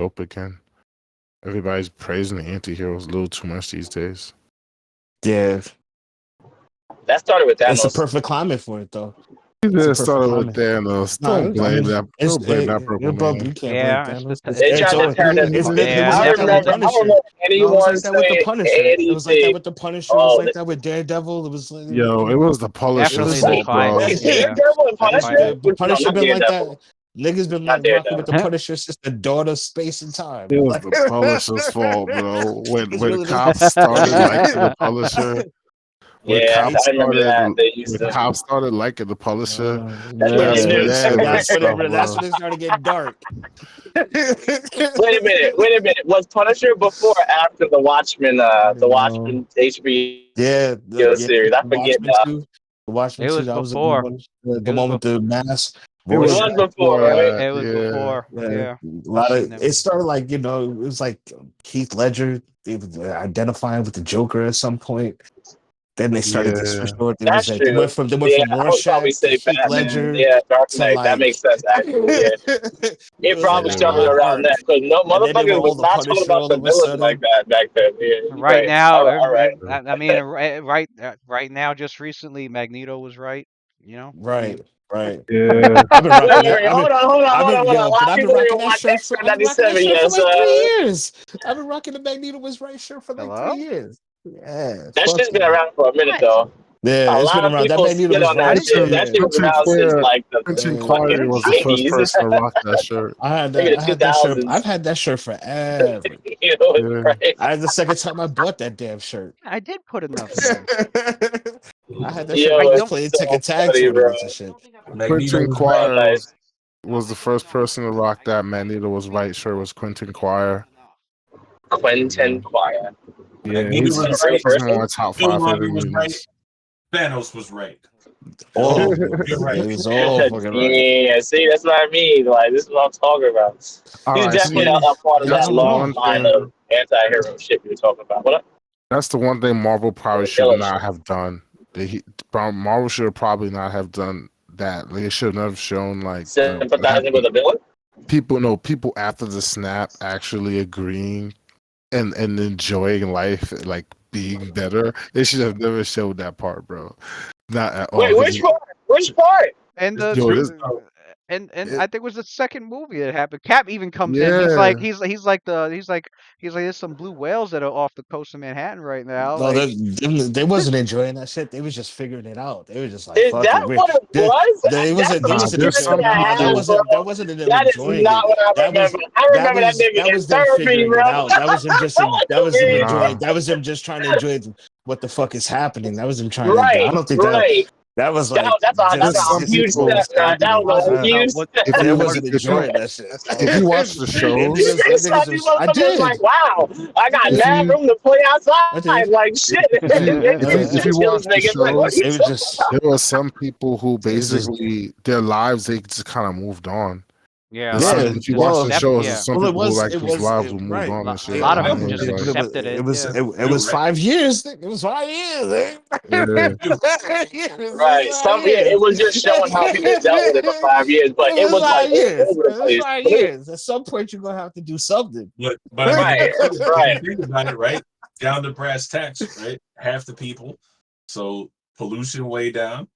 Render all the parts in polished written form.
dope again. Everybody's praising the anti-heroes a little too much these days. Yeah, That started with it's a Thanos. perfect climate for it, though. It It's a started perfect with climate. Thanos. No, Don't blame that. it's Don't blame that purple bro, man. you can't blame Yeah, it's Thanos. the, They it's tried to all, turn it. It yeah, was I like that with remember. I don't Punisher. remember No, it was anyone like that with the saying Punisher. It was like that anything. with the Punisher. It was Oh, like that with Daredevil. It was like, Yo, it was the Punisher's definitely was the fault, bro. fight. wait, Yeah, Daredevil and the Punisher? fight. the No, Punisher not been like Daredevil. that. Niggas been Not like rocking with the Daredevil. Punisher since the dawn of space and time. It was Like, the Punisher's fault, bro. it's When really the cops started liking the Punisher, when Yeah, cops I remember started that. They used when to. cops started liking the Punisher, That's when that's you when knew. the shit went that's when south, that's bro. when it started getting dark. Wait a minute. Was Punisher before or after the Watchmen? The No. Watchmen HBO Yeah, series. I the forget Watchmen now. too. The Watchmen It too. was That was a good before. one. It The was one with before. the mask. It was It was before, right? that, It was yeah. before. Yeah. A lot I've of seen them. it started like it was like Heath Ledger identifying with the Joker at some point. Then they started to switch Yeah. over. It was That's like true. they went Yeah, from I would probably Rorschach to say Heath Batman. Ledger Yeah, Dark to Knight. That like makes sense, actually. Yeah. it It was like probably a started whole Yeah. around arc. that because no And then they motherfuckers was rolled the not talking Punisher about all the of a villains like sudden. that back then. Yeah, you're Right right. now, All right. I mean, right now, just recently, Magneto was right. You know. Right, right. Yeah. I've been rocking that. Wait, hold on. A But lot of I've been people rocking didn't that watch shirt X-Men I've been rocking that 97 shirt for yet, like so 3 years. I've been rocking the Magneto was right shirt for like Hello. 3 years. Yeah, that fuck shit's been yeah. around for a minute, What? though. Yeah, A it's been lot of around. That people Magneto skid was on that right shit. shit. That shit was Quentin around since Quire, like the Quentin fucking Quire was the first 90s, person to rock that shirt. maybe the I had that shirt. 2000s. I've had that shirt forever. You know, it's Yeah. crazy. The second time I bought that damn shirt. I did put enough I in. had that shirt Yo, when I I was it's don't. playing so Tekken Tag funny, bro. tournaments and shit. Magneto Quentin was So right. Quire nice. was the first person to rock that Magneto was right shirt was Quentin Quire. Quentin Quire. Yeah, Magneto Is that a was real right. he's one of person? my top 5 Killmonger favorite was right. mutants. Thanos was right. All Oh, of them. you're right. It was all fucking right. Yeah, see, that's what I mean. Like, this is what I'm talking about. All He's right, definitely see, a part of You're that's that not the long one wrong. line thing. of anti-hero shit we were talking about. What up? That's the one thing Marvel probably The should villain not shit. have done. Marvel should have probably not have done that. Like, it should have shown like Sympathizing with a villain? people after the snap actually agreeing and enjoying life, like being better. They should have never showed that part, bro. Not at all. Wait, 'Cause which part? Which part? And It's yo, true. this, and it, I think it was the second movie that happened. Cap even comes in. yeah, He's like there's some blue whales that are off the coast of Manhattan right now. No, Like they wasn't enjoying that shit. They was just figuring it out. They were just like, Is fuck that it. what it was? That's They the nah. wasn't There's impression enjoying. some I That have, people. bro. wasn't them That is enjoying not it. what I That was remember. I remember that nigga that in was them therapy, figuring bro. it out. That was him just that was him Nah, enjoying. That was him just trying to enjoy what the fuck is happening. That was him trying to. I Right, don't think right. that was like That's there's a some just huge people. step, it's man. not That was a that's uh, huge not what step. If they you wasn't if you enjoying that shit. That's if all. you watch the Them shows, niggas, them niggas was. I Motherfuckers did. like, wow, I got if mad you room to play I outside. did. Like, shit. if you Chill, watch the niggas. Like, what are shows, you It was talking just. about? there were some people who It was just. basically their lives they just kind of moved on. yeah, a There's lot some of Yeah. them if you just watch Well. the accept shows, there's yeah. some Well, people who like whose lives will move right. on and A shit. lot of And them it just was like, accepted it. It was Yeah. it was 5 years. It was 5 years. yeah, It was Right. 5 years. It was just showing how people dealt with it for 5 years, but It it was was like 5 years. all over It the was place. 5 years. At some point, you're gonna have to do something. But I mean, Right, if right. you think about it, right, down to brass tacks, right, half the people, so pollution way down,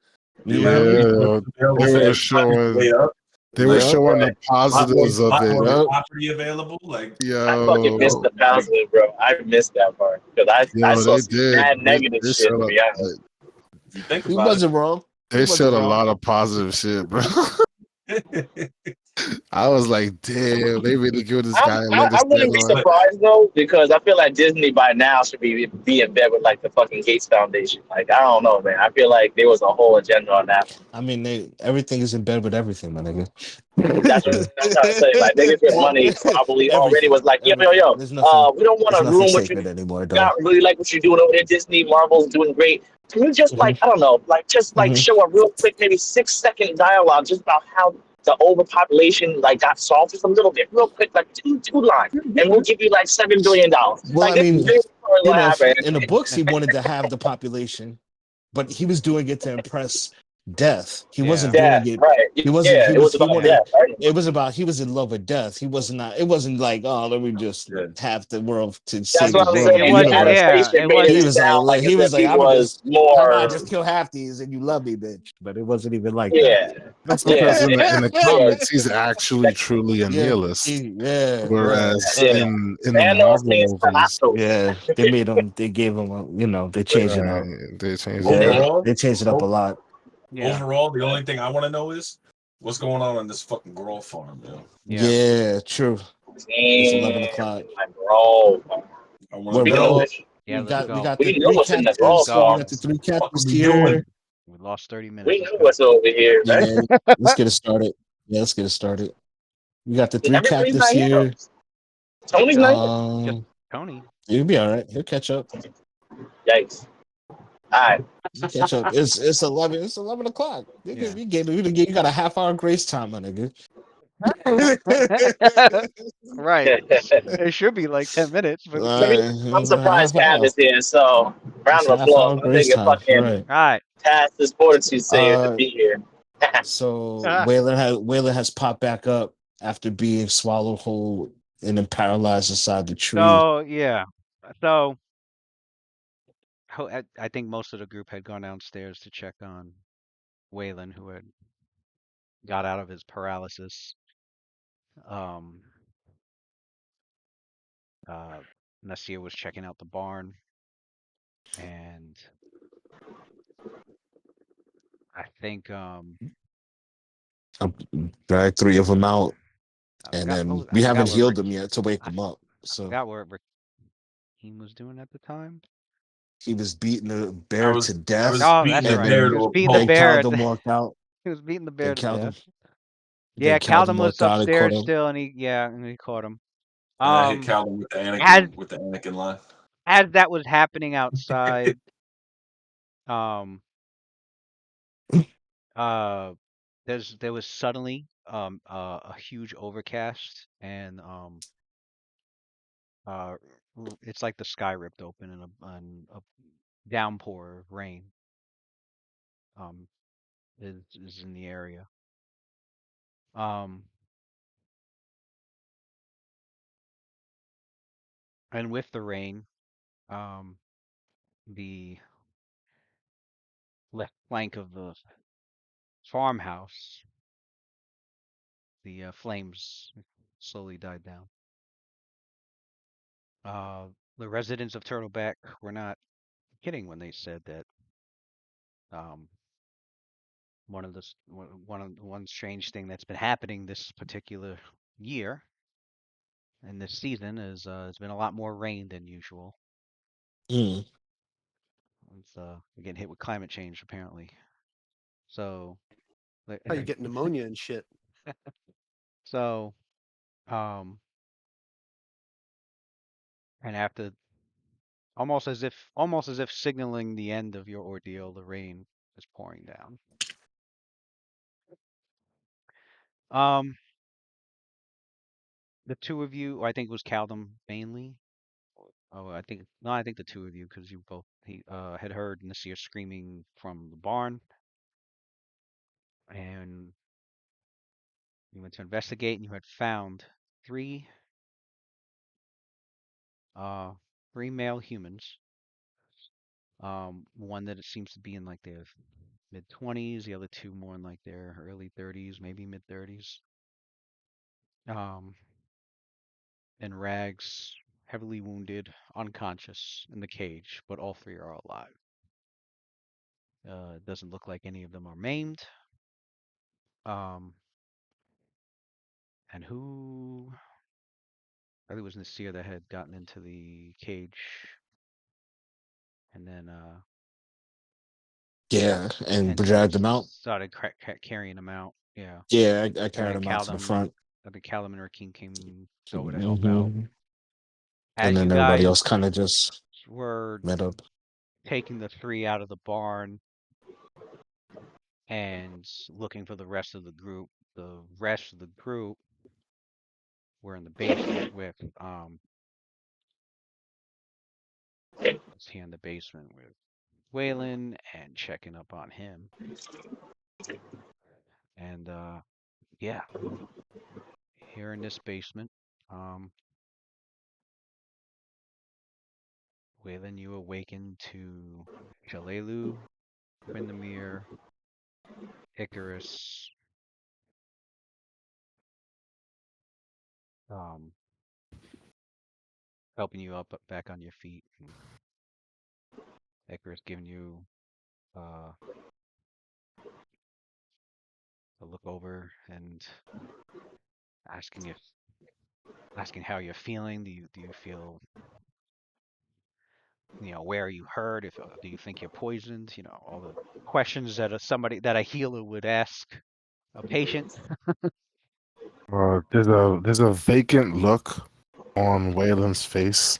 the amount of yeah. resources available They for were everybody way showing up, they were like Yep. showing the positives of lot it. more Yep. property available, like I fucking missed Yo, the positive, bro. I missed that part because I yo, saw they some did. bad negative They shit. showed To be honest, if you think He about wasn't wrong. He they wasn't showed a wrong. lot of positive shit, bro. it. I was like, damn, they really give this guy a leg to I stand wouldn't be on. surprised though because I feel like Disney by now should be in bed with like the fucking Gates Foundation. Like I don't know, man. I feel like there was a whole agenda on that. I mean, everything is in bed with everything, my nigga. That's what I'm trying to say. Like niggas with money probably already Everything. was like, Everything. we don't want There's to nothing ruin what you sacred anymore, dog. got. Really like what you're doing over there. Disney, Marvel's doing great. Can you just hmm like I don't know, like just like hmm show a real quick, maybe 6 second dialogue just about how the overpopulation like got solved just a little bit, real quick, like two lines, and we'll give you like $7 billion. Well, Like I this is mean, really what happened. in the books, he wanted to have the population, but he was doing it to impress death. He Yeah. wasn't Death, doing it. right? He wasn't. Yeah, He it was was. He about wanted. death, right? It was about. He was in love with death. He was not. It wasn't like, oh, let me just Yeah. have the world to That's save the what I'm world It or saying. The wasn't. universe. Yeah. adaptation It made He it wasn't. was like, sound like he as was if like, he I'm gonna was just, how about I more. just kill half these and you love me, bitch? But it wasn't even like that. Yeah, That's yeah, because in the yeah. comics, he's actually truly a Yeah, nihilist. yeah, Whereas Yeah. in the Thanos Marvel means movies, Thanatos. yeah. They made him. They gave him. They changed it up. they changed it Yeah, up. Overall, they changed it up a lot. Yeah. overall, the only thing I want to know is what's going on this fucking girl farm, yo. Yeah. Yeah, true. It's 11 Damn, o'clock. my bro. I want to Well, Speaking of know well, which, Yeah. we Let's got we go. got the we know three what's in the Let's girl captives. We go. got farm. the three what are captives we here. doing. We lost 30 minutes. We Let's know go. what's over here, man. Yeah, let's get it started. Yeah, let's get it started. We got the three Everybody's captives not here. here. Tony's not here. Just Um, Tony. He'll be all right. He'll catch up. Yikes. All right. He'll catch up. It's 11. It's 11 o'clock. Yeah. You got a half hour grace time, my nigga. Right. It should be like 10 minutes, but I'm A surprised half Cav hour. is here, so It's round of half applause. hour I grace think it time. fucking Right. all right. passed his fortitude sayer to Uh, be here. so Ah. Whaler has popped back up after being swallowed whole and then paralyzed inside the tree. So yeah. So I think most of the group had gone downstairs to check on Waylon, who had got out of his paralysis. Um, Nasir was checking out the barn, and I think I dragged three of them out, I and forgot then I we forgot haven't what healed them yet to wake I, them up. I So forgot what Raheem was doing at the time. he was beating the I bear to was I was death, Oh, that's beating the and right. bear He then was to a beating the pulp. bear. Caldum walked out. He was beating the bear Then to death. Caldum, Yeah, then Caldum Caldum was walked out and caught upstairs him. still, and he caught him. And I hit Um, Calvin as with the Anakin line. as that was happening outside, um, uh, there was suddenly a huge overcast, and it's like the sky ripped open and a downpour of rain um is in the area. Um, and with the rain, um, the left flank of the farmhouse, the flames slowly died down. Uh, the residents of Turtleback were not kidding when they said that um, one strange thing that's been happening this particular year and this season is has been a lot more rain than usual. Mm. It's we're getting hit with climate change apparently. So, How you get pneumonia and shit. so, um, and after almost as if signaling the end of your ordeal, the rain is pouring down. Um, the two of you, or I think it was Caldum mainly. Oh, I think the two of you, because you both had heard Nasir screaming from the barn, and you went to investigate, and you had found three uh three male humans. One that it seems to be in like their mid-20s, the other two more in like their early 30s, maybe mid-30s. Um, in rags, heavily wounded, unconscious in the cage, but all three are alive. It doesn't look like any of them are maimed. Um, and who? I think it was Nasir that had gotten into the cage, and then Yeah, and and dragged them out. started carrying them out. Yeah, Yeah, I and carried then them out to the front. I think Callum and Rakeem came over to help out. Hmm. And As you then everybody guys else kind of just were met up. taking the three out of the barn and looking for the rest of the group, the rest of the group were in the basement with was he in the basement with Waylon and checking up on him. And yeah, here in this basement, Waylon, you awaken to Jalelu, Quindamir, Icarus, helping you up back on your feet. And Icarus giving you a look over and asking how you're feeling. Do you feel, where are you hurt? If do you think you're poisoned? All the questions that a healer would ask a patient. There's a vacant look on Waylon's face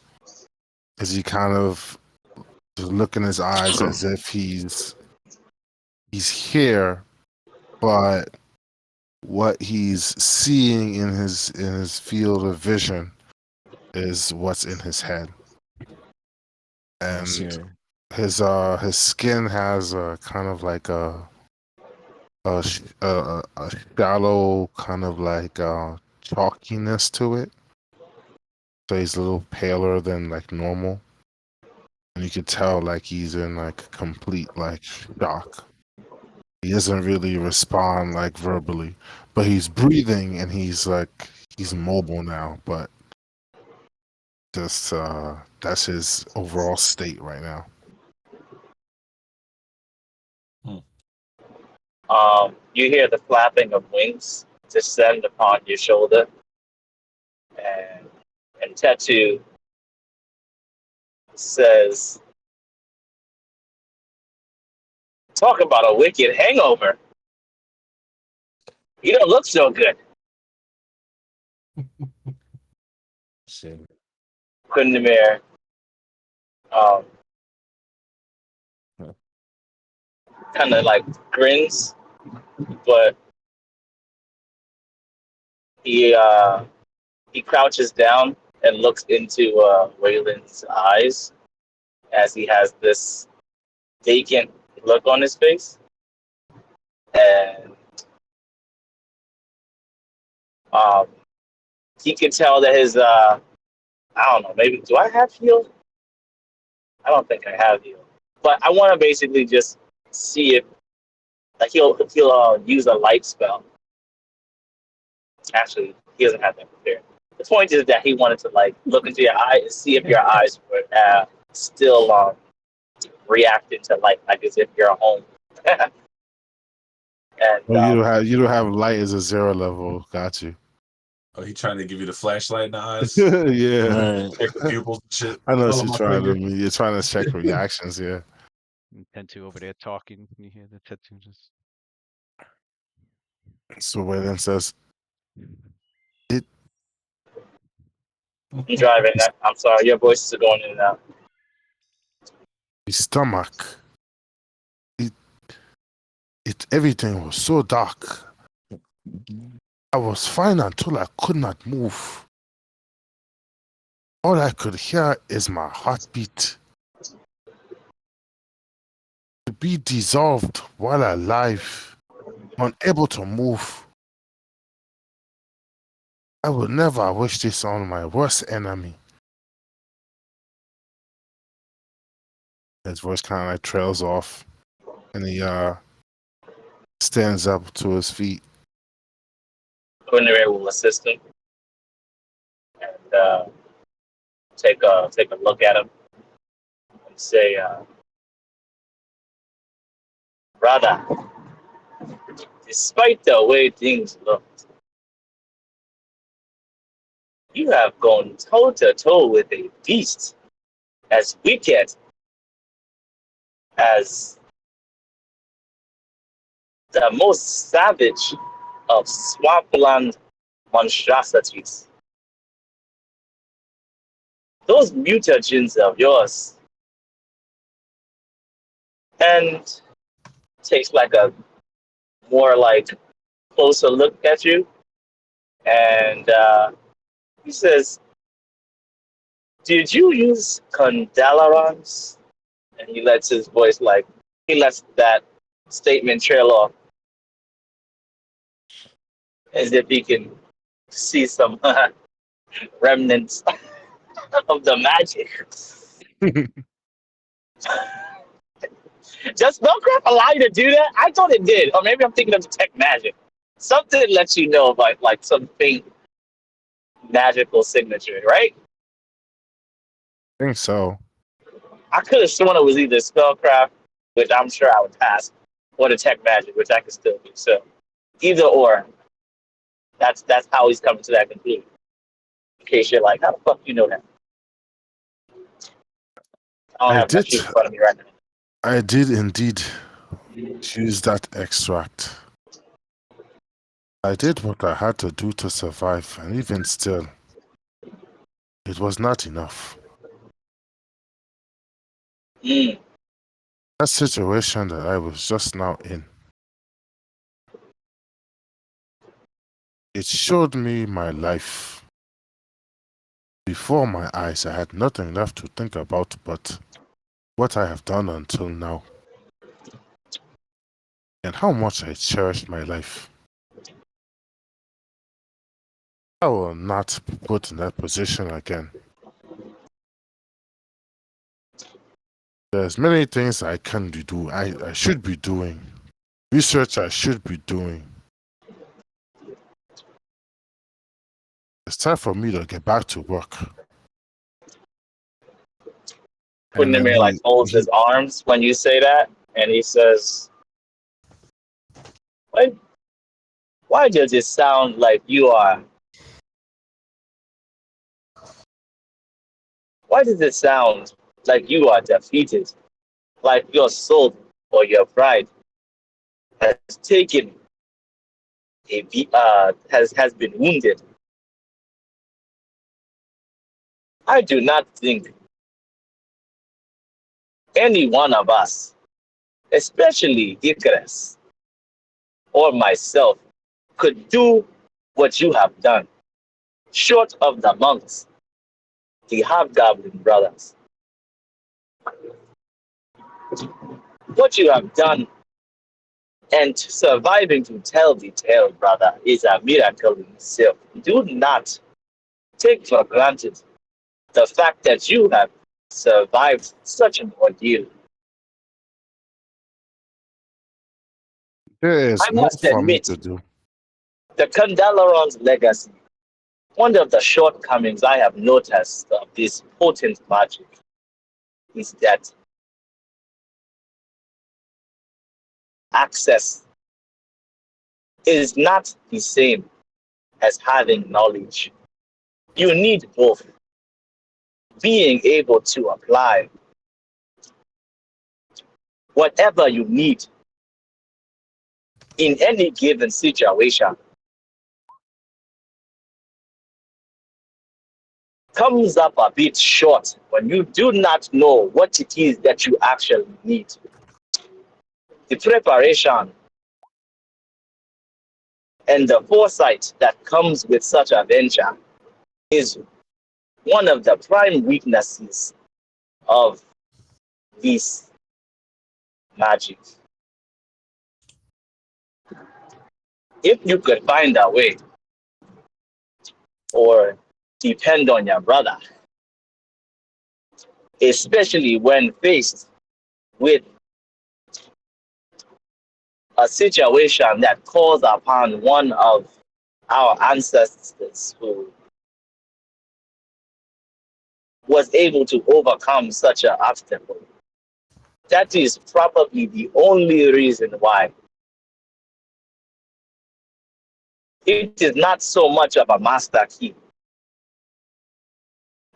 as he kind of just look in his eyes as if he's here, but what he's seeing in his field of vision is what's in his head. And his skin has a kind of like a shallow kind of like chalkiness to it. So he's a little paler than like normal. And you could tell like he's in like complete like shock. He doesn't really respond like verbally, but he's breathing and he's mobile now, but just that's his overall state right now. You hear the flapping of wings descend upon your shoulder, and Tattoo says, "Talk about a wicked hangover. You don't look so good." Quindamir kind of like grins, but he crouches down and looks into Waylon's eyes as he has this vacant look on his face, and he can tell that his I don't know, maybe do I have heal? I don't think I have heal, but I want to basically just see if like he'll use a light spell. Actually, he doesn't have that prepared. The point is that he wanted to like look into your eyes and see if your eyes were still reacting to like as if you're home. And You don't have light as a 0 level. Got you. Oh, he trying to give you the flashlight in the eyes? Yeah. Check the pupils and shit. I know Follow she's my trying finger. to. You're trying to check reactions. Yeah. And Tattoo over there talking. You hear the Tattoo just. So Waylon says, "It." I'm driving. I'm sorry, your voices are going in and out. My stomach. It everything was so dark. I was fine until I could not move. All I could hear is my heartbeat. To be dissolved while alive, unable to move. I would never wish this on my worst enemy. His voice kind of like trails off, and he stands up to his feet. Quindamir will assist him and take a look at him and say, "Brother, despite the way things looked, you have gone toe to toe with a beast as wicked as the most savage of swampland monstrosities. Those mutagens of yours," and takes like a more like closer look at you, and he says, "Did you use Condalarons and he lets his voice he lets that statement trail off as if he can see some remnants of the magic. Does spellcraft allow you to do that? I thought it did, or maybe I'm thinking of the tech magic. Something lets you know about like some faint magical signature, right? I think so. I could have sworn it was either spellcraft, which I'm sure I would pass, or the tech magic, which I could still do. So either or, that's how he's coming to that conclusion. In case you're like, how the fuck you know that? I don't I have my did. sheet in front of me right now. I did indeed use that extract. I did what I had to do to survive, and even still, it was not enough. Mm. That situation that I was just now in, it showed me my life. Before my eyes, I had nothing left to think about but what I have done until now, and how much I cherished my life. I will not be put in that position again. There's many things I can do. I should be doing. Research I should be doing. It's time for me to get back to work. And then Quindamir like holds his arms when you say that, and he says, why does it sound like you are? Why does it sound like you are defeated? Like your soul or your pride has taken has been wounded. I do not think any one of us, especially Icarus or myself, could do what you have done, short of the monks, the hobgoblin brothers. What you have done and surviving to tell the tale, brother, is a miracle in itself. Do not take for granted the fact that you have survived such an ordeal. there is I more must for me admit, to do. the Candelaron's legacy, one of the shortcomings I have noticed of this potent magic is that access is not the same as having knowledge. You need both. Being able to apply whatever you need in any given situation comes up a bit short when you do not know what it is that you actually need. The preparation and the foresight that comes with such a venture is one of the prime weaknesses of this magic. If you could find a way or depend on your brother, especially when faced with a situation that calls upon one of our ancestors who was able to overcome such an obstacle. That is probably the only reason why. It is not so much of a master key.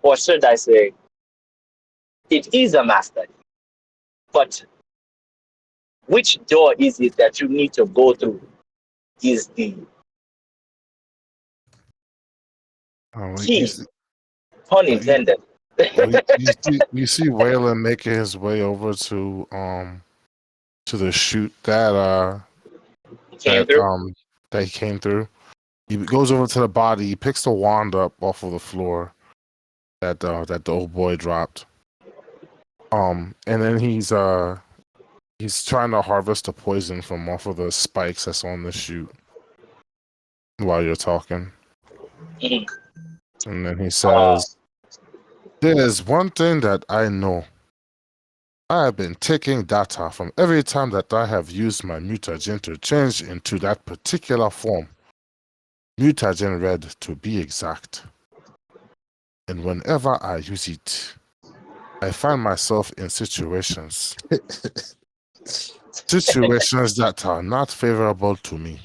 Or should I say, it is a master key. But which door is it that you need to go through is the You key, see, pun uh, you, intended. you see Waylon making his way over to the chute Came through. that he came through. He goes over to the body. He picks the wand up off of the floor that the old boy dropped. And then he's trying to harvest the poison from off of the spikes that's on the chute while you're talking. Mhm. And then he Uh, says, "There's one thing that I know. I have been taking data from every time that I have used my mutagen to change into that particular form. Mutagen red to be exact. And whenever I use it, I find myself in situations that are not favorable to me.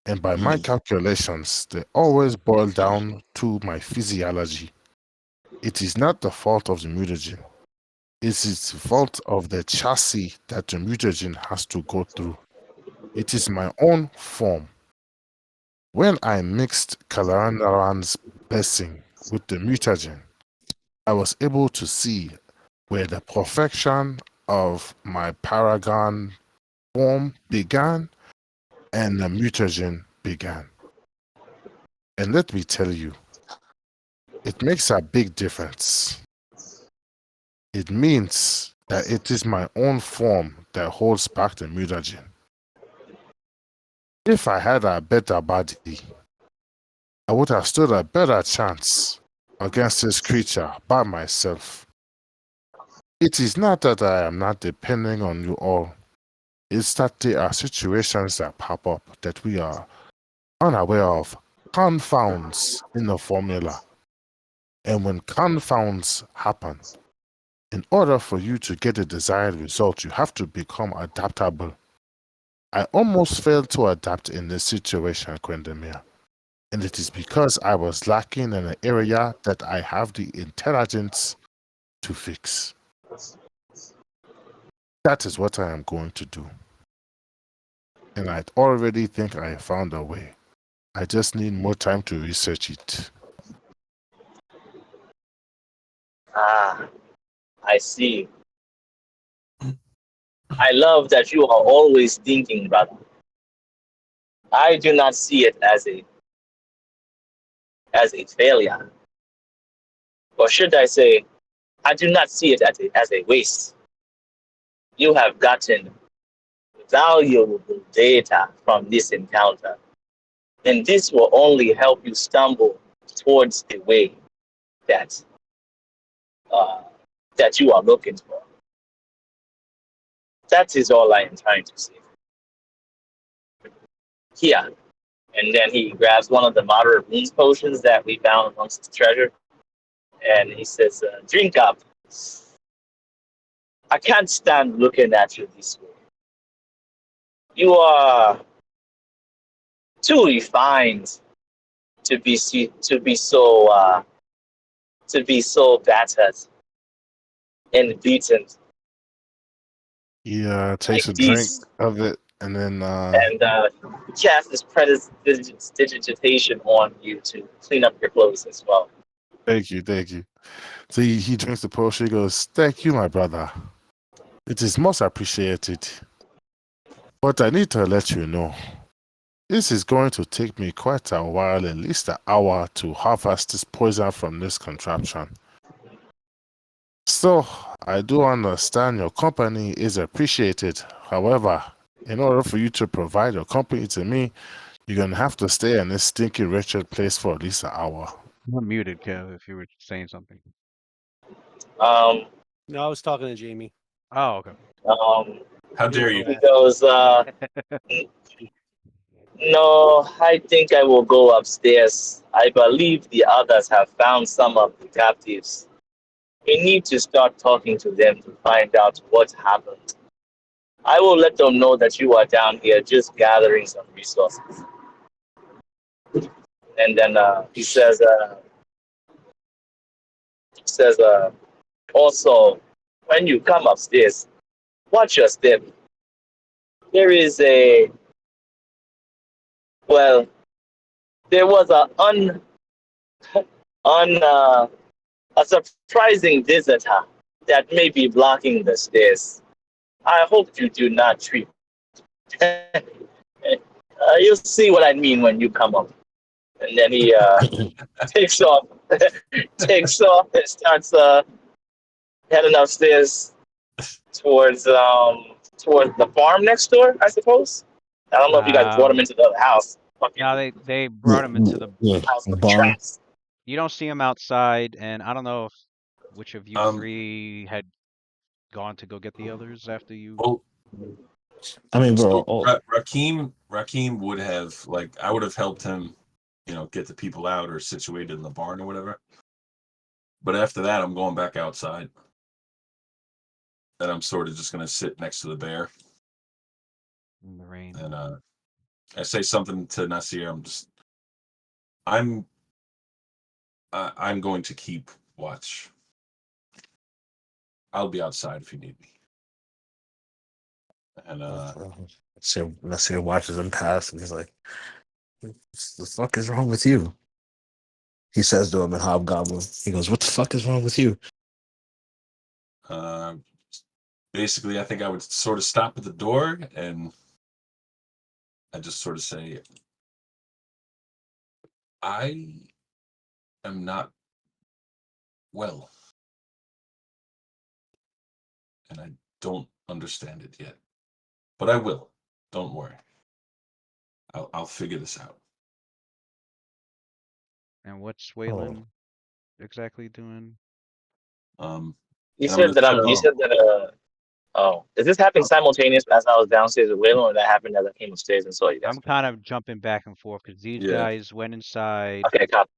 And by my calculations, they always boil down to my physiology. It is not the fault of the mutagen. It is the fault of the chassis that the mutagen has to go through. It is my own form. When I mixed Kalanaran's blessing with the mutagen, I was able to see where the perfection of my paragon form began and the mutagen began. And let me tell you, it makes a big difference. It means that it is my own form that holds back the mutagen. If I had a better body, I would have stood a better chance against this creature by myself. It is not that I am not depending on you all. It's that there are situations that pop up that we are unaware of, confounds in the formula. And when confounds happen, in order for you to get the desired result, you have to become adaptable. I almost failed to adapt in this situation, Quendemir. And it is because I was lacking in an area that I have the intelligence to fix. That is what I am going to do. And I already think I found a way. I just need more time to research it. I see. I love that you are always thinking, brother. I do not see it as a failure. Or should I say, I do not see it as a waste. You have gotten valuable data from this encounter, and this will only help you stumble towards the way that that you are looking for. That is all I am trying to say. Here. And then he grabs one of the moderate wounds potions that we found amongst the treasure. And he says, drink up. I can't stand looking at you this way. You are too refined to be so battered and beaten He takes a like drink this. of it and then And cast this prestidigitation on you to clean up your clothes as well. thank you. So he drinks the potion, he goes, "Thank you, my brother. It is most appreciated. But I need to let you know, this is going to take me quite a while, at least an hour, to harvest this poison from this contraption. So, I do understand your company is appreciated. However, in order for you to provide your company to me, you're going to have to stay in this stinky wretched place for at least an hour." I'm muted, Kev, if you were saying something. Um, No, I was talking to Jamie. Oh, okay. How dare you? he goes, no, I think I will go upstairs. I believe the others have found some of the captives. We need to start talking to them to find out what happened. I will let them know that you are down here just gathering some resources. And then he says, also, when you come upstairs, watch your step. There is there was a surprising visitor that may be blocking the stairs. I hope you do not trip. You'll see what I mean when you come up. And then he takes off and starts heading upstairs towards the farm next door, I suppose. I don't know if you guys brought him into the other house. Fucking No, they brought him into the. Yeah, house with barn. traps. You don't see him outside, and I don't know if which of you Um, three had gone to go get the others after you. Well, I mean, bro. so Rakeem would have I would have helped him, get the people out or situated in the barn or whatever. But after that, I'm going back outside, and I'm sort of just gonna sit next to the bear, In the rain. and I say something to Nasir. I'm going to keep watch. I'll be outside if you need me. And Nasir watches him pass, and he's like, "What the fuck is wrong with you?" He says to him in Hobgoblin. He goes, "What the fuck is wrong with you?" basically, I think I would sort of stop at the door, and I just sort of say, I am not well, and I don't understand it yet, but I will. Don't worry. I'll figure this out. And what's Waylon exactly doing? Um, You and I'm said gonna that sort you of, said that does this happen simultaneous as I was downstairs with Waylon, or that happened as I came upstairs and saw you guys? I'm kind of jumping back and forth because these Yeah. guys went inside Okay, copy.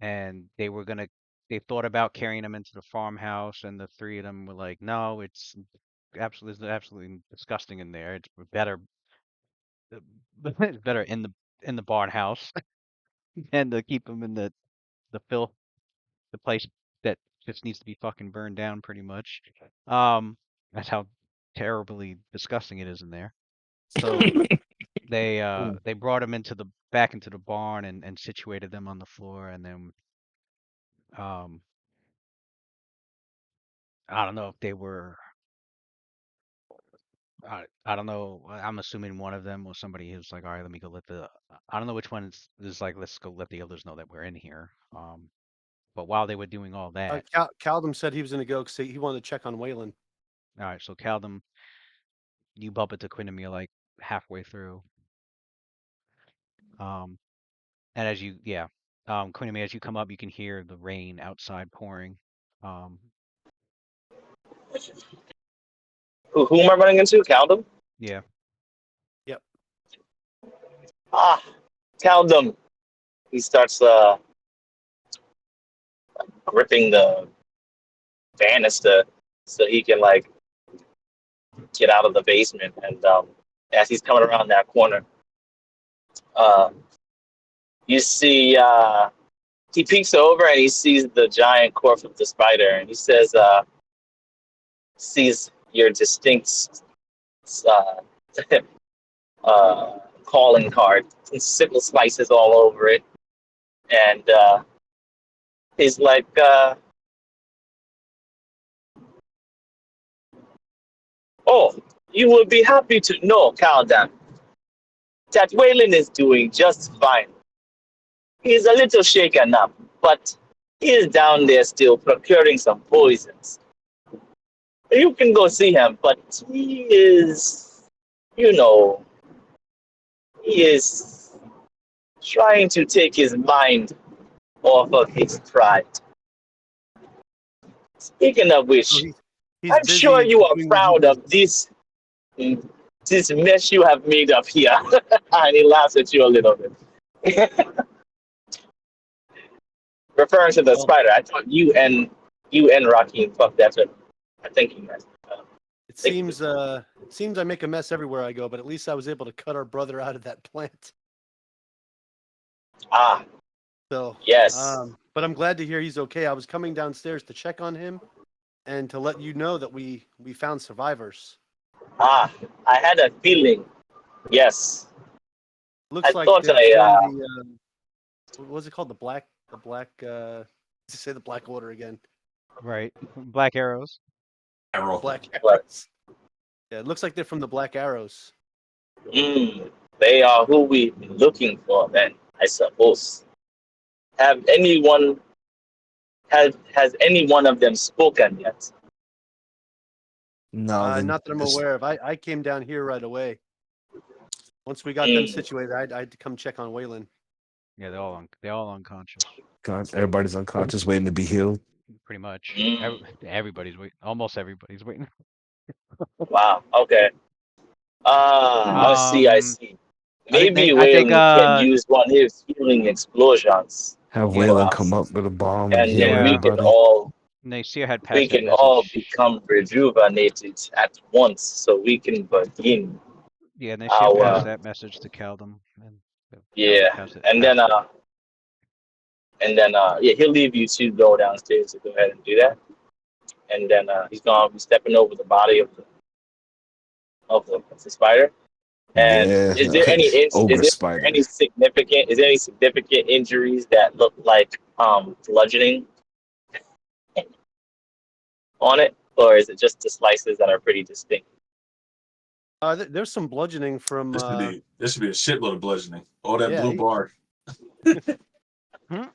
and they thought about carrying him into the farmhouse, and the three of them were like, no, it's absolutely disgusting in there. It's better, it's better in the barn house and to keep him in the filth, the place that just needs to be fucking burned down pretty much. That's how terribly disgusting it is in there. So they brought him back into the barn and situated them on the floor, and then um I don't know if they were I don't know. I'm assuming one of them was somebody who's like, all right, let me go I don't know which one is like, let's go let the others know that we're in here. But while they were doing all that, Caldum said he was going to go because he wanted to check on Waylon. all right, so Caldum, you bump into Quinnemere like halfway through. And Quinnemere, as you come up, you can hear the rain outside pouring. Um, Who am I running into? Caldum? yeah. Yep. Ah, Caldum. He starts gripping the banister so he can get out of the basement. And as he's coming around that corner, you see he peeks over and he sees the giant corpse of the spider, and he says, sees your distinct calling card, and sickle slices all over it, and he's like, "Oh, you will be happy to know, Caldan, that Waylon is doing just fine. He's a little shaken up, but he is down there still procuring some poisons. You can go see him, but he is, he is trying to take his mind off of his pride. Speaking of which, So he's I'm busy sure you are doing proud what of this mess you have made up here." And he laughs at you a little bit. Referring to the spider, I thought you and Raheem fucked that up. I think you guys. It seems I make a mess everywhere I go, but at least I was able to cut our brother out of that plant. Ah, So yes. but I'm glad to hear he's okay. I was coming downstairs to check on him and to let you know that we found survivors. Ah, I had a feeling. Yes. Looks I like thought they're I, from what was it called? The black to say the Black Order again. Right. Black arrows. Arrow. Black What? Arrows. Yeah, it looks like they're from the Black Arrows. They are who we've been looking for then, I suppose. Has any one of them spoken yet? No, Not that I'm it's- aware of. I came down here right away. Once we got them situated, I had to come check on Waylon. Yeah, they're all unconscious. everybody's unconscious, waiting to be healed. Pretty much. Mm. Everybody's waiting. Almost everybody's waiting. Wow. Okay. I see. I Um, see. Maybe I think Waylon can use one of his healing explosions, Have you know, Waylon come up with a bomb and and heal then we Yeah. can everybody. all Nacia had we passed that can all message. become rejuvenated at once, so we can begin Yeah, Nacia passed our that message to Caldum, and Caldum yeah, and then yeah, he'll leave you to go downstairs to go ahead and do that, and then he's gonna be stepping over the body of the spider. And Yeah, is there any ogre spider. is there any significant injuries that look like bludgeoning on it, or is it just the slices that are pretty distinct? There's some bludgeoning from. This should be a shitload of bludgeoning. All that Yeah, blue he- bar.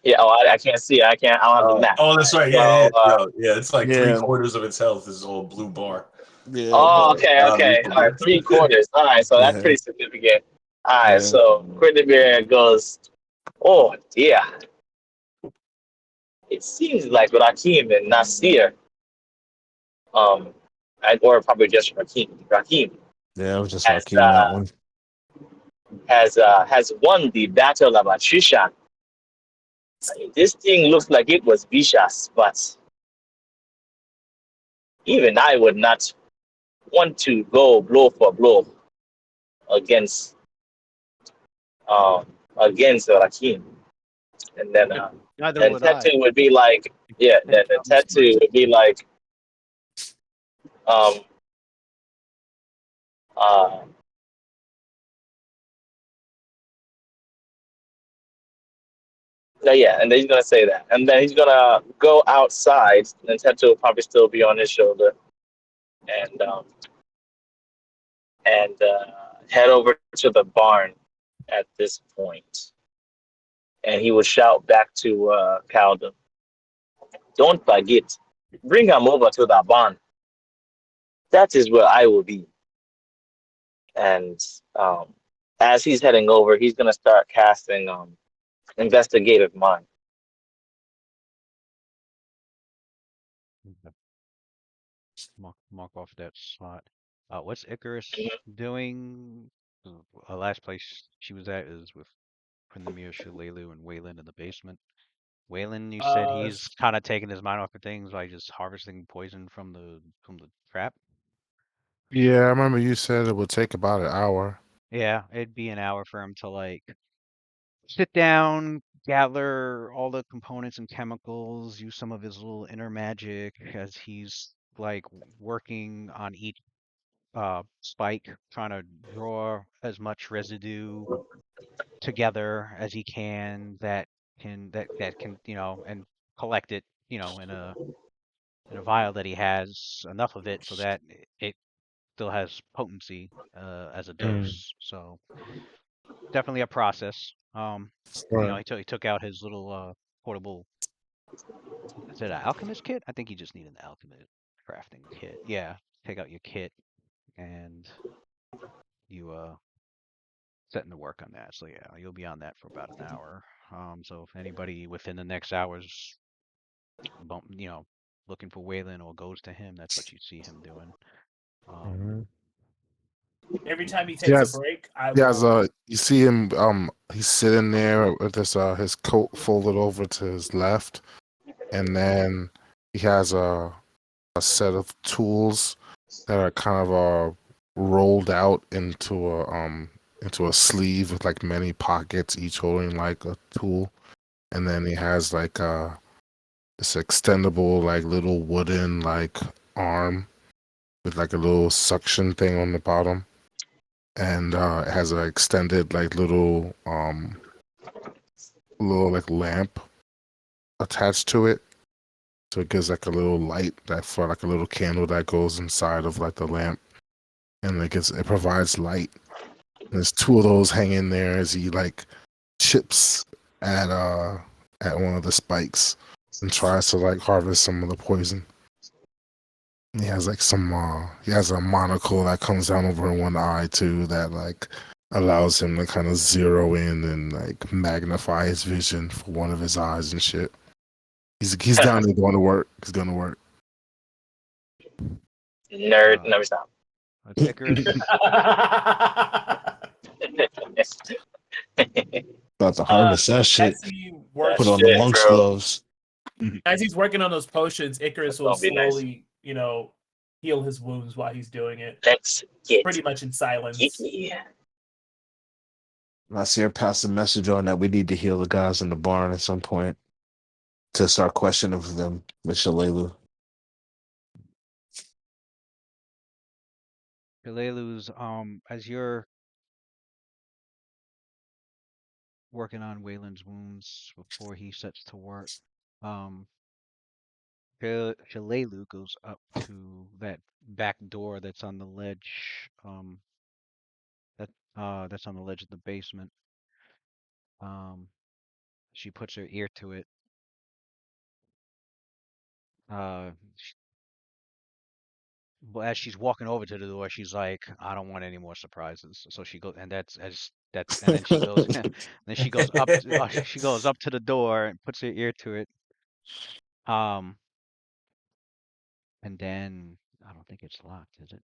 Yeah. Oh, I can't see. I don't have the map. Oh, that's right. So, Yeah. It's like Yeah. 3/4 of its health is all blue bar. Yeah, oh, but okay. Okay. All right. 3/4. All right. So that's yeah, pretty significant. All right. yeah. So Quidney goes, oh dear. It seems like with Akeem and Nasir, or probably just Rakim Yeah, it was just has Hakeem that one. has won the battle of attrition. I mean, this thing looks like it was vicious, but even I would not want to go blow for blow against Rakim. And then neither and would I. Tetu would be like, yeah, then Tetu would be like, um, no, yeah, and then he's gonna say that, and then he's gonna go outside, and Tetu will probably still be on his shoulder, and head over to the barn at this point, and he would shout back to Caldon, "Don't forget, bring him over to the barn. That is where I will be." And as he's heading over, he's gonna start casting investigative mind. Mark off that slot. What's Icarus doing? Last place she was at is with Prinamir, Shalelu, and Waylon in the basement. Waylon, you said he's kind of taking his mind off of things by just harvesting poison from the trap. Yeah, I remember you said it would take about an hour. Yeah, it'd be an hour for him to like sit down, gather all the components and chemicals, use some of his little inner magic as he's like working on each spike, trying to draw as much residue together as he can that can and collect it in a vial that he has enough of it so that it still has potency as a dose. So definitely a process. Right. He took out his little portable. Is it an alchemist kit? I think you just need an alchemist crafting kit. Yeah, take out your kit and you setting to work on that. So yeah, you'll be on that for about an hour. So if anybody within the next hours, looking for Waylon or goes to him, that's what you see him doing. Every time he takes Yes. a break, I He has will. you see him he's sitting there with his coat folded over to his left, and then he has a set of tools that are kind of rolled out into a sleeve with like many pockets, each holding like a tool, and then he has like this extendable like little wooden like arm with like a little suction thing on the bottom, and it has an extended like little like lamp attached to it, so it gives like a little light that for like a little candle that goes inside of like the lamp, and it provides light. And there's two of those hanging there as he like chips at one of the spikes and tries to like harvest some of the poison. He has like he has a monocle that comes down over one eye too, that like allows him to kind of zero in and like magnify his vision for one of his eyes and shit. He's down there going to work. He's going to work. Nerd, Uh, never stop. it's Icarus. About to harvest that shit. As he Put works, on the shit, monk's bro. gloves. as he's working on those potions, Icarus That's will gonna be nice. slowly, heal his wounds while he's doing it, Let's get pretty much in silence. geeky. Nasir passed a message on that we need to heal the guys in the barn at some point to start questioning them with Shalelu. Shalelu's, as you're working on Waylon's wounds before he sets to work, um, Shalelu goes up to that back door that's on the ledge, that's on the ledge of the basement. She puts her ear to it. But as she's walking over to the door, she's like, "I don't want any more surprises." So she goes, and and then she goes, then she goes up to the door and puts her ear to it. Um, and then I don't think it's locked, is it?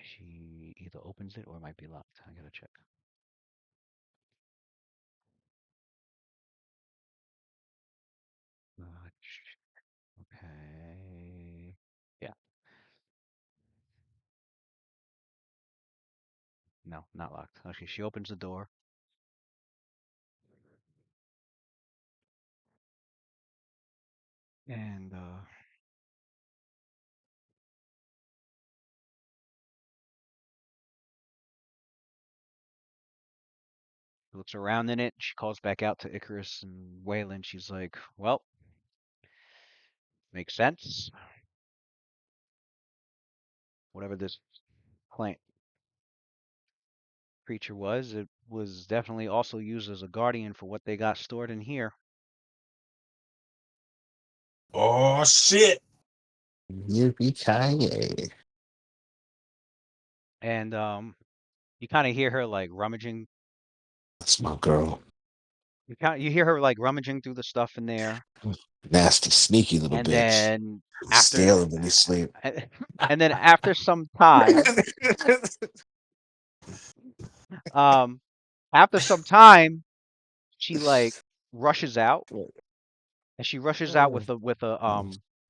She either opens it or it might be locked. I gotta check. Okay. Yeah. No, not locked. Okay, she opens the door. And looks around in it. She calls back out to Icarus and Waylon. She's like, "Well, makes sense. Whatever this plant creature was, it was definitely also used as a guardian for what they got stored in here." Oh shit! Yippee-ki-yay. And you kind of hear her like rummaging. That's my girl. You hear her like rummaging through the stuff in there, Nasty, sneaky little and bitch. then after, Steal him when he sleep. and then after some time, um, after some time, she like rushes out, and she rushes out with she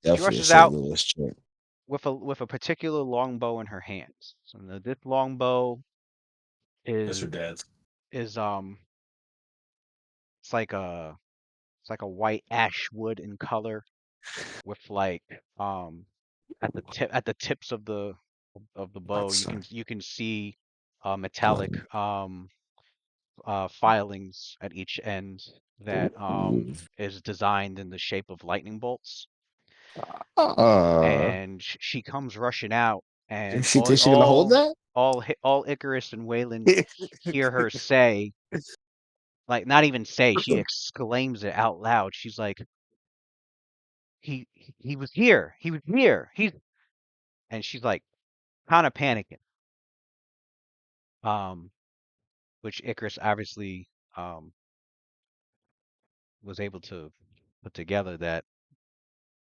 Definitely a rushes St. out Louis chick. with a particular longbow in her hands. So this longbow That's her is dad's. is it's like a white ash wood in color with like at the tips of the bow That's you can see metallic filings at each end that is designed in the shape of lightning bolts. uh, And she comes rushing out, you and think she gonna hold that? all Icarus and Waylon hear her say, like not even say, she exclaims it out loud. She's like, he was here, he's, and she's like kind of panicking. Um, which Icarus obviously um was able to put together that,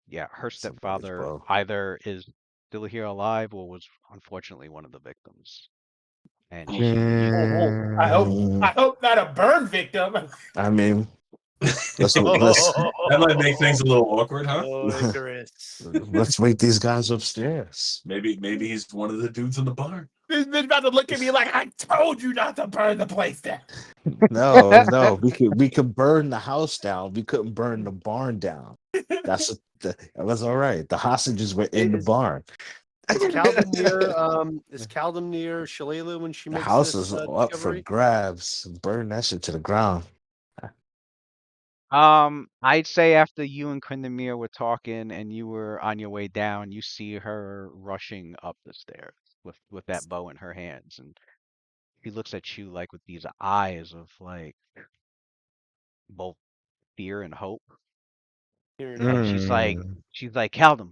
yeah, her It's a bitch, stepfather bro. either is still here alive or was unfortunately one of the victims. And she, Oh, I hope not a burn victim. I mean, let's That might make things a little awkward, huh? Oh, Icarus. let's wake these guys upstairs. Maybe he's one of the dudes in the barn. This bitch about to look at me like, I told you not to burn the place down. No, we could burn the house down. We couldn't burn the barn down. That was all right. The hostages were in the Is barn. is Caldum near Shalelu when she The makes house this is up for discovery? grabs. Burn that shit to the ground. I'd say after you and Quindamir were talking and you were on your way down, you see her rushing up the stairs with that bow in her hands, and she looks at you like with these eyes of like both fear and hope. Here in And hope. she's like, Mm. Caldum,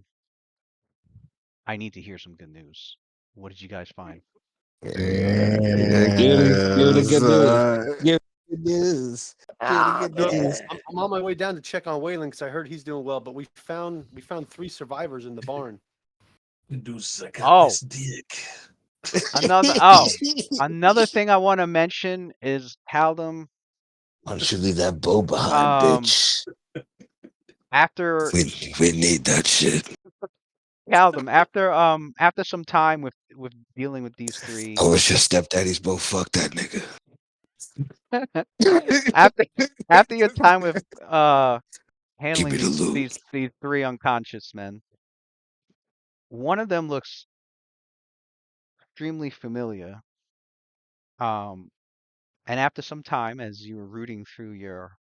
I need to hear some good news. What did you guys find? Yeah, give it a good news. Give it good news. Give it a good So news. I'm on my way down to check on Waylon because I heard he's doing well. But we found 3 survivors in the barn. Deuces, I got Oh, this dick. Another thing I want to mention is Haldum. Why don't you leave that bow behind, Um, bitch? after We need that shit. Haldum, after some time with dealing with these three, I wish your stepdaddies both fucked that nigga. after after your time with Give handling me the these loot. these these three unconscious men, one of them looks extremely familiar. Um, and after some time, as you were rooting through your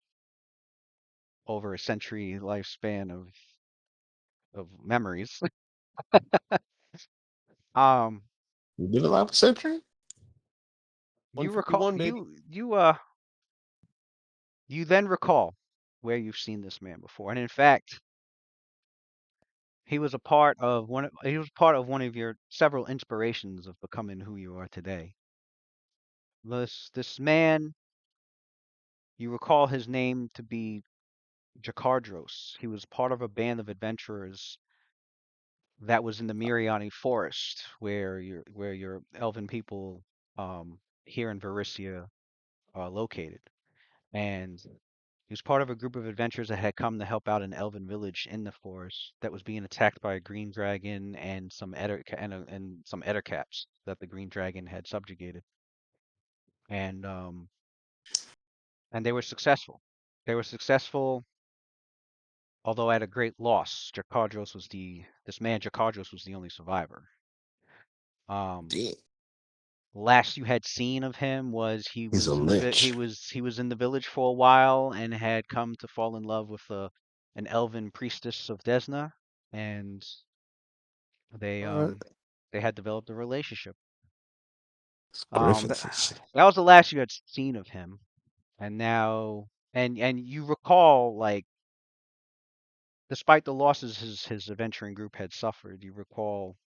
over a century lifespan of memories, um, You did a lot of century? you recall 151, baby. you then recall where you've seen this man before, and in fact, he was part of one of your several inspirations of becoming who you are today. This man, you recall his name to be Jakardros. He was part of a band of adventurers that was in the Miriani forest where your elven people here in Varissia are located. And he was part of a group of adventurers that had come to help out an elven village in the forest that was being attacked by a green dragon and and some ettercaps that the green dragon had subjugated. And and they were successful. They were successful, although at a great loss. This man Jakardros was the only survivor. Um, Damn. Last you had seen of him was He's a lich. he was in the village for a while and had come to fall in love with an elven priestess of Desna, and they What? they had developed a relationship. It's Um, that, Griffins and shit. that was the last you had seen of him, and now and you recall, like, despite the losses his adventuring group had suffered, you recall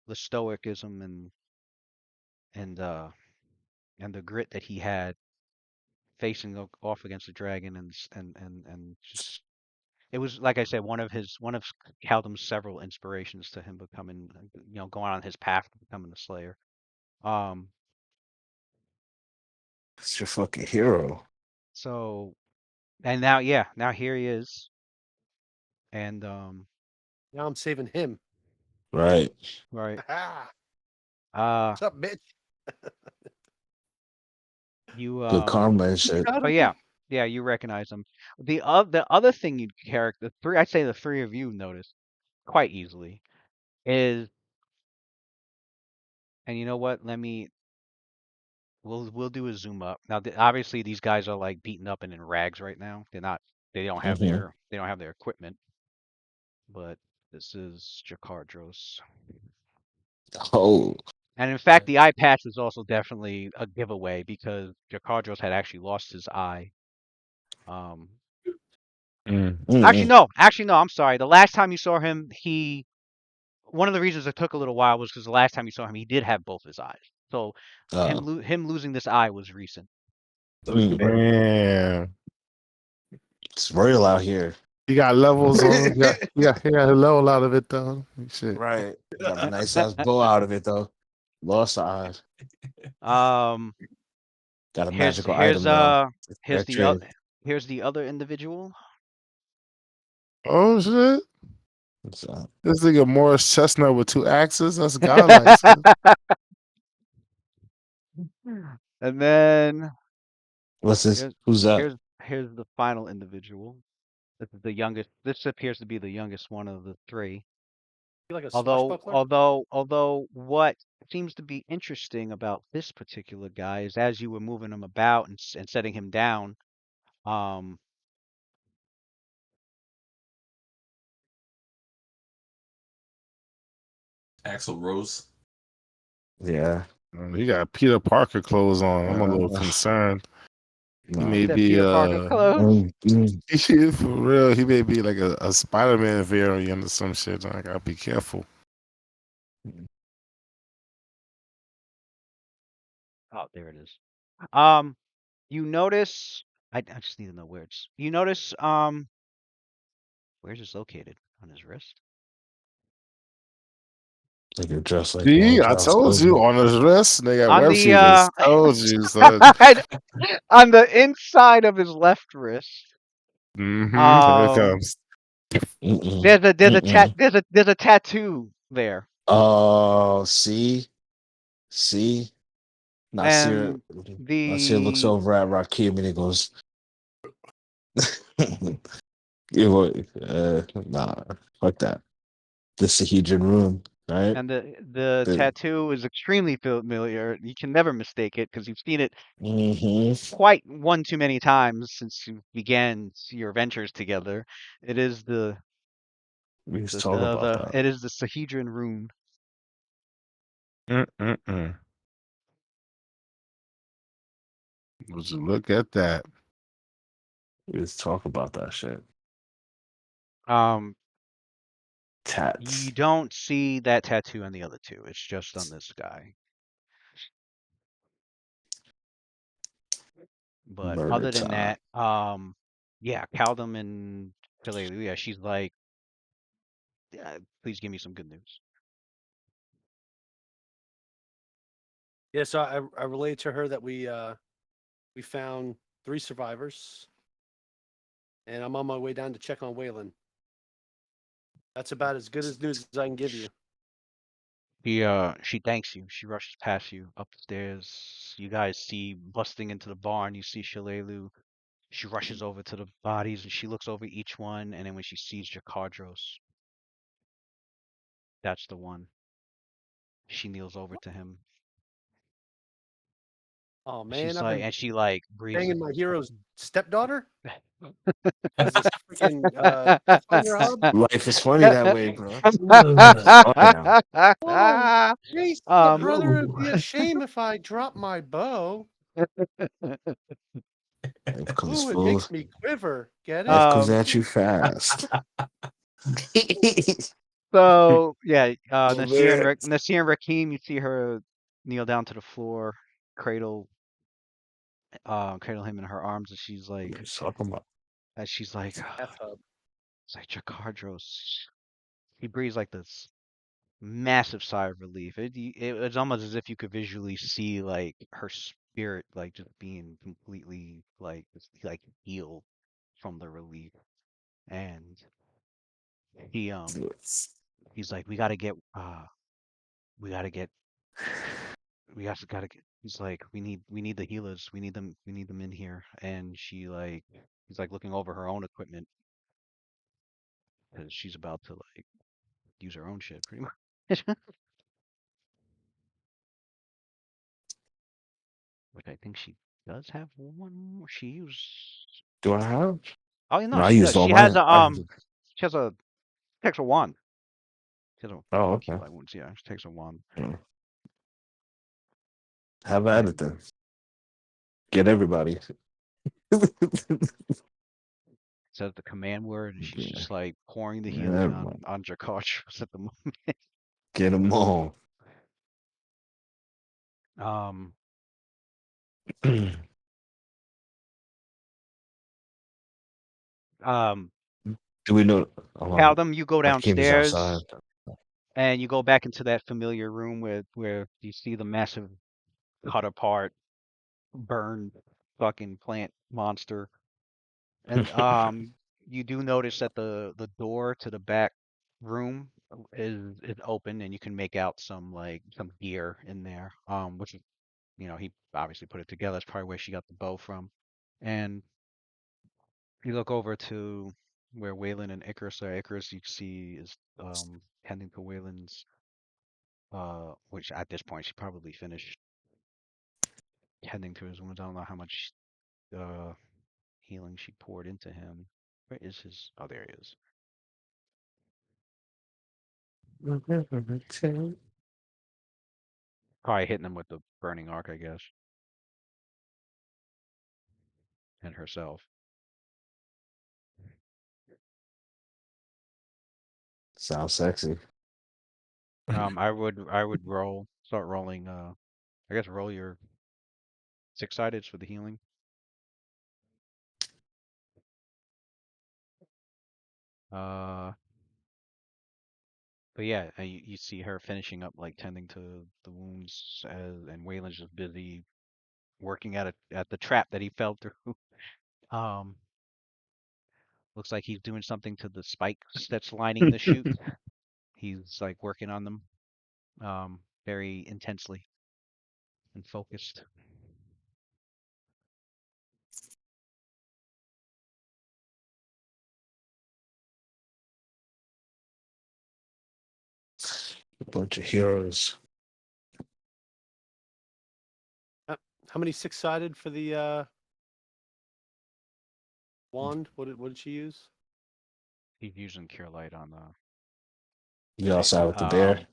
the stoicism and uh and the grit that he had facing off against the dragon, and just it was, like I said, one of Caldum's several inspirations to him becoming, going on his path to becoming a Slayer. Um, It's your fucking hero. so and now, yeah, now here he is, and Now I'm saving him. Right. right, Ah, uh, what's up, bitch? you Good karma and shit. Proud but of yeah, me? yeah, you recognize him. The other thing I'd say the three of you notice quite easily is, and you know what? We'll do a zoom up. Now, obviously, these guys are like beaten up and in rags right now. They're not. Mm-hmm. They don't have their equipment. But this is Jakardros, Oh, and in fact, the eye patch was also definitely a giveaway because Jakardros had actually lost his eye. Um, mm-mm. actually no. I'm sorry. The last time you saw him, one of the reasons it took a little while was because the last time you saw him, he did have both his eyes. So Uh, him losing this eye was recent. Man, it's royal out here. he got levels on. He got a level out of it though. Shit. Right. Got a nice ass bow out of it though. Lost eye. Um, Got a here's magical here's item though. here's That the other trade. here's the other individual. Oh shit! It's, This nigga Morris Chestnut with 2 axes. That's godlike. Son. And then what's this? here's Who's that? here's the final individual. This is the youngest. This appears to be the youngest one of the three. You like a swashbuckler? Although what seems to be interesting about this particular guy is, as you were moving him about and setting him down, um, Axel Rose. Yeah. He got Peter Parker clothes on. I'm a little Uh, concerned. He no. may that be Peter Parker clothes. for real. He may be like a Spider-Man variant or some shit. I gotta be careful. Oh, there it is. You notice. I just need to know where it's. You notice. Where's this located? On his wrist. Like you're dressed like See, I Charles told you Oakley. on his wrist, nigga. On Web the series. Told you, son. on the inside of his left wrist. Here it Um, comes. Mm-mm. Mm-mm. there's a tattoo there, Oh, see. Nasir, and Nasir looks the over at Rakim and he goes, "You know, nah, fuck that. The Sahedrin room, right? the The, tattoo is extremely familiar. You can never mistake it because you've seen it mm-hmm. quite one too many times since you began your ventures together. It is We just talk about that. it is the Sahedrin rune. Mm-mm-mm. Would you look at that? We just talk about that shit. Um, you Tats, don't see that tattoo on the other two. It's just on this guy. But murder other than time. that, yeah, Caldum and Hallelujah, she's like, please give me some good news. Yeah, so I relayed to her that we found 3 survivors, and I'm on my way down to check on Waylon. That's about as good as news as I can give you. She thanks you. She rushes past you upstairs. You guys see busting into the barn. You see Shalelu. She rushes over to the bodies and she looks over each one. And then when she sees Jakardros, that's the one. She kneels over to him. Oh And man, she's I've like, been and she like breathes. banging my hero's stepdaughter. Is this freaking Pathfinder hub? Life is funny that way, bro. It's fun now. Whoa, Jace, the um, brother would be ashamed if I drop my bow. Life comes Ooh, it full. makes me quiver. Get it? Life comes um, at you fast. so yeah, Oh man. Nasir and Rakim, you see her kneel down to the floor, cradle cradle him in her arms, and she's like, Let's talk about. F hub. it's like Jakardros. He breathes like this massive sigh of relief. It's almost as if you could visually see like her spirit like just being completely like healed from the relief. And he he's like, we gotta get gotta get he's like, we need the healers. We need them in here. And he's like looking over her own equipment because she's about to like use her own shit pretty much. Which I think she does have one more. She used. Do I have? Oh, yeah, no, No, I she used does. all mine. She has a takes a wand. She has a Oh, heal okay. light wounds. Yeah, she takes a wand. Yeah. Have at it And then. Get everybody. says the command word, and she's Yeah, just like pouring the get healing everybody. on Jakar at the moment. Get them all. Um, Do um, we know? Hold on. Caldum, you go Rakim is outside. downstairs and you go back into that familiar room where you see the massive cut apart, burned fucking plant monster. And you do notice that the door to the back room is open, and you can make out some gear in there. Which is, he obviously put it together. That's probably where she got the bow from. And you look over to where Waylon and Icarus are. Icarus, you see, is tending to Waylon's which at this point she probably finished tending to his wounds. I don't know how much uh healing she poured into him. Where is his? Oh, there he is. Probably hitting him with the burning arc, I guess, and herself. Sounds sexy. I would start rolling. I guess roll your 6-sided for the healing. Uh, but yeah, you see her finishing up like tending to the wounds, and Waylon's just busy working at the trap that he fell through. Um, looks like he's doing something to the spikes that's lining the chute. He's like working on them, very intensely and focused. A bunch of heroes. How many 6-sided for the wand? What did she use? He's using Cure Light on You also have the bear.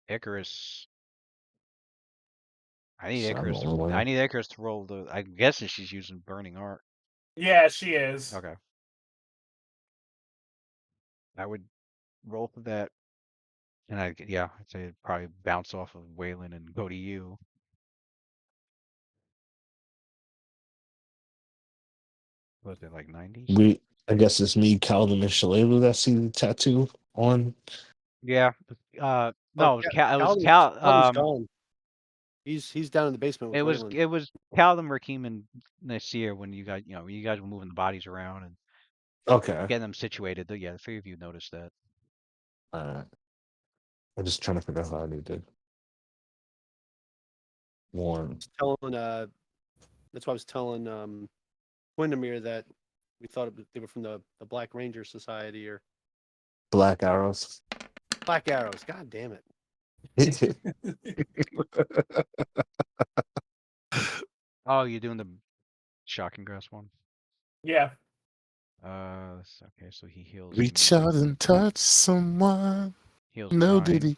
Icarus. So I'm the only one. I need Icarus to roll the. I'm guessing she's using Burning Art. Yeah, she is. Okay. I would roll for that, and I'd say it'd probably bounce off of Waylon and go to you. Was it like 90? I guess it's me, Calvin, and Shalelu that see the tattoo on. Yeah. Oh, No, it was Cal. It was Calvin's Cal. gone. He's down in the basement with Waylon. It was Calvin, Rakim, and Nasir when you guys were moving the bodies around and Okay. getting them situated. Yeah, the three of you noticed that. I'm just trying to figure out how I need to warn. That's why I was telling Windermere that we thought they were from the Black Ranger Society or Black arrows. Black Arrows. God damn it. Oh, you're doing the Shocking Grass one? Yeah. Okay, so he heals. Reach out and touch someone. Heals No 9. diddy.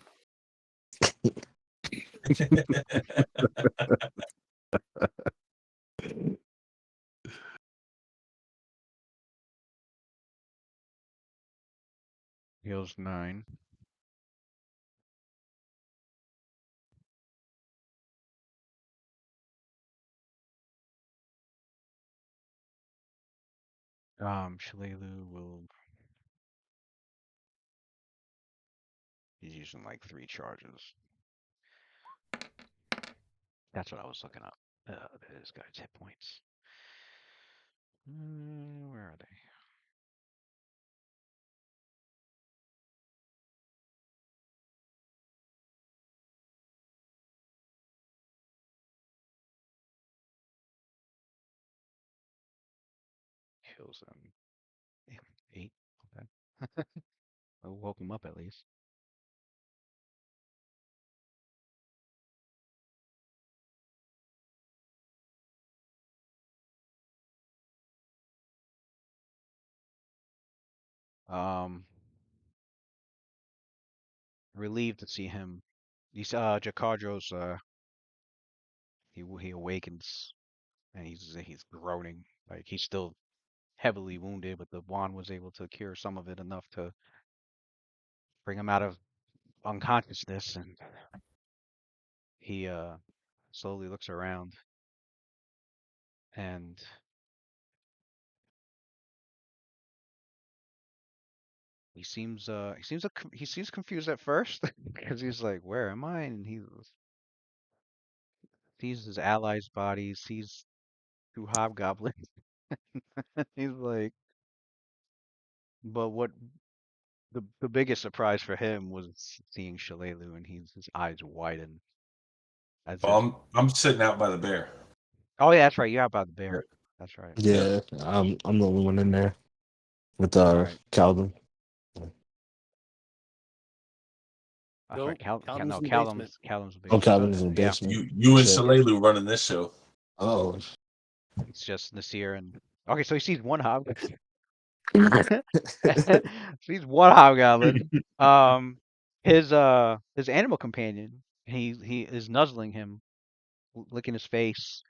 Heals 9. Shalelu will. He's using like 3 charges. That's what I was looking up. This guy's hit points. Where are they? Heals them. 8. Okay. I woke him up at least. Relieved to see him. He's Jakadro's he awakens and he's groaning. Like he's still heavily wounded, but the wand was able to cure some of it enough to bring him out of unconsciousness, and he slowly looks around and he seems confused at first because he's like, where am I? And he sees his allies' bodies, sees 2 hobgoblins. He's like, but what the biggest surprise for him was seeing Shalelu, and his eyes widen as if. I'm sitting out by the bear. Oh yeah, that's right. You have about the bear. That's right. Yeah, I'm the only one in there with Alright. Calvin. That's Nope, right. Calvin's in the basement. Callum's the Oh, biggest. Calvin's in the Yeah, basement. You and Shit. Shalelu running this show. Oh. it's just Nasir and. Okay, so he sees one hobgoblin. Sees one hobgoblin. His animal companion. He is nuzzling him, licking his face,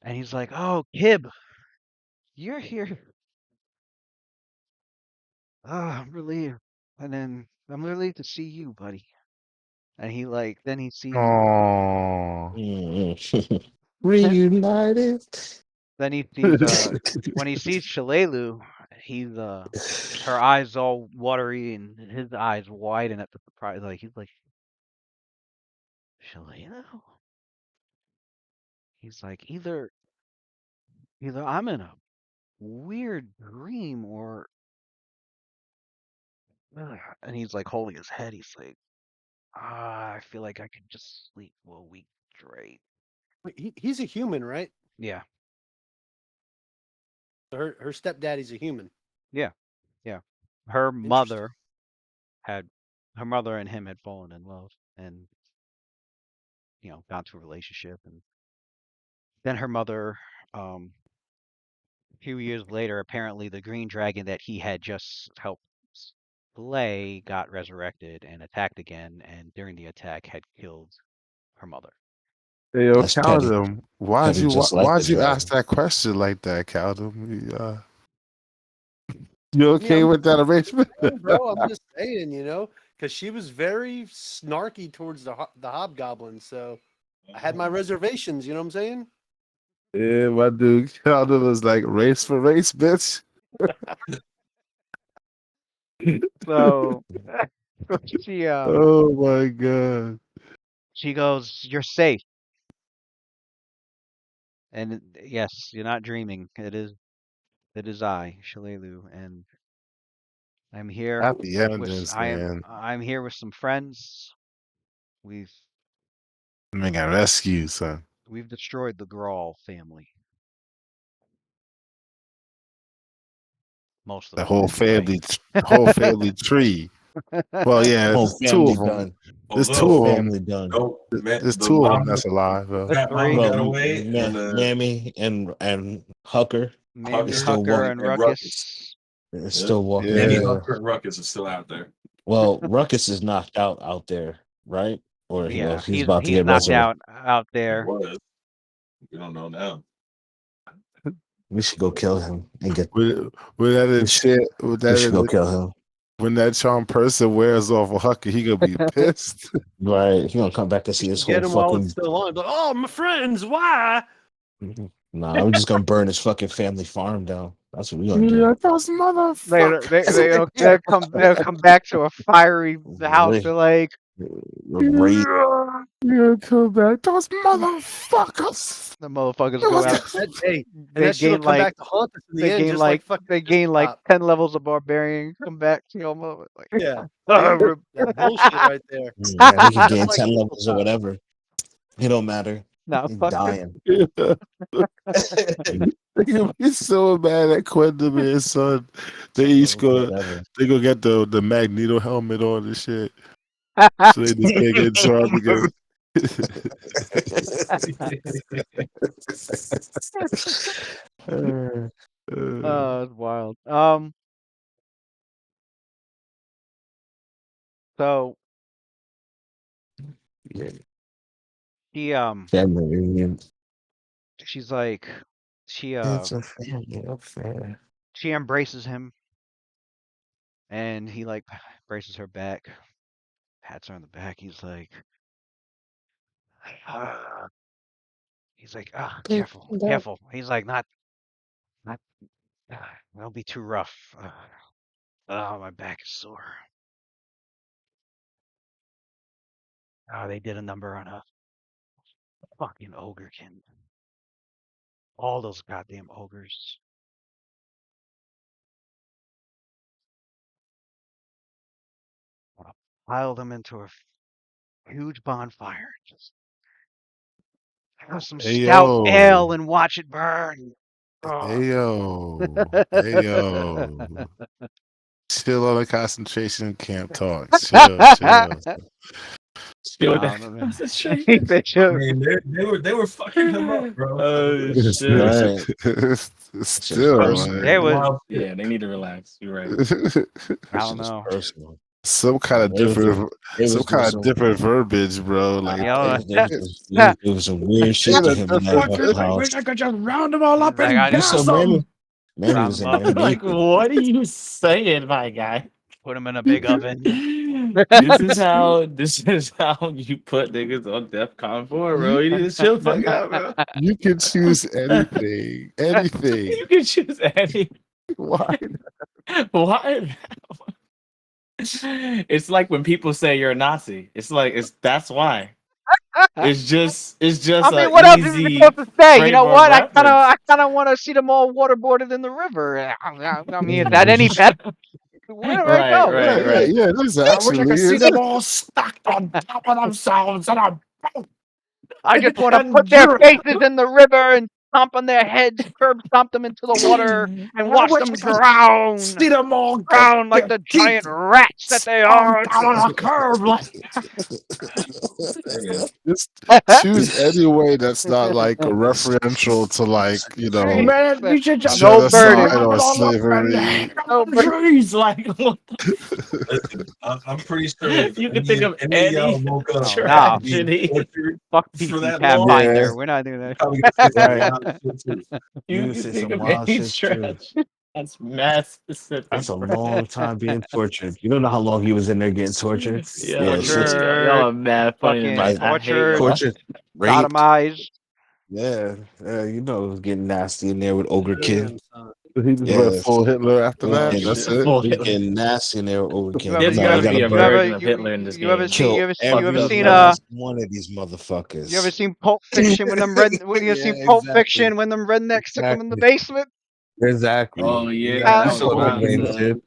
and he's like, "Oh, Kib, you're here. Oh, I'm relieved." And then I'm relieved to see you, buddy. And he like then he sees Oh, Reunited. then he sees when he sees Shalelu, he's her eyes all watery and his eyes widen at the surprise. Like he's like Shalelu. He's like either I'm in a weird dream or and he's like holding his head. He's like, I feel like I could just sleep for a week straight. Wait, he's a human, right? Yeah, Her stepdaddy's a human. yeah, yeah. Her Interesting. mother her mother and him had fallen in love and got into a relationship, and then her mother, a few years later, apparently the green dragon that he had just helped slay got resurrected and attacked again, and during the attack had killed her mother. hey, yo, That's petty. Caldum, why'd Petty, you just like why'd the you ask dragon. that question like that, Caldum? You okay I'm with that arrangement? saying, bro. I'm just saying, because she was very snarky towards the hobgoblin. So I had my reservations. You know what I'm saying? Yeah, my dude, Caldum was like race for race, bitch. So she Oh my god. she goes, "You're safe." And yes, you're not dreaming. It is I, Shalelu, and I'm here Happy endings, man. I'm here with some friends. We've Man got rescued, son. we've destroyed the Grawl family. Most of The them, whole anyway. whole family tree. Well, yeah, Whole there's two family of them. done. There's Whole two Although, of them. family done. no, There's the two of them mom, that's alive, though. fat mom Three. got away, and Mammy and Hucker Mammy, is still Hucker, walking. and and Ruckus. Ruckus. Is Yep. still walking Maybe Yeah. around. Hucker and Ruckus are still out there. Well, Ruckus is knocked out there, right? Or Yeah, he's about to he's get knocked resurrected. out He there. was. We don't know now. We should go kill him and get. When that We in should, shit, we should go kill him. when that charm person wears off a Hucker, he gonna be pissed. Right? He gonna come back to see his whole Get him while it's fucking. still on. But, oh, my friends, why? Nah, I'm just gonna burn his fucking family farm down. That's what we gonna do. Yeah, those motherfuckers. They'll come back to a fiery house. Right. They're like, Raise Yeah, come back. Those motherfuckers. the motherfuckers It go was out. Hey, and They that shit'll gain come like back to haunt us in the they end, gain just like like fucking they gain like Pop. 10 levels of barbarian. Come back to your mother. Like, Yeah. That bullshit right there. Yeah, he can gain Like 10 Pop. levels or whatever. It don't matter. nah, He's fuck dying. Yeah. They gonna be so mad at Quentin and his son. They each go. Whatever. They go get the Magneto helmet on and shit. So they just can't get charmed again. Oh, it's wild. So Yeah. she Family reunion. she's like she It's a family affair. she embraces him, and he like braces her back, pats her on the back. He's like, ah. He's like, careful, careful. He's like, not, that'll be too rough. Oh, my back is sore. Oh, they did a number on a fucking ogrekin. All those goddamn ogres. Pile them into a huge bonfire. Just have some Hey stout ale yo, and watch it burn. Oh. hey yo, hey yo. Chill on the concentration camp talk. Chill, chill. Feel I that don't know, man. concentration. They I should. mean, they were fucking him up, bro. Oh It's shit. Right. Still, personal. They was. Wild shit. Yeah, they need to relax. You're right. I don't know. Personal. some kind of different, verbiage, bro. Like, Yo, There was some weird shit to him in that Fuckers, I house. wish I could just round them all up Like, and I You just gas saw Mammy? them. Mammy Round was them in up. there Like, naked. what are you saying, my guy? put him in a big oven. This is how you put niggas on DEFCON 4, bro. You need to chill the fuck out, bro. You can choose anything. Anything. You can choose any. Why? Why? It's like when people say you're a Nazi. It's like that's why. It's just I mean, a what else is he easy supposed to say? You frame know of what? I reference. kind of want to see them all waterboarded in the river. I mean, is that any better? Where do I Right, go? Yeah, right, yeah, right. yeah. This I wish I could see actually them all stacked on top of themselves and a I just want to and put their drip. faces in the river and stomp on their heads, curb stomp them into the water, and I watch wish I them could drown, see them all drown like get the giant teeth rats that they are. stomped out on a curb like just choose any way that's not like a referential to like, man, you should just No genocide burden, rub or it all up and slavery. hang them no on burden. trees like Listen, I'm pretty sure if you can think of any of any y'all woke up Oh, nah. being tragedy. tortured Fuck for PC that long, Yeah. Pathfinder. We're not doing you're probably gonna say some Right. wild shit too. You You would can say think some of wild any shit too. tragedy. That's mad specific, That's a bro. long time being tortured. You don't know how long he was in there getting tortured. Yeah, shit's Tortured, y'all are mad funny fucking tonight. like I hate tortured, y'all. tortured, raped. sodomized. Yeah, you know, it was getting nasty in there with Ogre Kid. Damn, son. He just went Yes, full Hitler after it was that. getting, That's Shit, it. full it was Hitler. getting nasty in there with Ogre You Kid. ever, There's you No, you gotta ever, gotta be a you burn, ever, version of Hitler in this you ever game. seen, kill you ever every seen, up. last one of these you ever motherfuckers. seen Pulp Fiction when them red, when you Yeah, seen Pulp exactly, Fiction when them rednecks took him in the exactly, basement? exactly. Oh yeah, You Uh, that was saw what wild, Vin son. did. Man, You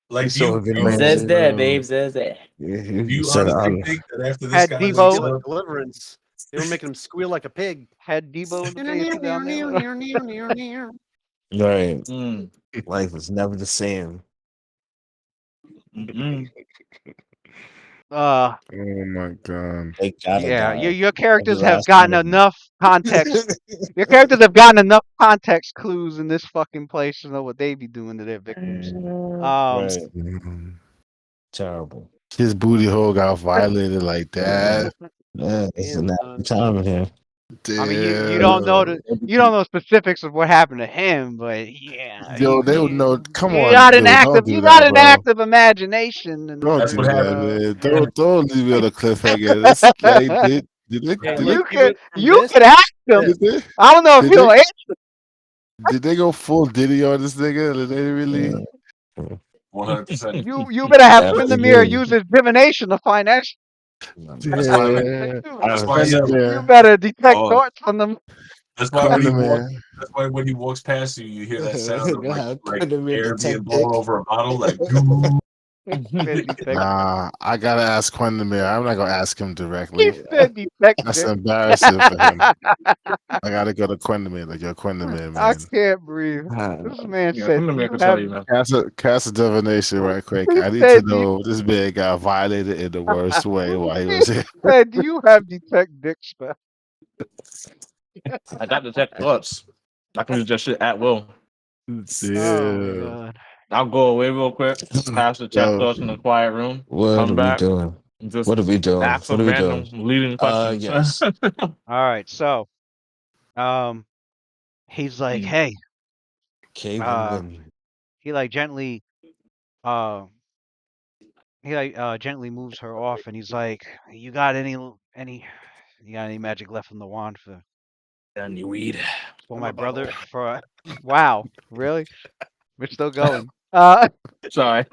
like saw you, what Vin you Man Zed's did. dead, babe. Zed's dead. Yeah, do he you said, honestly think that after this had guy Making him wakes feel Debo, like up, Deliverance. They were making him squeal like a pig. had Debo in the basement down there. right, Mm. life is never the same. Mm-mm. Oh my god. They gotta Yeah, die. your Every characters have last one gotten of them. enough context. Your characters have gotten enough context clues in this fucking place to know what they be doing to their victims. Right, Mm. terrible. His booty hole got violated like that. Yeah, it's a Damn, nasty son. time in here. I mean, you don't know Damn. you don't know specifics of what happened to him, but yeah, Yo, they would know. Come you on, got an dude. Don't active do you got that, an bro. active imagination, and Don't that's what do that, happened. man. Man, Don't leave me on a cliffhanger. This guy did they Hey, did let's they keep it from you this could ask to him. did they I don't know if did he'll they answer. did they go full Diddy on this nigga? Did they really? Yeah. 100%. You better have Definitely Quindamere did. use his divination to find that shit. That's why. Yeah. That's I why. was, You Quentin better detect Oh, thoughts from them. that's why when he walks. Man. That's why when he walks past you, you hear that sound of like couldn't have air being detect blown dick. over a bottle, like. Doo. He said detect. Nah, I gotta ask Quentin. I'm not gonna ask him He directly. said detect That's dick. embarrassing for him. I gotta go to Quentin. Like, yo, Quentin, I man. can't breathe. Ah, This man Yeah, said, come to "Do me, I you can tell have?" you, man. Cast a divination right quick. He I need to said, "Do you?" know if this man got violated in the worst way while he He was here. said, "Do you have detect dick spell?" I got detect thoughts. I can use that shit at will. Oh my Yeah. god. I'll go away real quick, pass the check Yo, thoughts in the quiet room, what are come we back, doing? and just What are we doing? ask What are some we doing? random leading questions. Yes. All right. So, um, he's like, "Hey," Cave and uh, Win. he like gently, uh, gently moves her off, and he's like, "You got you got any magic left in the wand and you weed. for I'm my a bubble. brother?" For wow, really? We're still going. Sorry.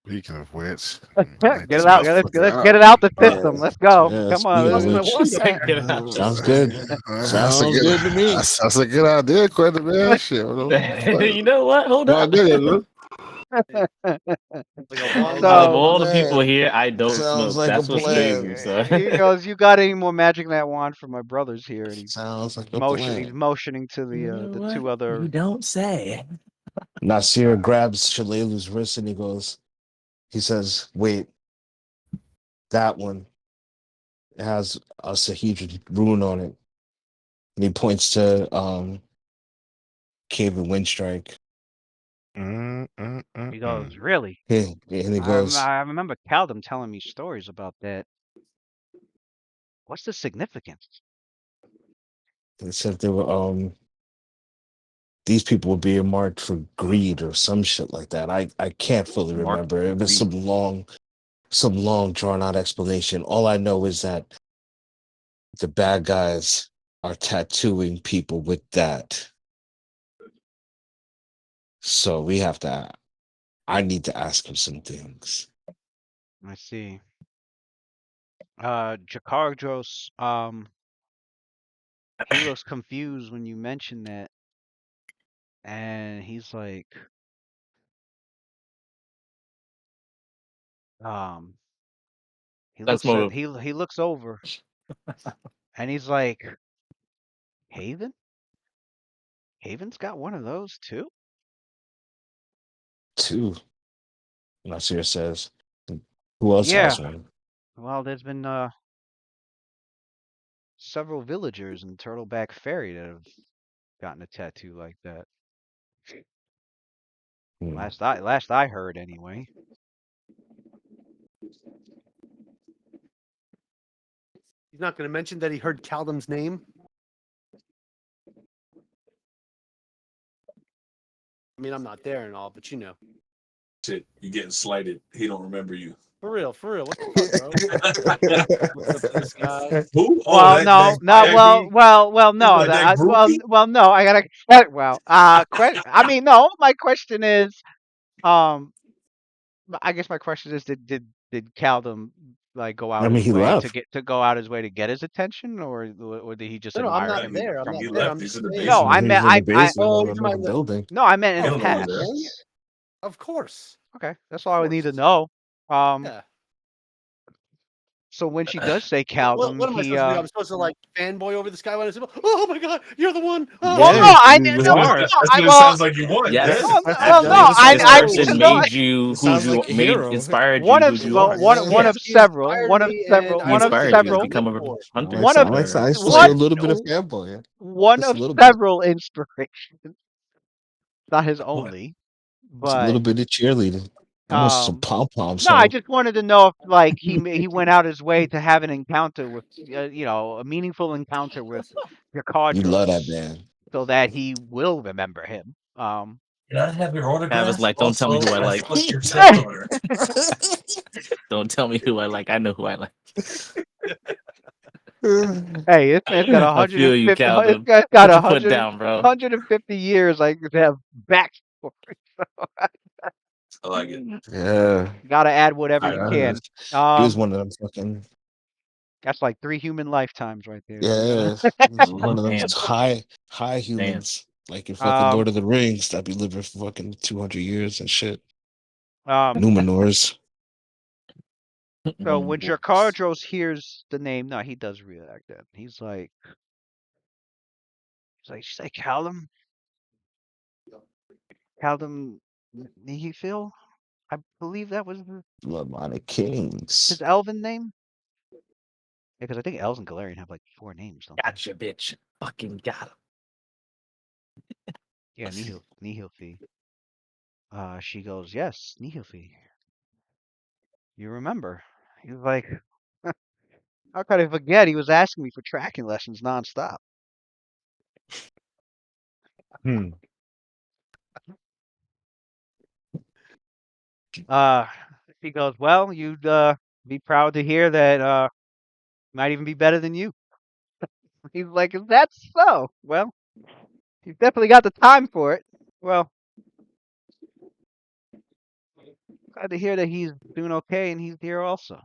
speaking of which, I Get it just out. Let's forgot. get it out the Yeah. system. Let's go. Yeah. Come Speaking of on. which, Get it out the sounds system. good. Sounds good to me. That's a good idea, Quentin, man. Shit, You know what? Hold no up. idea, bro. like a long Out of So all the people plan. here, I don't Sounds smoke. like a That's what's plan. crazy. So he goes, "You got any more magic in that wand for my brothers here?" And Sounds like a he's plan. motioning to you know the what? two other. You don't say. Nasir grabs Shalalu's wrist and he says, wait, that one has a Sahedron rune on it. And he points to Cave and Windstrike. He goes, "Really? And he goes, I remember Caldum telling me stories about that. What's the significance?" they said these people were being marked for greed or some shit like that. I can't fully Marked remember. for It was greed. some long drawn out explanation. All I know is that the bad guys are tattooing people with that. So we have to. I need to ask him some things. I see. Jakardros, he looks confused when you mention that, and he's like, um, Let's move. he looks over, and he's like, Haven? Haven's got one of those too? Two. Nasir says. Who else Yeah. has one? Well, there's been several villagers in Turtleback Ferry that have gotten a tattoo like that. Hmm. Last I heard anyway. He's not going to mention that he heard Caldum's name. I mean, I'm not there and all, but you know. Shit, you getting slighted. He don't remember you. For real. What the fuck, bro? Look at this guy. Who? Oh, Well, that no, IMD? no, Like that groupie? no, I gotta, I mean, no, my question is, um, I guess my question is, did Caldum like go I out mean, his he way left. to go out his way to get his attention, or did he just No, I'm admire not Yeah, him there. I'm from he not there. left. I'm He's just in the saying. No, I basement. meant He's in the I basement Oh, of you're talking another about building. no, I meant oh, in the He don't know where Haven, that past. really? is. Of course. Okay, that's all I would need to course. know. Yeah. So when she does say What, Caldum, what am I he supposed to do? I'm supposed to like fanboy over this guy when I say, "Oh my god, you're the one!" Oh, well, Yeah, no, You That's what, are. that's what it well, sounds like you want. Yes. Yeah. well, no, That's This what I, it person sounds no, made like. you It sounds like a hero. inspired you one who of you well, are. one Yeah. of yes, he several, inspired me, and He I did inspired you to everything become good a for it. hunter. one of I still see one a little bit of fanboy. Yeah. one Just a of little bit. several inspirations. Not his What? only, Just a little but bit of cheerleading. I know some um, pom poms, no, I so just wanted to know if like he went out his way to have an encounter with a meaningful encounter with you love that Ricardros, man. so that he will remember him. Can I have your I was autograph? like, don't tell me who Also, I I like. fucked your stepdaughter. Don't tell me who I like. I know who I like. Hey, this man's got I feel you, 150. This Calvin. guy's got Put your foot down, bro. 150 years. Like to have backstory. I like it. Yeah. Gotta add whatever All you right. can. He was one of them fucking That's like 3 human lifetimes right there. So you yeah. gotta. He's one of them Damn. high Damn. humans. Like in fucking um, Lord of the Rings that be living for fucking 200 years and shit. um. Numenors. So when Jakardros hears the name, no, he does react. That she's like Caldum Nihifil. I believe that was Bloodline Kings. his elven name. Yeah, because I think elves and Galarian have like 4 names. Don't they? Gotcha, bitch. Fucking got him. Yeah, Nihilfi. She goes, yes, Nihilfi. You remember? He was like, how could I forget? He was asking me for tracking lessons nonstop. Hmm. Uh, she goes, well, you'd be proud to hear that might even be better than you. He's like, is that so? Well, he's definitely got the time for it. Well, glad to hear that he's doing okay and he's here also.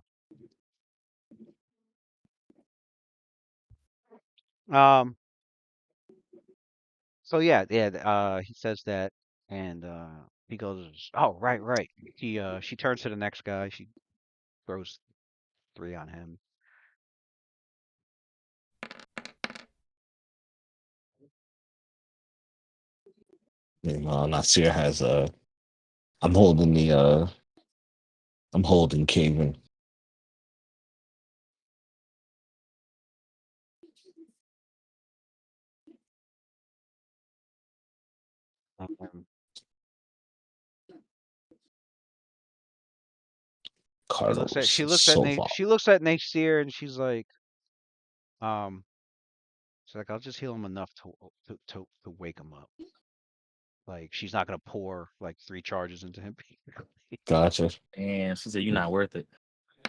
Um, so yeah, he says that, and he goes, "Oh, right, right." She turns to the next guy. She throws 3 on him. Nasir has I'm holding Caven. Um, Carlos she looks at Sova. she looks at Nasir and um, she's like, "I'll just heal him enough to wake him up." Like she's not gonna pour like 3 charges into him. Gotcha. And she said, "You're not worth it."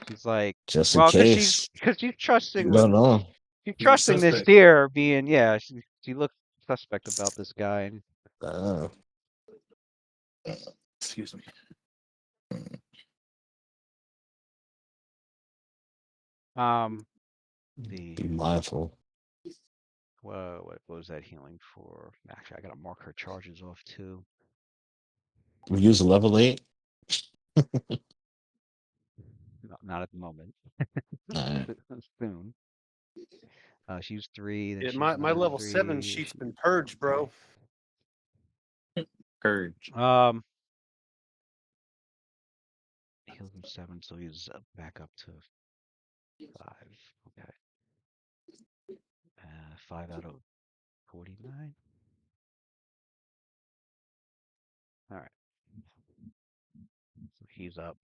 She's like, Just in well, case. because she's trusting No, no. she's He's a trusting this suspect. deer being she looks suspect about this guy. And, Uh, Excuse me. be the mindful. what was that healing for? Actually, I gotta mark her charges off too. We use a level 8. Not at the moment. Alright. Soon. She's 3. Then Yeah, she's my minus level 7 3. sheet's been purged, bro. Purge. Heals him 7, so he's back up to 5. Okay. 5 out of 49. All right. So he's up.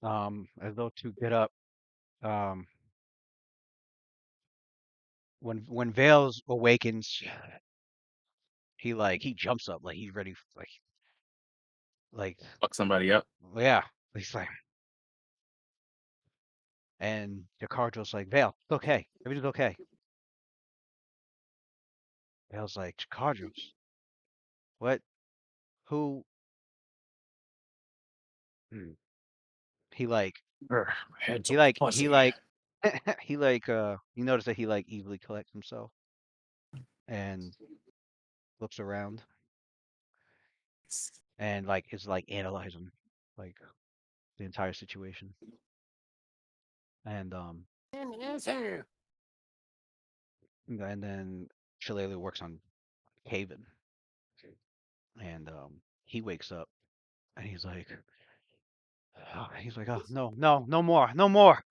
As though to get up. When Vales awakens, he jumps up like he's ready like Fuck somebody up. yeah. He's like, and Jakarjo's like, Vale, it's okay. Everything's okay. Vale's like, Jakarjo's. What? Who? Hmm. He like My head's he all like he fuzzy. like he like you notice that he like easily collects himself and looks around and like is like analyzing like the entire situation. And and then Shillelagh works on Haven. And he wakes up and he's like, oh no, no, no more, no more.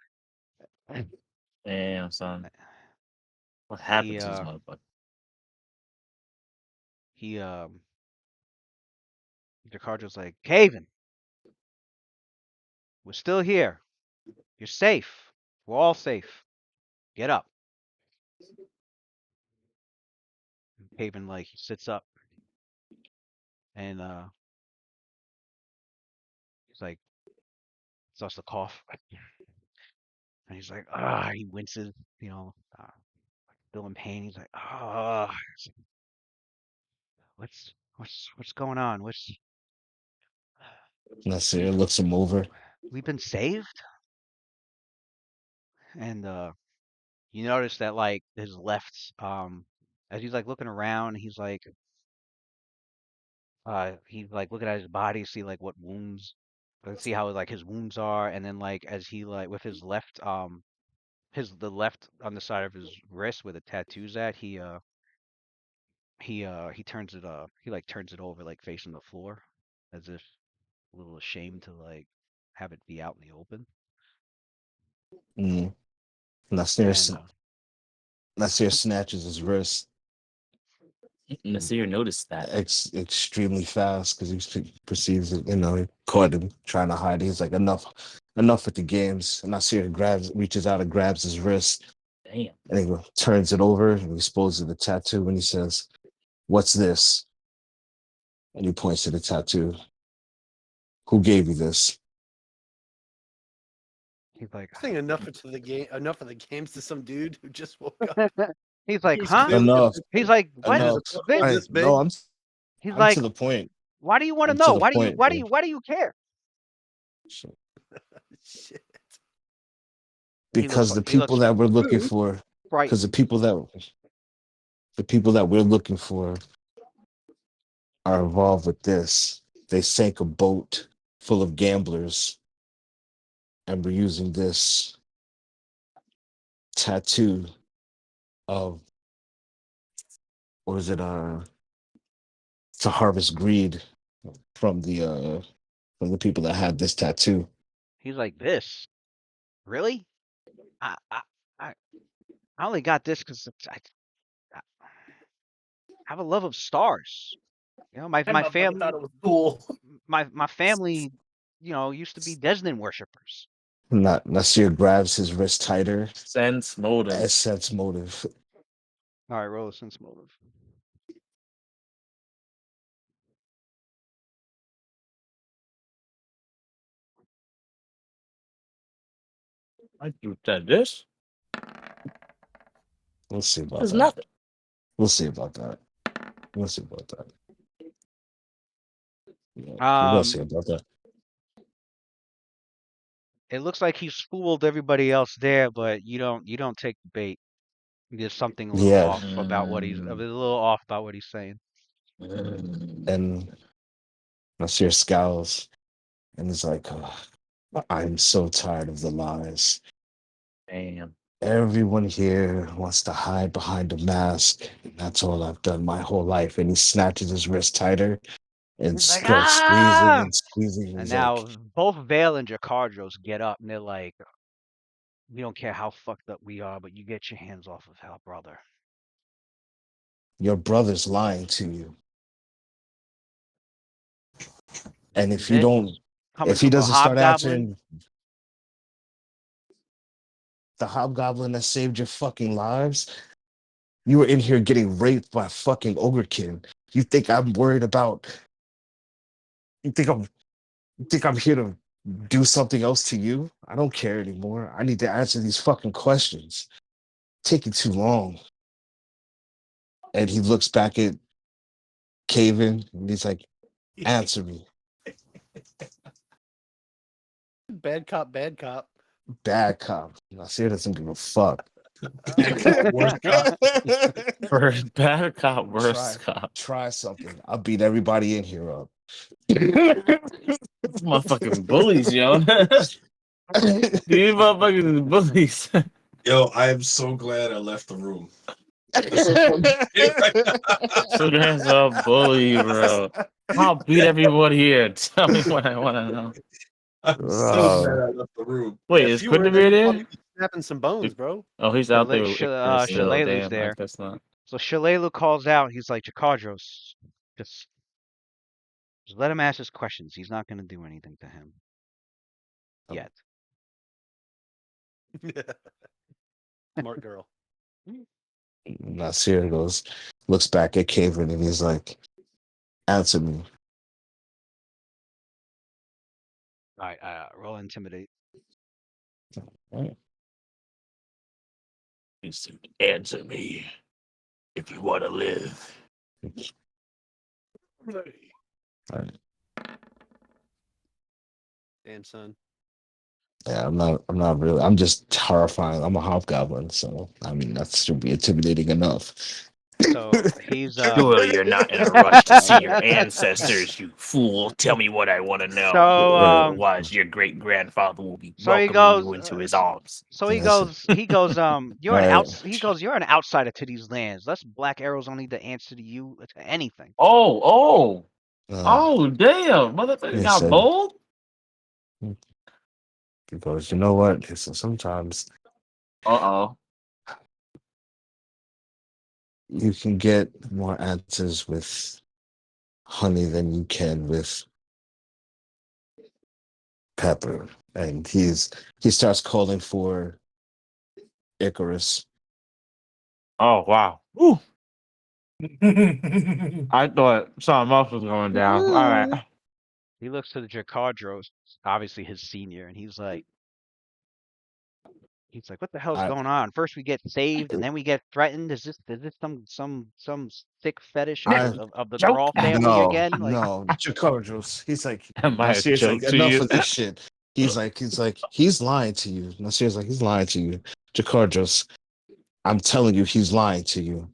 Damn, son. What He happened to this motherfucker? he Jakarjo's like, Haven, we're still here. You're safe. We're all safe. Get up. Haven like he sits up and he's like starts to cough. And he's like, he winces, still in pain. He's like, what's going on? Nasir looks him over. We've been saved? And you notice that like his left, as he's like looking around, he's like looking at his body, see like what wounds, see how like his wounds are, and then like as he like with his left, the left on the side of his wrist where the tattoo's at, he turns it he like turns it over like facing the floor, as if a little ashamed to like have it be out in the open. Mm. Nasir, And Nasir snatches his wrist Nasir noticed that. extremely fast because he perceives it. He caught him trying to hide. He's like, enough with the games. And Nasir reaches out and grabs his wrist Damn. and he turns it over and exposes the tattoo. And he says, "What's this?" And he points to the tattoo. "Who gave you this?" he's like, I think enough of the games to some dude who just woke up. he's like, He's huh? clearly Enough. He's like, what? Enough. Is this big? No, He's I'm like, to the point. why do you want to I'm to know? the point, bro. Why do you care? Shit. Because the He looks people that we're looking for, because frightened. the people that we're looking for are involved with this. They sank a boat full of gamblers, and we're using this tattoo of, or is it to harvest greed from the people that had this tattoo. He's like, this? Really? I I I I only got this because I have a love of stars. That My motherfucker thought it was cool. my family, used to be Desnan worshippers. Not Nasir grabs his wrist tighter. Sense motive. Sense motive. All right, roll a sense motive. You said this? We'll see about There's that. nothing. We'll see about that. We'll see about that. Yeah, we'll see about that. It looks like he's fooled everybody else there, but you don't take the bait. There's something a little Yeah, off about what he's a little off about what he's saying. and Nasir scowls and is like, "Oh, I'm so tired of the lies. Damn. Everyone here wants to hide behind a mask. And that's all I've done my whole life." And he snatches his wrist tighter and He's like, starts squeezing ah! and squeezing. And He's now like, both Vale and Jakardros get up and they're like, we don't care how fucked up we are, but you get your hands off of our brother. your brother's lying to you. And This is it? Coming if he from a doesn't start hobgoblin? answering, the hobgoblin that saved your fucking lives, you were in here getting raped by a fucking ogre kid. You think I'm worried about, you think I'm here to do something else to you? I don't care anymore. I need to answer these fucking questions. Taking too long. And he looks back at Caven and he's like, answer me. Bad cop, bad cop. Bad cop. Nasir doesn't give a fuck. Worst cop. First bad cop, worst cop. Try something. I'll beat everybody in here up. These motherfucking bullies, yo. These motherfucking bullies. Yo, I am so glad I left the room. So that's a bully, bro. I'll beat everybody here. Tell me what I want to know. I'm so glad I left the room. Wait, If is you were Quinter there, you'd there? probably be snapping some bones, bro. Oh, he's out there with Icarus still. Shalalu's Damn, I there. guess not. So Shalalu calls out. He's like, Jakardros, just let him ask his questions. He's not going to do anything to him yet. Smart girl. Nasir looks back at Caven and he's like, answer me. All right, roll intimidate. He said, answer me if you want to live. Right. Damn, son. Yeah, I'm not really. I'm just terrifying. I'm a hobgoblin, so I mean that should be intimidating enough. So he's Surely you're not in a rush to see your ancestors, you fool. Tell me what I want to know. So Otherwise, your great grandfather will be so he welcoming goes. you into his arms. So he Yes. goes. He goes. You're an Right. outs. He goes. You're an outsider to these lands. Us black arrows don't need to answer to you to anything. Oh, Uh, damn. Motherfucker he got said, bold? he goes, you know what? He said, sometimes Uh-oh. you can get more answers with honey than you can with pepper. And he starts calling for Icarus. Oh, wow. Woo. I thought something else was going down. All right. He looks to the Jakardros, obviously his senior, and he's like, what the hell's I going on? First we get saved, and then we get threatened. Is this some sick fetish I of the Joke. Grawl family no, again? Like, no, Jakardros. He's like, Am I a Nasir's like, joke to enough you? of this shit. He's lying to you. Nasir's like, he's lying to you. Jakardros, I'm telling you, he's lying to you.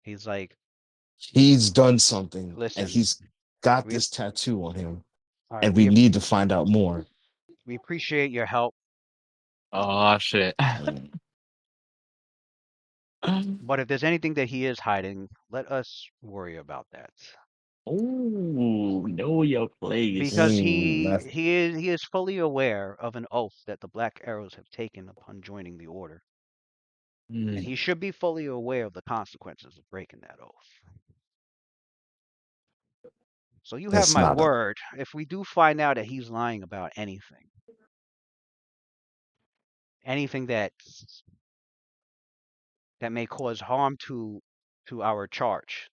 he's like, He's done something, and listen, he's got we this tattoo on him, all right, and we need to find out more. we appreciate your help, Oh, shit. but if there's anything that he is hiding, let us worry about that. Oh, know your place. Because he That's he is he is fully aware of an oath that the Black Arrows have taken upon joining the order, and he should be fully aware of the consequences of breaking that oath. So you have that's my not a word. If we do find out that he's lying about anything that may cause harm to our charge,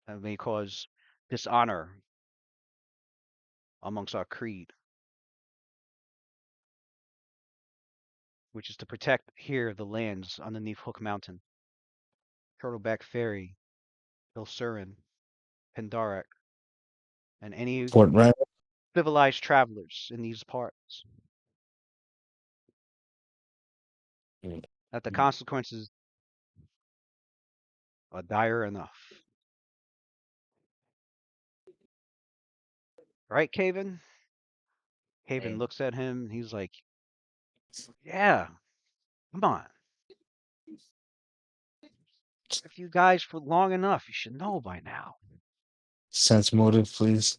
that may cause dishonor amongst our creed, which is to protect here the lands underneath Hook Mountain, Turtleback Ferry, Ilsurin, Pendarek, and any Fort Rannick. civilized travelers in these parts. Mm. That the consequences are dire enough. Right, Caven? Caven Mm. looks at him. He's like, yeah, come on. If you guys for long enough, you should know by now. Sense motive, please.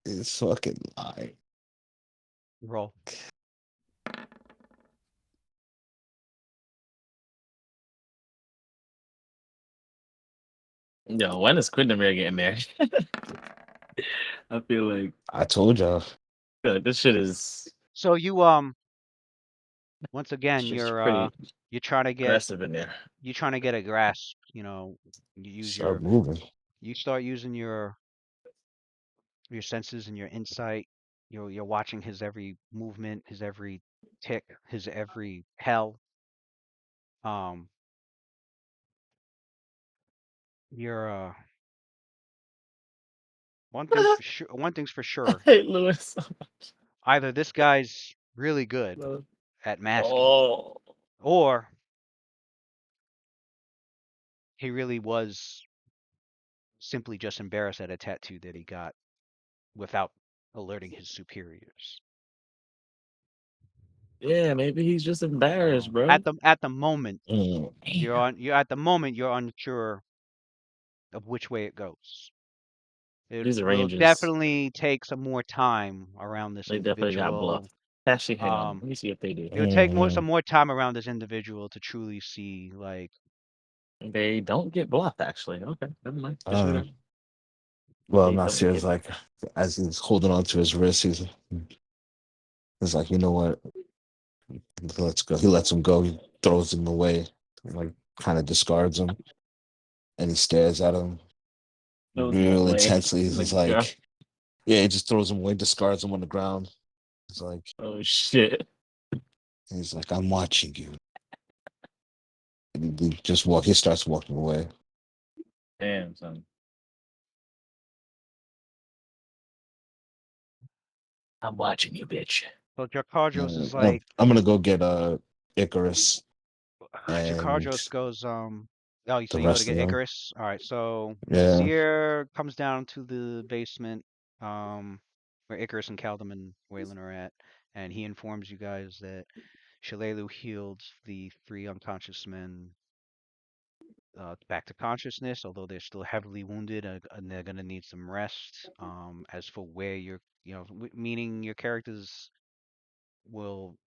It's fucking lying. Roll. Yo, when is Quindamere getting there? I feel like I told y'all. this shit is So you once again just pretty you're trying to get aggressive in there. a grasp, you know, Start moving. you start using your senses and your insight. You're watching his every movement, his every tick, his every hell. You're one thing's for I sure. hate Lewis. Either this guy's really good at masking, Oh, or he really was simply just embarrassed at a tattoo that he got without alerting his superiors. yeah, maybe he's just embarrassed, bro. At the moment, Mm. you're unsure of which way it goes. It These will arrangers, definitely take some more time around this they definitely got individual. bluffed. Actually, hang on. Um, Let me see if they do. it'll take Mhm. some more time around this individual to truly see, like, They don't get bluffed, actually. Okay, never mind. Uh, Disregard. well, They don't Nasir's get. like, as he's holding on to his wrist, he's like, you know what? Let's go. He lets him go. He throws him away, like kind of discards him, and he stares at him Throws him real away. intensely. He's Like, just like, yeah, he just throws him away, discards him on the ground. oh shit. He's like, I'm watching you. And he just walk. He starts walking away. Damn, son. I'm watching you, bitch. so Jakarjos is No, like, I'm gonna go get Icarus and Jakarjos goes, oh, so the you go to rest of get them. Icarus? All right, so Yeah. Nasir comes down to the basement, where Icarus and Kaldum and Waylon are at, and he informs you guys that Shalelu healed the three unconscious men back to consciousness, although they're still heavily wounded and they're gonna need some rest. As for where you're, meaning your characters will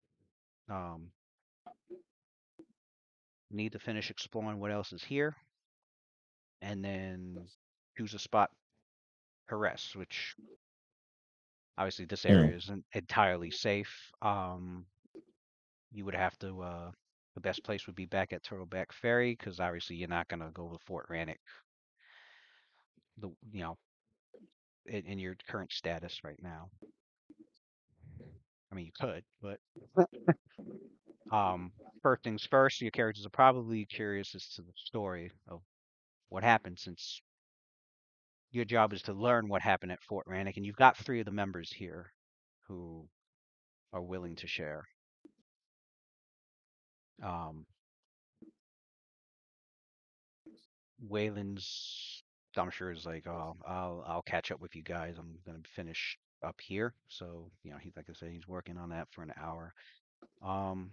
um, need to finish exploring what else is here, and then choose a spot for rest, which obviously this Mm. area isn't entirely safe. You would have to. The best place would be back at Turtleback Ferry, because obviously you're not gonna go to Fort Rannick. The in your current status right now. I mean, you could, but first things first, your characters are probably curious as to the story of what happened, since your job is to learn what happened at Fort Rannick, and you've got three of the members here who are willing to share. Um, Waylon's, I'm sure, is like, oh, I'll catch up with you guys. I'm gonna finish up here. So, he's, like I said, he's working on that for an hour. Um,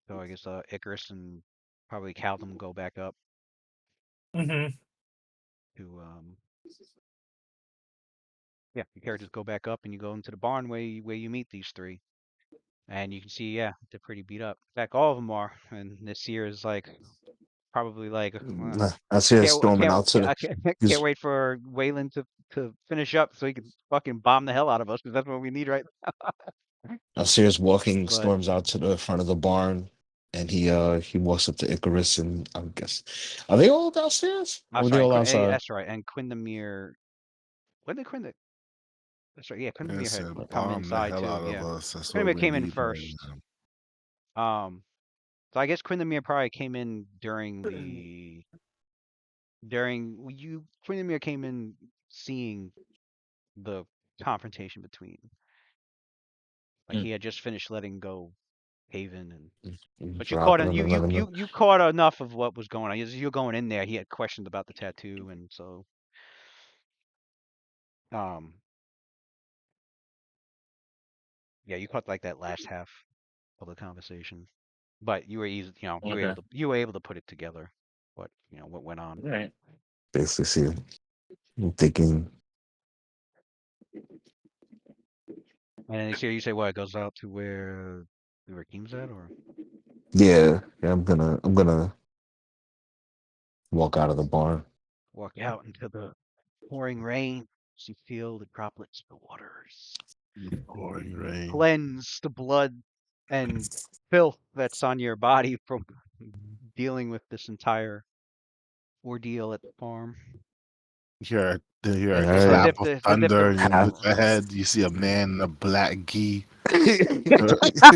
so I guess Icarus and probably Caldum go back up Mm-hmm. to yeah, your characters go back up and you go into the barn where you meet these three. And you can see, yeah, they're pretty beat up. In fact, all of them are. And this year is like probably like, I see him storming can't out to the. can't He's, wait for Waylon to finish up so he can fucking bomb the hell out of us, because that's what we need right now. Nasir's walking, But storms out to the front of the barn, and he walks up to Icarus, and I guess, are they all downstairs? I'm Or are they sorry, all outside? that's right. And Quindamere when did Quinn? That's right. Yeah, Like I Quindamere had said, come bomb the inside hell too. out of Yeah, us. That's what Quindamere we came in need right first. now. So I guess Quindamere probably came in during Quindamere came in seeing the confrontation between. Like he had just finished letting go Haven but you caught Dropping him and letting him. you caught enough of what was going on. You're going in there. He had questions about the tattoo, and so yeah, you caught like that last half of the conversation. But you were easy, Okay. you were able to put it together. What went on. Right. Basically, see, I'm thinking, And then you say what it goes out to where Rakeem's at, or yeah, I'm gonna walk out of the barn. walk out into the pouring rain. So you feel the droplets of the waters Pouring rain. cleanse the blood and filth that's on your body from dealing with this entire ordeal at the farm. You hear a It's as Alright. clap if of the thunder, and you Half. look ahead. You see a man in a black gi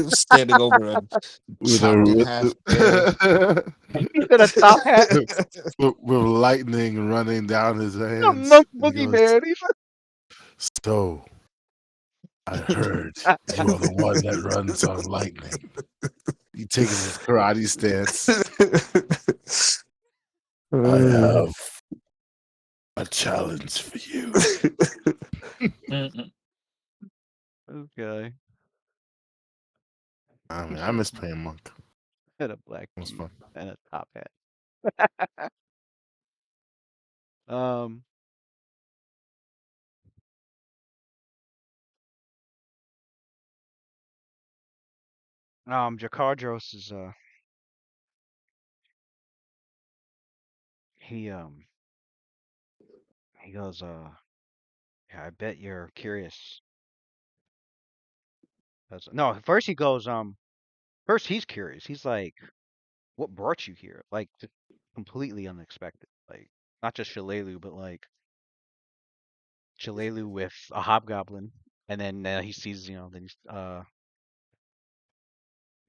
Standing over a with chopped in half bear. a he's in a top hat. with lightning running down his A hands. monk He boogie goes, man. "So I heard you are the one that runs on lightning." He takes his karate stance. I have a challenge for you. Okay. I mean, I miss playing monk. And a black It was key fun. and a top hat. um. Jakardros is he he goes yeah, I bet you're curious. No, first he goes first he's curious. He's like, what brought you here? Like completely unexpected. Like not just Shalelu, but like Shalelu with a hobgoblin, and then he sees he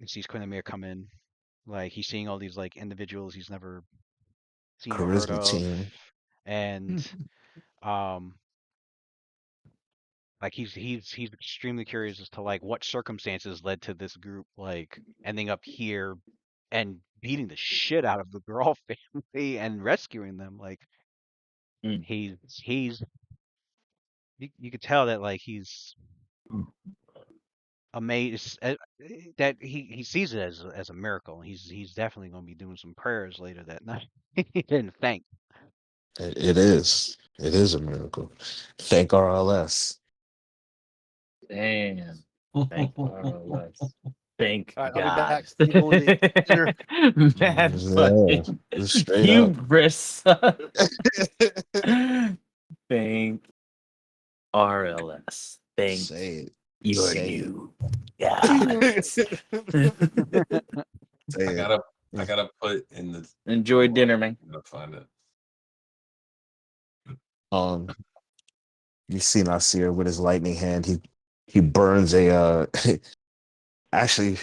sees Quindamere come in. Like he's seeing all these like individuals he's never seen or heard Charisma of, team. and um like he's extremely curious as to like what circumstances led to this group like ending up here and beating the shit out of the girl family and rescuing them. Like Mm. he's you could tell that like he's amazed that he sees it as a miracle. He's definitely going to be doing some prayers later that night. And thank. It is. It is a miracle. Thank RLS. Damn. Thank RLS. Thank All right, I'll be God. back. I'm going to eat dinner. Mad Yeah, fucking straight up. hubris. Thank RLS. Thank Say it. your Say new God. it. Say I it. gotta put in the. Enjoy dinner, man. I'm gonna find it. You see Nasir with his lightning hand. He burns actually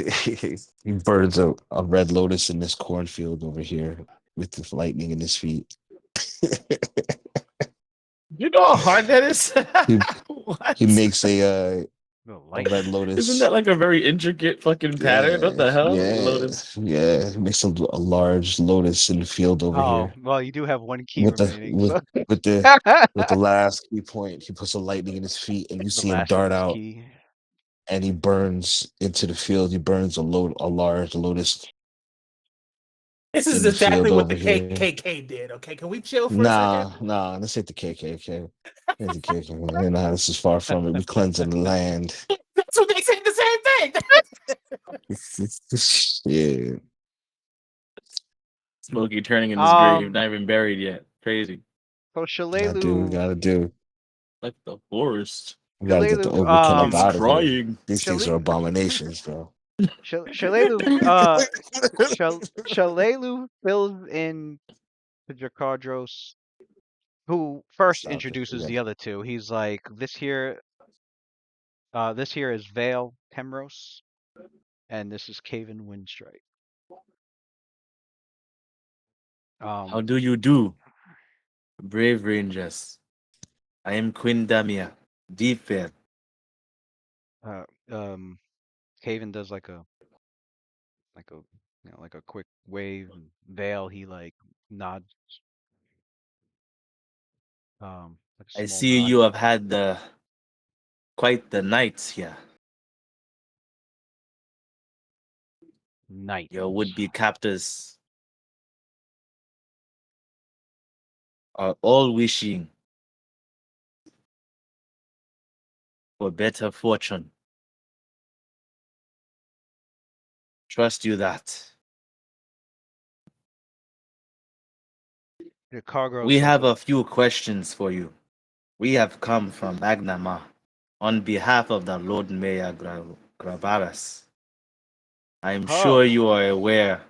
he burns a red lotus in this cornfield over here with the lightning in his feet. You know how hard that is? He What? makes a red Lightning. lotus. Isn't that like a very intricate fucking pattern? What the hell? Yeah, Lotus. yeah. He makes a large lotus in the field over Oh here. well, you do have one key With the remaining, with so with the last key point, he puts a lightning in his feet, and you the see him last of dart his out, key. and he burns into the field. He burns a large lotus This in is the exactly field what the over here. KKK did. Okay, can we chill for a second? Nah, this ain't the KKK. Ain't the KKK. Nah, this is far from it. We cleansing the land. That's what they said. The same thing. Yeah. Smokey turning in his grave, not Um, even buried yet. Crazy. so Gotta do. Like the forest. We gotta get the Shalelu, ogre ken up He's out of here. crying. These things are abominations, bro. Shalelu, Shalelu fills in the Jakardros who first Stop it, introduces yeah. the other two. He's like, this here is Vale Temros, and this is Caven Windstrike. How do you do, brave rangers? I am Queen Damia, Deepfair. Caven does like a like a quick wave, and Vale he like nods, like a I small see nod. you have had quite the night here. Night. Your would-be captors are all wishing for better fortune. Trust you that. The Cargos We like have a few questions for you. We have come from Magnama on behalf of the Lord Mayor Gravaras. I am sure oh, you are aware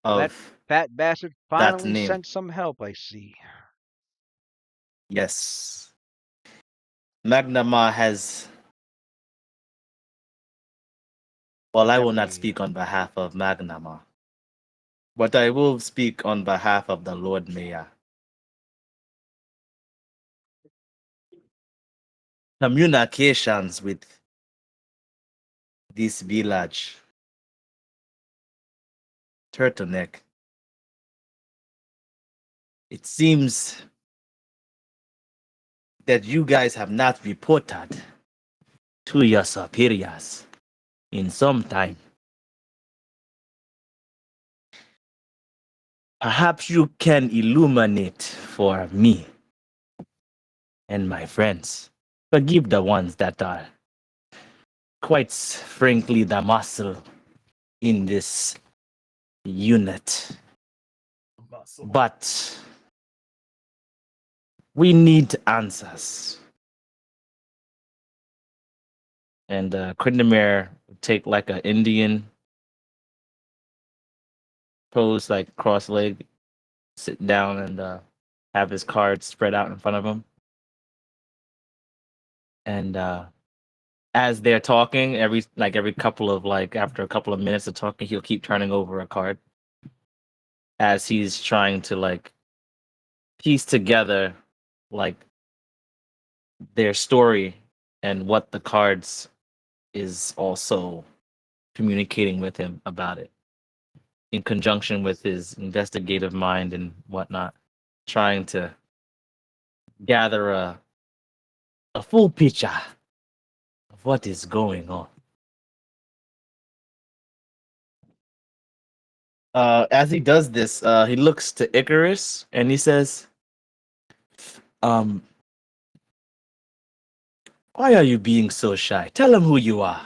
well, that of fat bastard that finally name. sent some help, I see. Yes. Magnama has. Well, I will not Definitely. speak on behalf of Magnama, but I will speak on behalf of the Lord Mayor. Communications with this village, Turtleneck. It seems that you guys have not reported to your superiors in some time. Perhaps you can illuminate for me and my friends. Forgive the ones that are quite frankly the muscle in this unit. Muscle. But we need answers. And Quindamere take like an Indian pose, like cross leg, sit down and have his cards spread out in front of him. And as they're talking, every couple of after a couple of minutes of talking, he'll keep turning over a card as he's trying to piece together like their story and what the cards is also communicating with him about it in conjunction with his investigative mind and whatnot, trying to gather a full picture of what is going on. As he does this, he looks to Icarus and he says, "Why are you being so shy? Tell him who you are."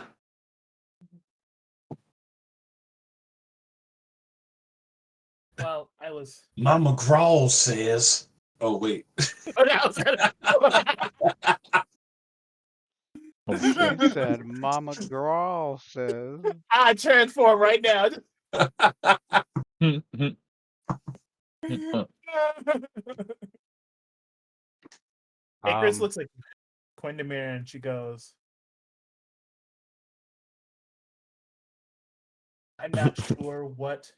Well, I was. Mama Grawl says. Oh wait. Oh, that was Oh, shit. Said Mama Grawl says. I transform right now. Icarus looks like Quindamere and she goes, I'm not sure what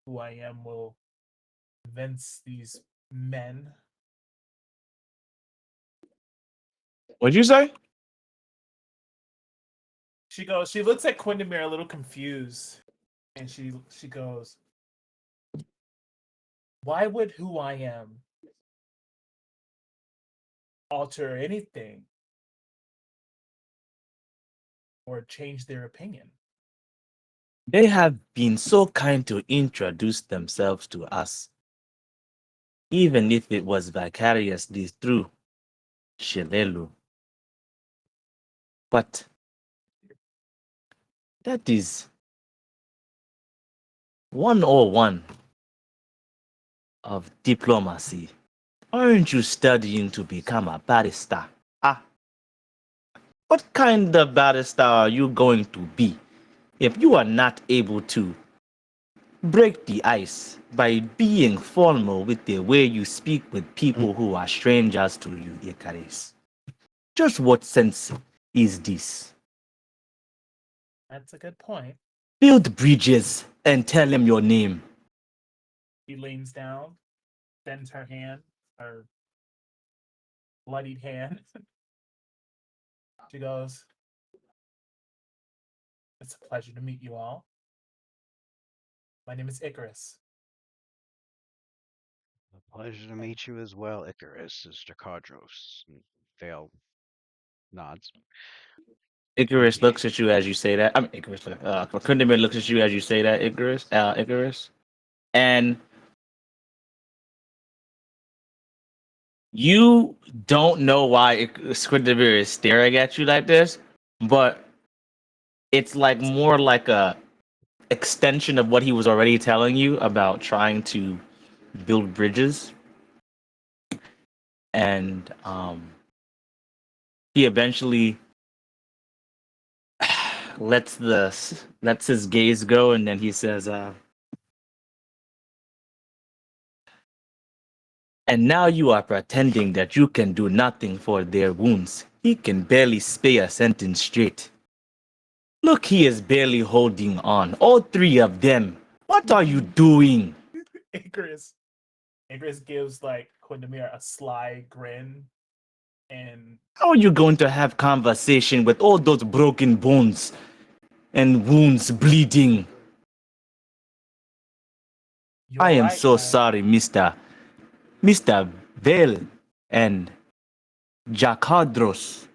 who I am will convince these men. What'd you say? She goes, she looks at Quindamere a little confused. And she goes, why would who I am alter anything or change their opinion? They have been so kind to introduce themselves to us, even if it was vicariously through Shilelu. But that is 101 of diplomacy. Aren't you studying to become a barrister? What kind of barrister are you going to be if you are not able to break the ice by being formal with the way you speak with people who are strangers to you, Icarus. Just what sense is this? That's a good point. Build bridges and tell him your name. He leans down, bends her hand, her bloodied hand. She goes, "It's a pleasure to meet you all. My name is Icarus." A pleasure to meet you as well, Icarus, Mr. Cardros. Vale nods. Icarus looks at you as you say that. I mean, Icarus. Kundamir looks at you as you say that, Icarus. Icarus, and you don't know why Squidamir is staring at you like this, but it's like more like a extension of what he was already telling you about trying to build bridges, and he eventually lets his gaze go, and then he says, "And now you are pretending that you can do nothing for their wounds. He can barely say a sentence straight. Look, he is barely holding on. All three of them. What are you doing?" Icarus gives like Quindamir a sly grin, and How are you going to have conversation with all those broken bones and wounds bleeding? "You're I am right, so sorry, Mr. Vale and Jacadros.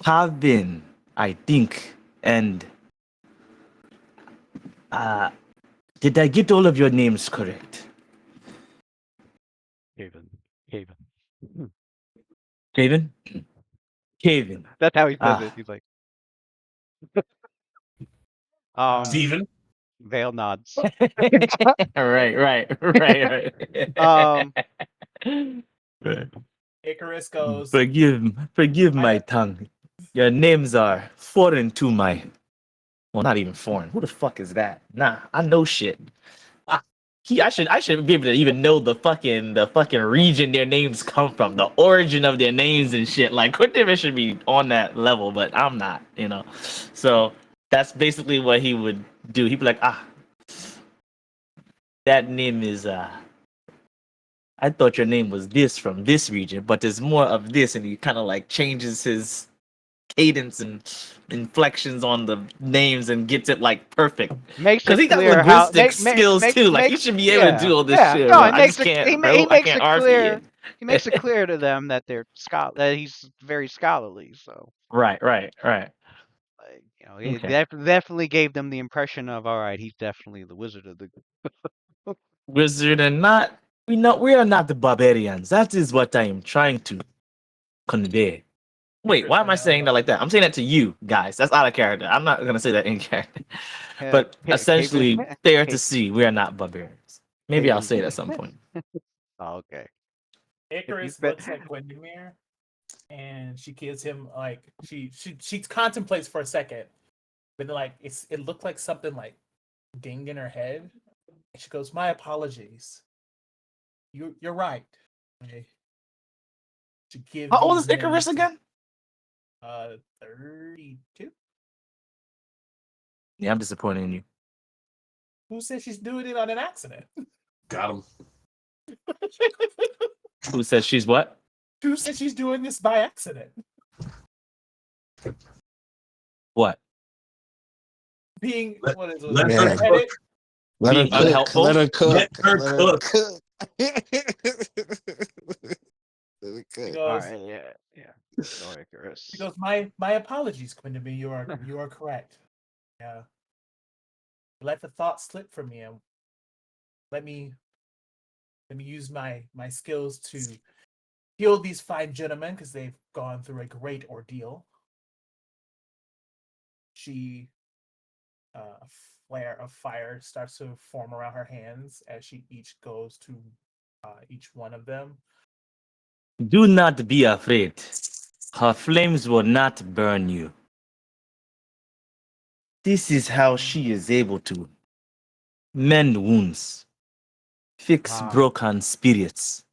Calvin, I think, and did I get all of your names correct? Haven. Haven. Kevin? Kevin. That's how he says Ah. it. He's like, Steven? Vale nods. right. Um, Right. Icarus goes, Forgive "I my have tongue. Your names are foreign to my. Well, not even foreign. Who the fuck is that? Nah, I know shit. I should be able to even know the fucking region their names come from, the origin of their names and shit. Like Quentin should be on that level, but I'm not, you know. So that's basically what he would do. He'd be like, that name is I thought your name was this from this region, but there's more of this, and he kind of like changes his cadence and inflections on the names and gets it like perfect. makes Because it he got clear how linguistic skills too. Like he should be able to do all this shit, no, bro. it I just makes it can't, he bro. I makes can't it RP clear. He makes it it. clear to them that that he's very scholarly. So Right. like he Okay. definitely gave them the impression of, all right, he's definitely the wizard of the. Wizard and not we are not the barbarians. That is what I am trying to convey. Wait, Icarus why am I kind saying that of like that? I'm saying that to you guys. That's out of character. I'm not gonna say that in character. But Haven. essentially, fair to see, we are not barbarians. Maybe I'll Haven. say it at some point. Oh, okay. If you Icarus bet. looks at Gwendolyn, and she gives him like she contemplates for a second, but then, like it looked like something like dinged in her head. And she goes, "My apologies. You're right." Okay. To give How old these is Icarus names, again? 32. Yeah, I'm disappointed in you. Who says she's doing it on an accident? Got him. Who says she's what? Who says she's doing this by accident? What? Being Let- what is let her it? cook. Let her Being cook. unhelpful? Let her cook. Let her cook. Let her She cook. All goes, right. Yeah. No Icarus. she goes, my apologies, Quindamy. You are correct. Yeah. Let the thought slip from me, and let me use my skills to heal these fine gentlemen because they've gone through a great ordeal. She a flare of fire starts to form around her hands as she each goes to each one of them. Do not be afraid. Her flames will not burn you. This is how she is able to Mend wounds. Fix Ah, broken spirits.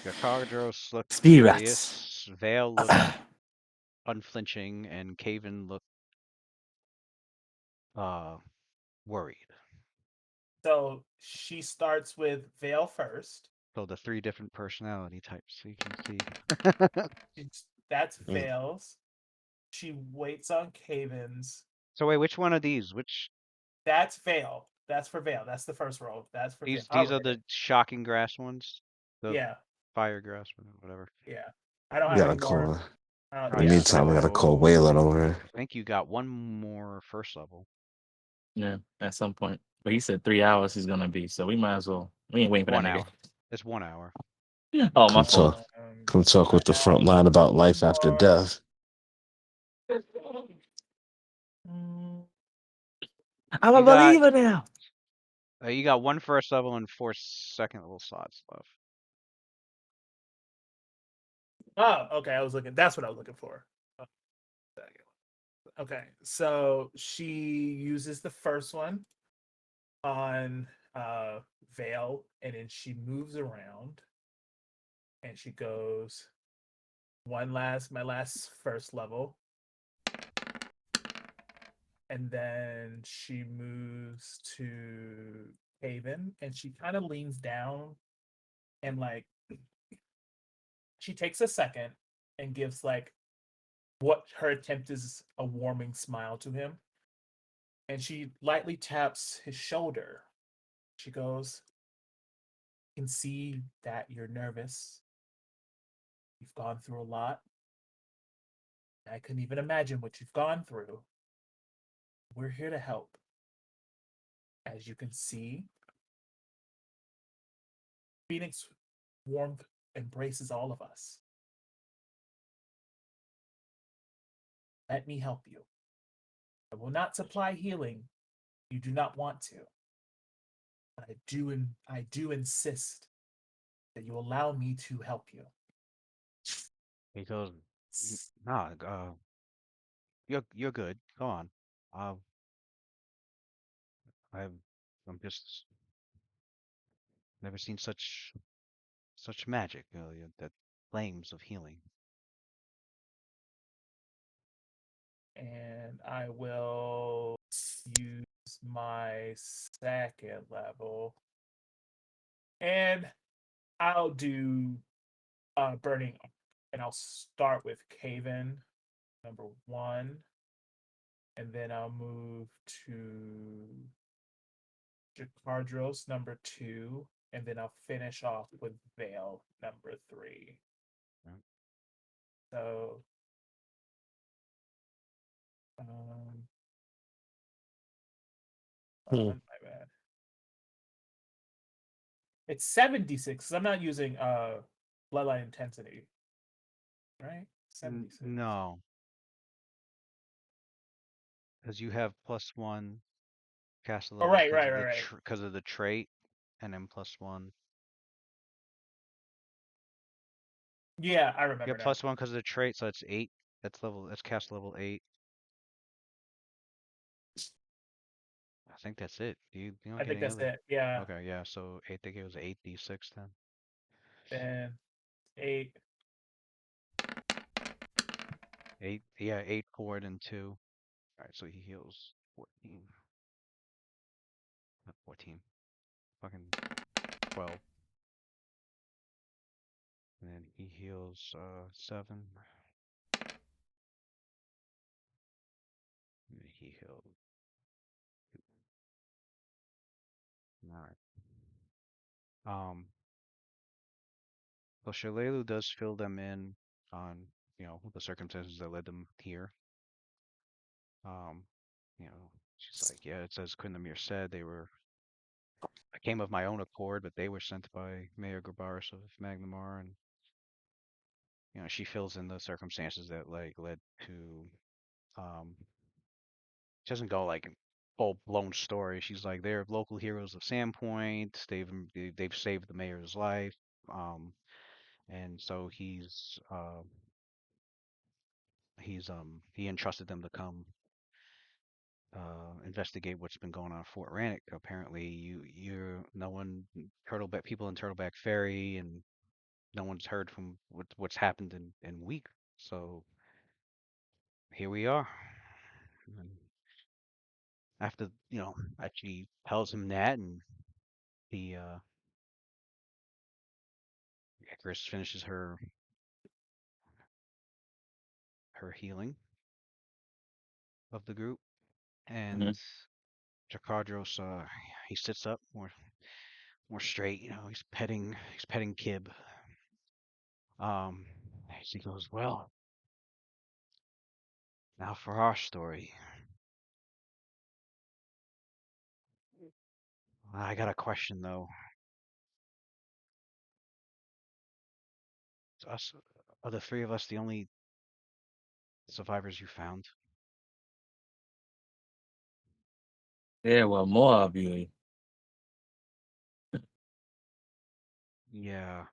Yakardros looked Spirits. curious. Vale looked unflinching, and Caven looked worried. So she starts with Vale first. So the three different personality types, so you can see. That's Mm. Vale's. She waits on Caven's. So wait, which one of these? Which That's Vale. That's for Vale. That's the first row. That's for Vale. these are the shocking grass ones? The Yeah, fire grass, whatever. yeah. I don't We have gotta any more. call. In the Yeah. meantime, we gotta call Waylon over here. I think you got one more first level. Yeah, at some point. But he said 3 hours he's gonna be, so we might as well. We ain't waiting for that 1 nigga. hour. It's 1 hour. Oh, my Come fault. talk. Come talk with the front line about life after death. Mm, I'm a You got- believer now. You got one first level and 4 second level slots left. Oh, okay. I was looking. That's what I was looking for. Okay, so she uses the first one on Vale, and then she moves around, and she goes my last first level, and then she moves to Haven, and she kind of leans down, and like she takes a second and gives like what her attempt is a warming smile to him, and she lightly taps his shoulder. She goes, "Can see that you're nervous. You've gone through a lot. I couldn't even imagine what you've gone through. We're here to help. As you can see, Phoenix warmth embraces all of us. Let me help you. I will not supply healing. You do not want to. But I do insist that you allow me to help you." He goes, nah, you're good. Go on. Uh, I'm just never seen such magic. That flames of healing. And I will use my second level. And I'll do Burning Arc. And I'll start with Caven, number 1. And then I'll move to Jakardros, number 2. And then I'll finish off with Vale, number 3. Right. So my bad. It's 76 because I'm not using bloodline intensity. Right? 76. No, because you have +1 cast Oh, level right, because right, of right, the right. because of the trait, and then +1. Yeah, I You remember have now. +1 because of the trait, so it's 8. That's cast level 8. I think that's it. You don't I get think any that's other. it. Yeah. Okay, yeah. So I think it was 8d6 then. Then 8. 8, yeah, 8 forward and 2. All right, so he heals 14. Not 14. Fucking 12. And then he heals 7. And then he healed 2. All right. So Shalelu does fill them in on, the circumstances that led them here. Um, she's like, yeah, it says Quindamir said I came of my own accord, but they were sent by Mayor Grabaris of Magnamar, and she fills in the circumstances that like led to um she doesn't go like full blown story. She's like they're local heroes of Sandpoint. They've saved the mayor's life. Um and so he entrusted them to come investigate what's been going on at Fort Rannick. Apparently, you're no one Turtleback people in Turtleback Ferry, and no one's heard from what's happened in weeks. So here we are. And after actually tells him that, and the Icarus finishes her healing of the group, Mhm. and Jakardros he sits up more straight. He's petting Kib. Um, as he goes, well, now for our story. I got a question though. Is us Are the three of us the only survivors you found? There were more of you. Yeah.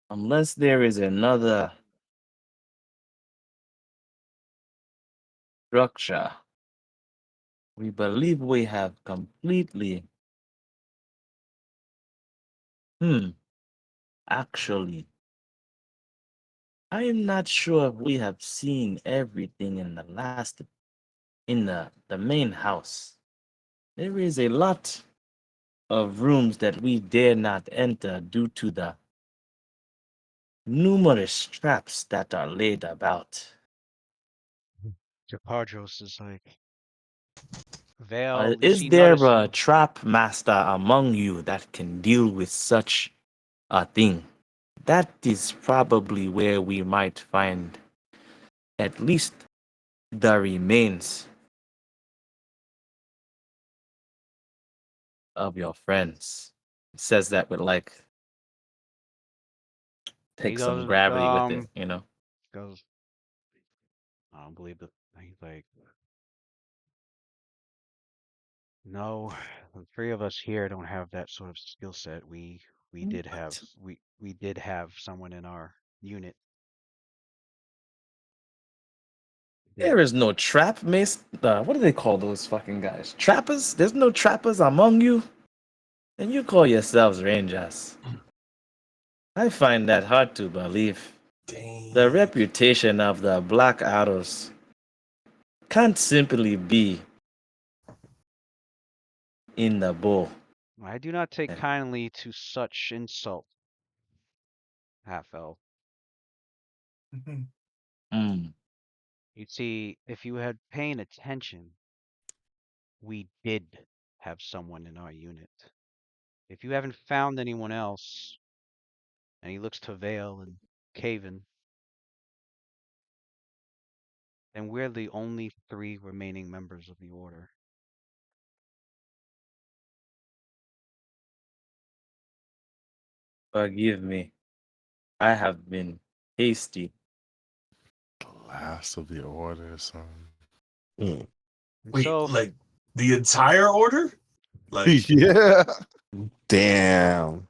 Unless there is another structure, we believe we have completely. Actually, I am not sure if we have seen everything in the main house. There is a lot of rooms that we dare not enter due to the numerous traps that are laid about. Jakardros is like, Vale, you Is see, there notice. a trap master among you that can deal with such a thing? That is probably where we might find at least the remains of your friends. Says that with like He take some goes, gravity with it, you know. goes, I don't believe that. He's like, no, the three of us here don't have that sort of skill set. We did have What? we did have someone in our unit that There is no trap mace. What do they call those fucking guys? Trappers? There's no trappers among you, and you call yourselves rangers. I find that hard to believe. The Dang. reputation of the Black Arrows can't simply be in the bowl. I do not take kindly to such insult, half elf. Mm. You see, if you had paying attention, we did have someone in our unit. If you haven't found anyone else, and he looks to Vale and Caven, then we're the only three remaining members of the order. Forgive me. I have been hasty. The last of the order, son. And Wait, so, like the entire order? Like, Yeah. Damn.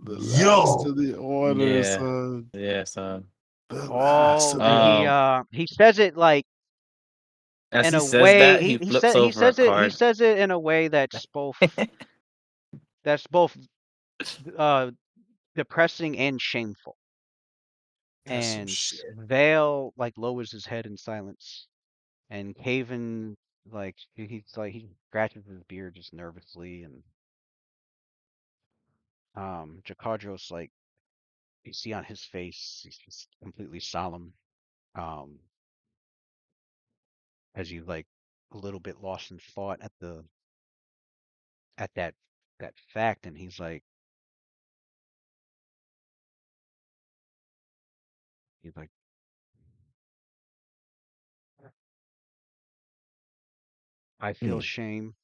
The last yo, of the order, Yeah. son. Yeah, son. The last all of the he says it like As in he a says way that, he flips he over a says it card. in a way that's both uh depressing and shameful. that's some And shit. Vale like lowers his head in silence, and Caven like he scratches his beard just nervously, and Jakardros like you see on his face he's just completely solemn, um as you like a little bit lost in thought at that fact, and he's like I feel Mm. shame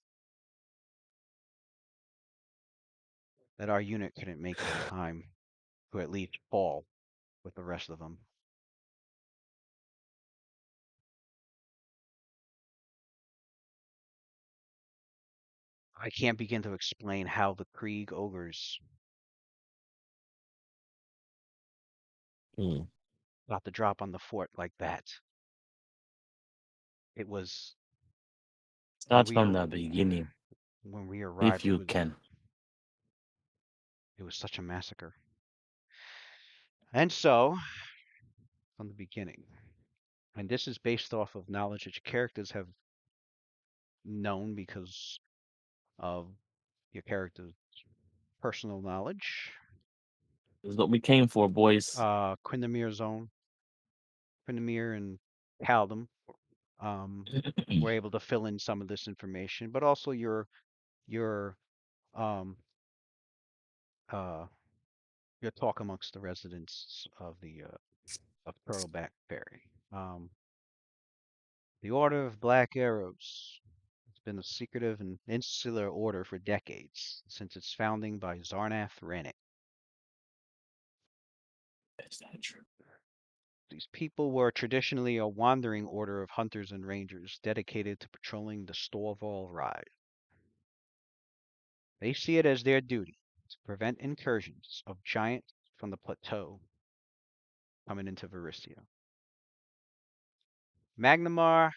that our unit couldn't make it in time to at least fall with the rest of them. I can't begin to explain how the Krieg ogres Mm. got the drop on the fort like that. It was Start from the beginning, when we if arrived. you can. It was such a massacre. And so, from the beginning, and this is based off of knowledge that your characters have known because of your character's personal knowledge. This is what we came for, boys. Quindamere Zone, Quindamere and Caldum were able to fill in some of this information, but also your um uh your talk amongst the residents of the of Turtleback Ferry. The Order of Black Arrows. It's been a secretive and insular order for decades, since its founding by Zarnath Rannick. Is that true? These people were traditionally a wandering order of hunters and rangers dedicated to patrolling the Storval Ride. They see it as their duty to prevent incursions of giants from the plateau coming into Varissia. Magnamar,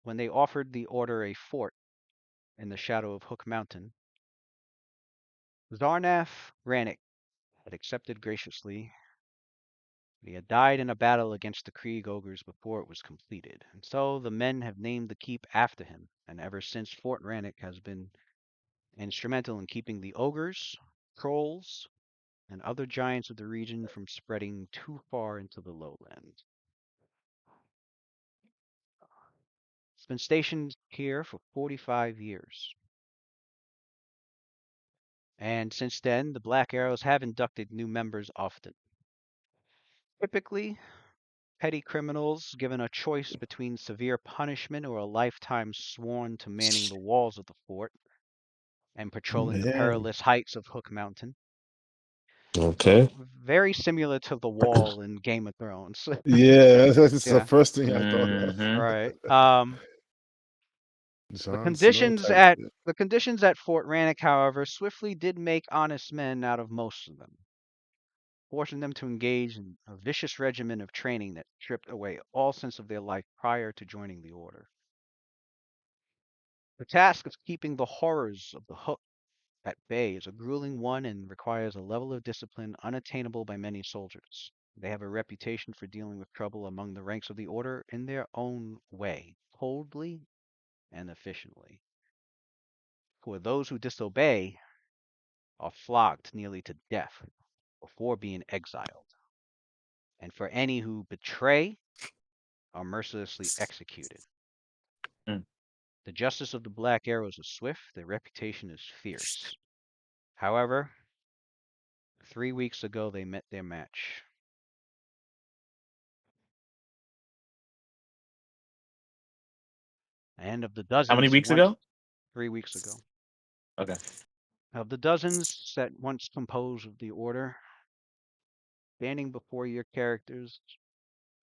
when they offered the order a fort in the shadow of Hook Mountain, Zarnath Rannick had accepted graciously. He had died in a battle against the Krieg ogres before it was completed, and so the men have named the keep after him, and ever since Fort Rannick has been instrumental in keeping the ogres, trolls, and other giants of the region from spreading too far into the lowlands. It's been stationed here for 45 years. And since then, the Black Arrows have inducted new members often. Typically, petty criminals given a choice between severe punishment or a lifetime sworn to manning the walls of the fort and patrolling the Man. perilous heights of Hook Mountain. Okay. Very similar to the wall in Game of Thrones. Yeah, that's the Yeah, first thing I thought of. Mhm. right. The Jon Snow conditions type at shit. the conditions at Fort Rannick, however, swiftly did make honest men out of most of them, forcing them to engage in a vicious regimen of training that stripped away all sense of their life prior to joining the order. The task of keeping the horrors of the Hook at bay is a grueling one and requires a level of discipline unattainable by many soldiers. They have a reputation for dealing with trouble among the ranks of the order in their own way, coldly and efficiently. For those who disobey are flogged nearly to death before being exiled, and for any who betray are mercilessly executed. Mm. The justice of the Black Arrows is swift, their reputation is fierce. However, 3 weeks ago they met their match. And of the How many dozens weeks once ago? 3 weeks ago, Okay. of the dozens that once composed of the order, standing before your characters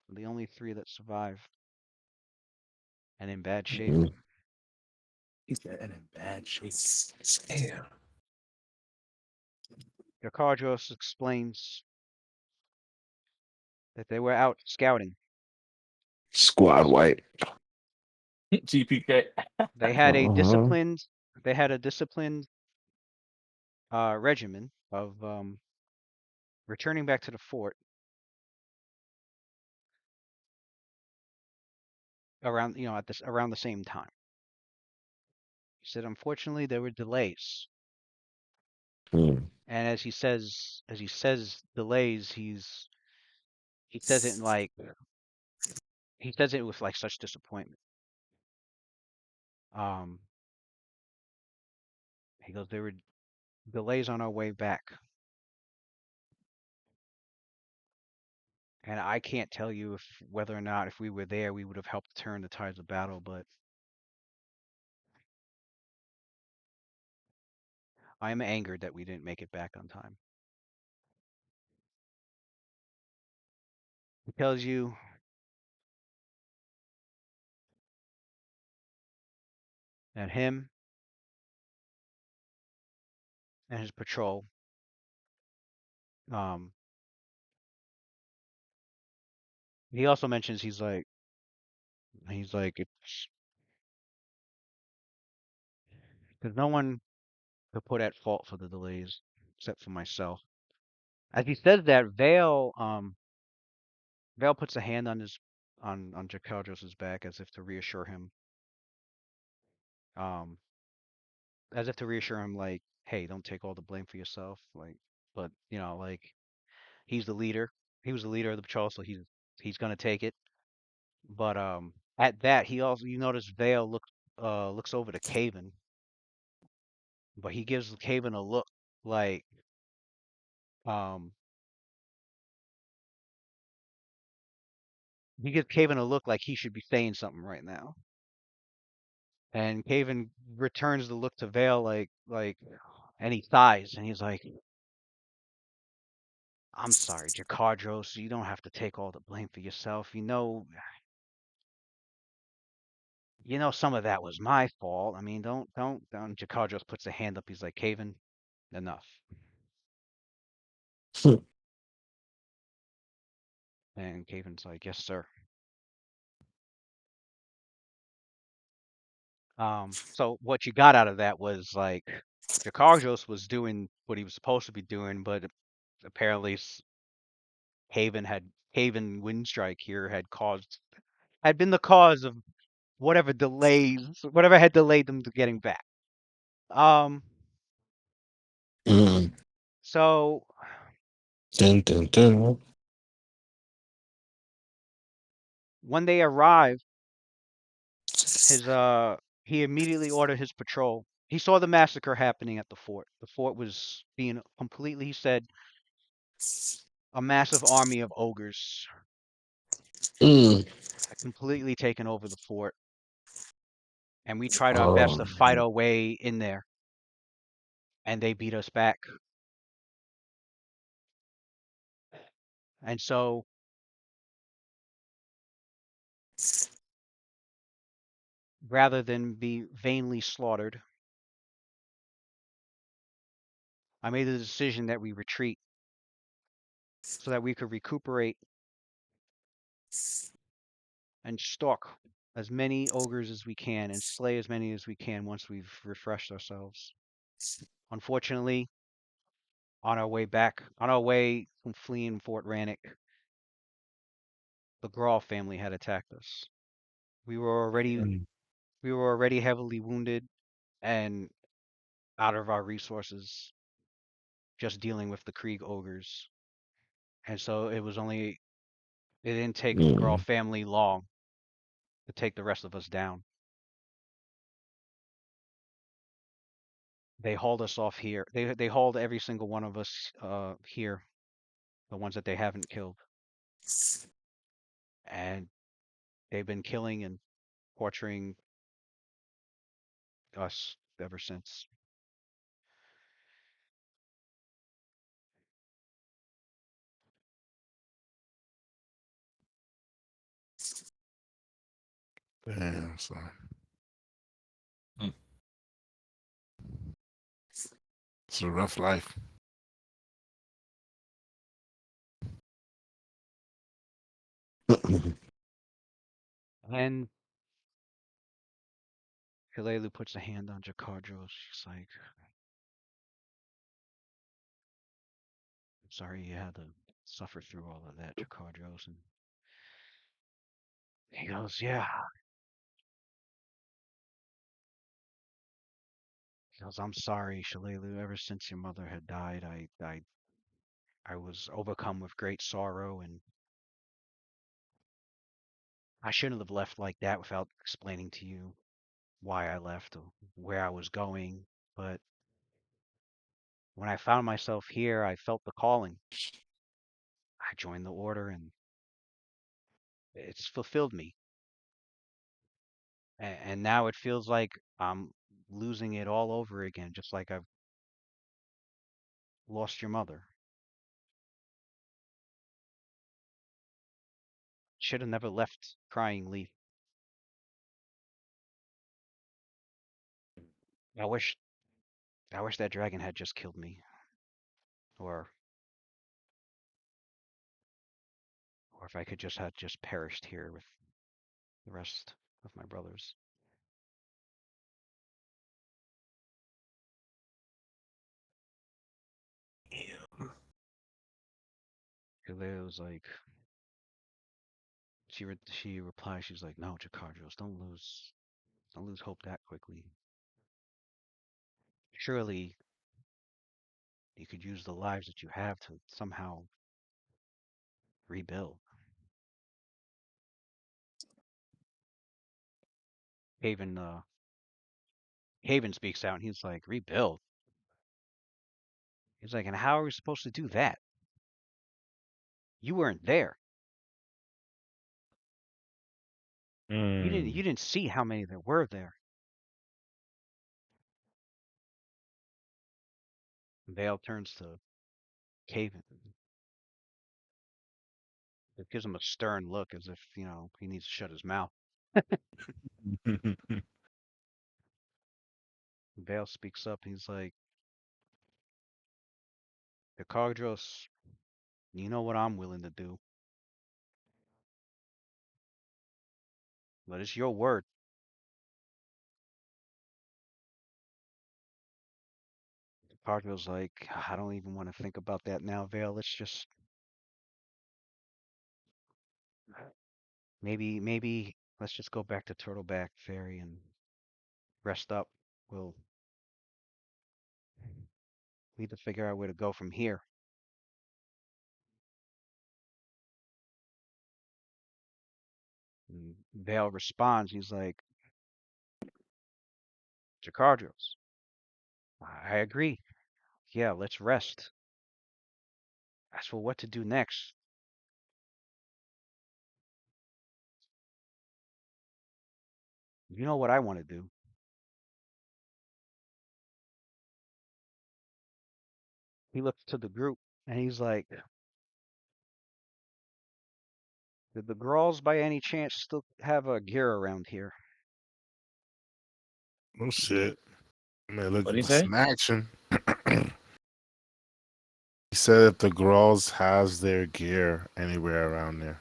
are the only three that survive, and in bad shape. Mm. He's in bad shape. Damn. Yakardros explains that they were out scouting. Squad white. GPK. They had a Uh-huh. disciplined regimen of returning back to the fort around at this around the same time. He said, unfortunately, there were delays, Mm. and as he says delays, he says it in like he says it with like such disappointment. Um, he goes, there were delays on our way back, and I can't tell you if whether or not if we were there, we would have helped turn the tides of battle, but I am angered that we didn't make it back on time. He tells you that him and his patrol, um, he also mentions he's like it's Because no one could put at fault for the delays except for myself. As he says that, Vale puts a hand on Jakaldros's back as if to reassure him. Um, as if to reassure him, like, hey, don't take all the blame for yourself. Like, but like he's the leader. He was the leader of the patrol, so he's gonna take it. But at that, he also you notice Vale looks over to Caven, but he gives Caven a look like um he gives Caven a look like he should be saying something right now. And Caven returns the look to Vale and he sighs and he's like, I'm sorry, Jakardros, you don't have to take all the blame for yourself. You know some of that was my fault. I mean, don't. Jakardros puts a hand up. He's like, Caven, enough. And Caven's like, yes, sir. So what you got out of that was like Jakardros was doing what he was supposed to be doing, but apparently Haven Windstrike here had been the cause of whatever had delayed them to getting back. Um, Mm. so Dun, dun, dun. when they arrived, his he immediately ordered his patrol. He saw the massacre happening at the fort. The fort was being completely, he said, a massive army of ogres Mm. had completely taken over the fort, and we tried our best Oh, to fight our way in there, and they beat us back. And so rather than be vainly slaughtered, I made the decision that we retreat so that we could recuperate and stalk as many ogres as we can and slay as many as we can once we've refreshed ourselves. Unfortunately, on our way from fleeing Fort Rannick, the Grawl family had attacked us. We were already mm. we were already heavily wounded and out of our resources just dealing with the Krieg ogres. And so it didn't take the Grawl Mm. family long to take the rest of us down. They hauled us off here. They hauled every single one of us here, the ones that they haven't killed. And they've been killing and torturing us ever since. Damn, son. Hmm. It's a rough life. And Hilelu puts a hand on Jakardros. She's like, I'm sorry you had to suffer through all of that, Jakardros. And he goes, yeah. He goes, I'm sorry, Shalelu. Ever since your mother had died, I was overcome with great sorrow, and I shouldn't have left like that without explaining to you why I left or where I was going. But when I found myself here, I felt the calling. I joined the order, and it's fulfilled me. And now it feels like I'm losing it all over again, just like I've lost your mother. Should have never left Crying Leaf. I wish I wish that dragon had just killed me. Or or if I could just have just perished here with the rest of my brothers. Kalea was like, she replies, she's like, no, Jakardros, don't lose hope that quickly. Surely you could use the lives that you have to somehow rebuild. Haven speaks out and he's like, rebuild. He's like, and how are we supposed to do that? You weren't there. You didn't see how many there were there. Vale turns to Caven. It gives him a stern look as if, he needs to shut his mouth. Vale speaks up. He's like, Jakardros, you know what I'm willing to do. But it's your word. Jakardros like, I don't even want to think about that now, Vale. Let's just maybe let's just go back to Turtleback Ferry and rest up. We'll need to figure out where to go from here. And Vale responds. He's like, Jakardros, I agree. Yeah, let's rest. As for what to do next, you know what I want to do. He looks to the group and he's like, did the Grolls by any chance still have a gear around here? Oh shit. Man, look What do at you this say? in action. He said if the Grolls has their gear anywhere around there.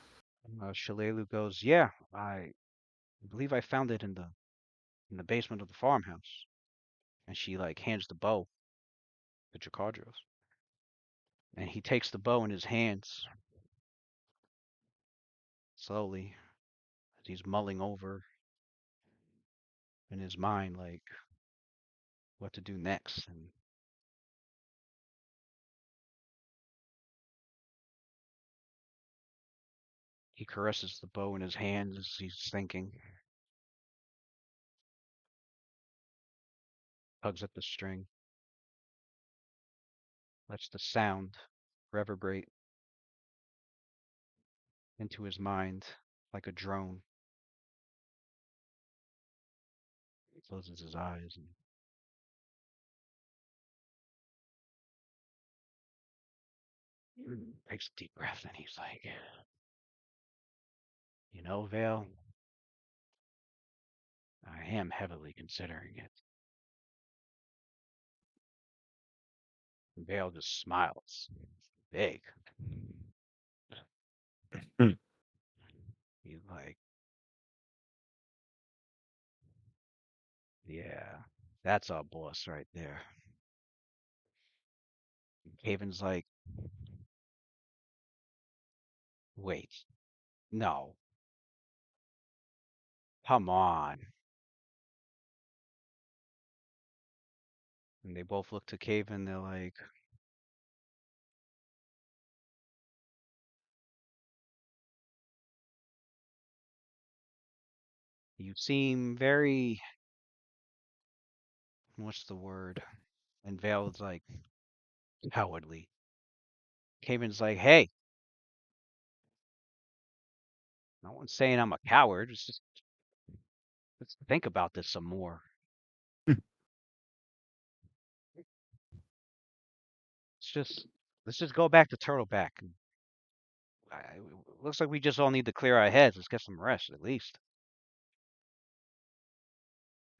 Shalelu goes, yeah, I believe I found it in the basement of the farmhouse. And she like hands the bow to Jakardros. And he takes the bow in his hands slowly as he's mulling over in his mind like what to do next. And he caresses the bow in his hands as he's thinking. Tugs at the string. Lets the sound reverberate into his mind like a drone. He closes his eyes and takes a deep breath and he's like, Vale, I am heavily considering it. Vale just smiles. Big. Hmm. He's like, yeah, that's our boss right there. Haven's like, wait, no, come on. And they both look to Caven. They're like, you seem very, what's the word? And Vale's like, cowardly. Caven's like, hey, no one's saying I'm a coward. It's just, let's think about this some more. Let's just go back to Turtleback. Looks like we just all need to clear our heads. Let's get some rest at least.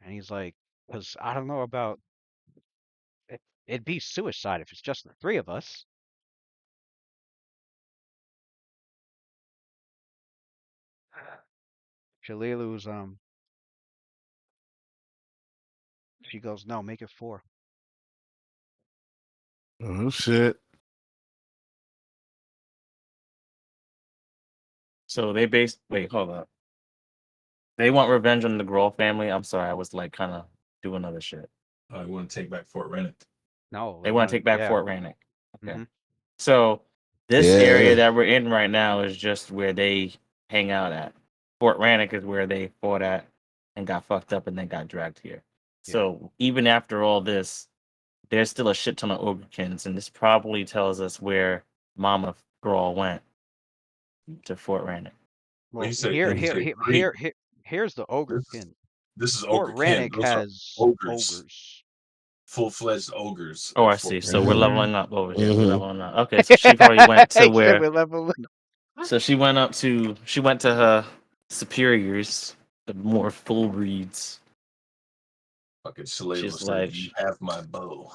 And he's like, because I don't know about it. It'd be suicide if it's just the three of us. Shalilu's she goes, no, make it four. Oh shit. So they based. Wait, hold up. They want revenge on the Grohl family. I'm sorry, I was like kind of doing other shit. I want to take back Fort Rennick. No, They want to take back yeah. Fort Rannick. Okay. Mhm. So this Yeah. area that we're in right now is just where they hang out at. Fort Rannick is where they fought at and got fucked up and then got dragged here. Yeah. So even after all this, there's still a shit ton of Ogrkins, and this probably tells us where Mama Grawl went to Fort Rannick. Well, you said here, you here, said here, three. here, here, here's the ogre This, kin. this is Fort ogre kin. Rannick Those are has ogres, ogres. full-fledged ogres. Oh, at I Fort see. So Rennick. we're Mhm. leveling up over here. We're Mhm. leveling up. Okay, so she probably went to He said where. we're leveling. So she went up to. She went to her superiors, the more full breeds. Fucking Shalala She's said, like, "You have my bow."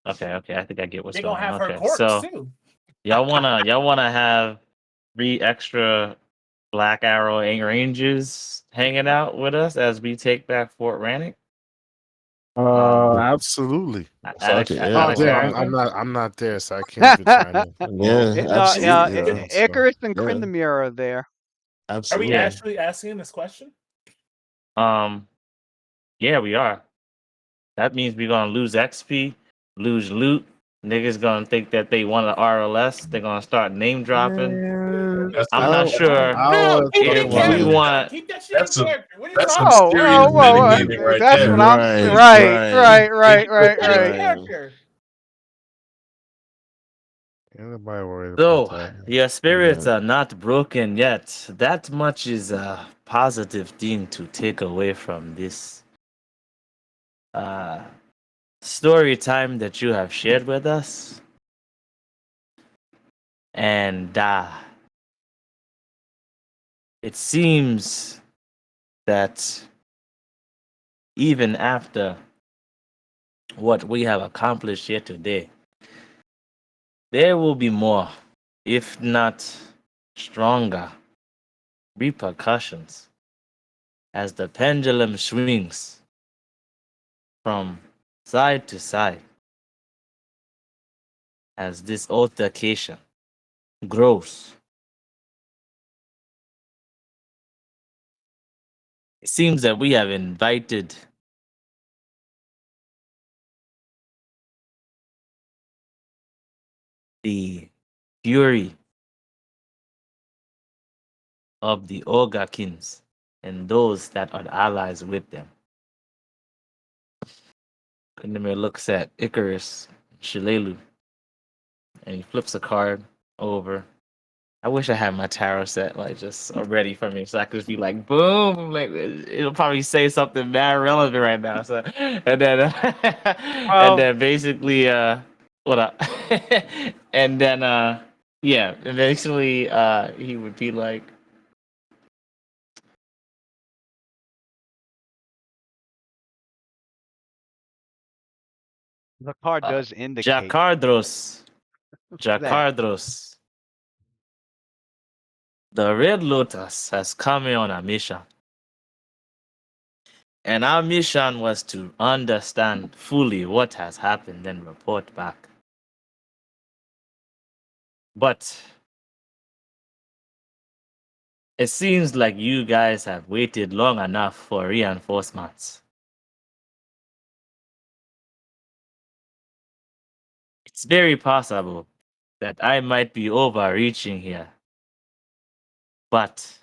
okay, I think I get what's They're going gonna have on. her Okay, corpse so too. y'all wanna have 3 extra Black Arrow Rangers hanging out with us as we take back Fort Rannick? Absolutely. Fuck it, Out Oh, of yeah. yeah, character. I'm not there, so I can't even chime in. Yeah, No, absolutely. Is Yeah. it- So, Icarus and yeah, Krindamir are there. Are we absolutely. Yeah. actually asking this question? Yeah, we are. That means we're gonna lose XP, lose loot. Niggas gonna think that they want an RLS. They're gonna start name dropping. Man, That's I'm a, not that's a, sure No, keep it if in we character. want. No, keep that shit in that's a, character. What are you that's some talking Oh, about? serious oh, well, metagaming right that's there. what I'm. Right, Right, right. Keep it in right. character. ain't nobody worried about So that. your spirits Yeah. are not broken yet. That much is a positive thing to take away from this uh, story time that you have shared with us. And it seems that even after what we have accomplished here today, there will be more, if not stronger, repercussions as the pendulum swings from side to side as this altercation grows. It seems that we have invited the fury of the Ogakins and those that are allies with them. Kandemir looks at Icarus, Shilelu, and he flips a card over. I wish I had my tarot set like just ready for me, so I could just be like, boom, like it'll probably say something mad relevant right now. So, and then, and Well, then basically, what up? And then, yeah, eventually, he would be like, the card does indicate Jakardros, that. Jakardros, the Red Lotus has come in on a mission. And our mission was to understand fully what has happened and report back. But it seems like you guys have waited long enough for reinforcements. It's very possible that I might be overreaching here. But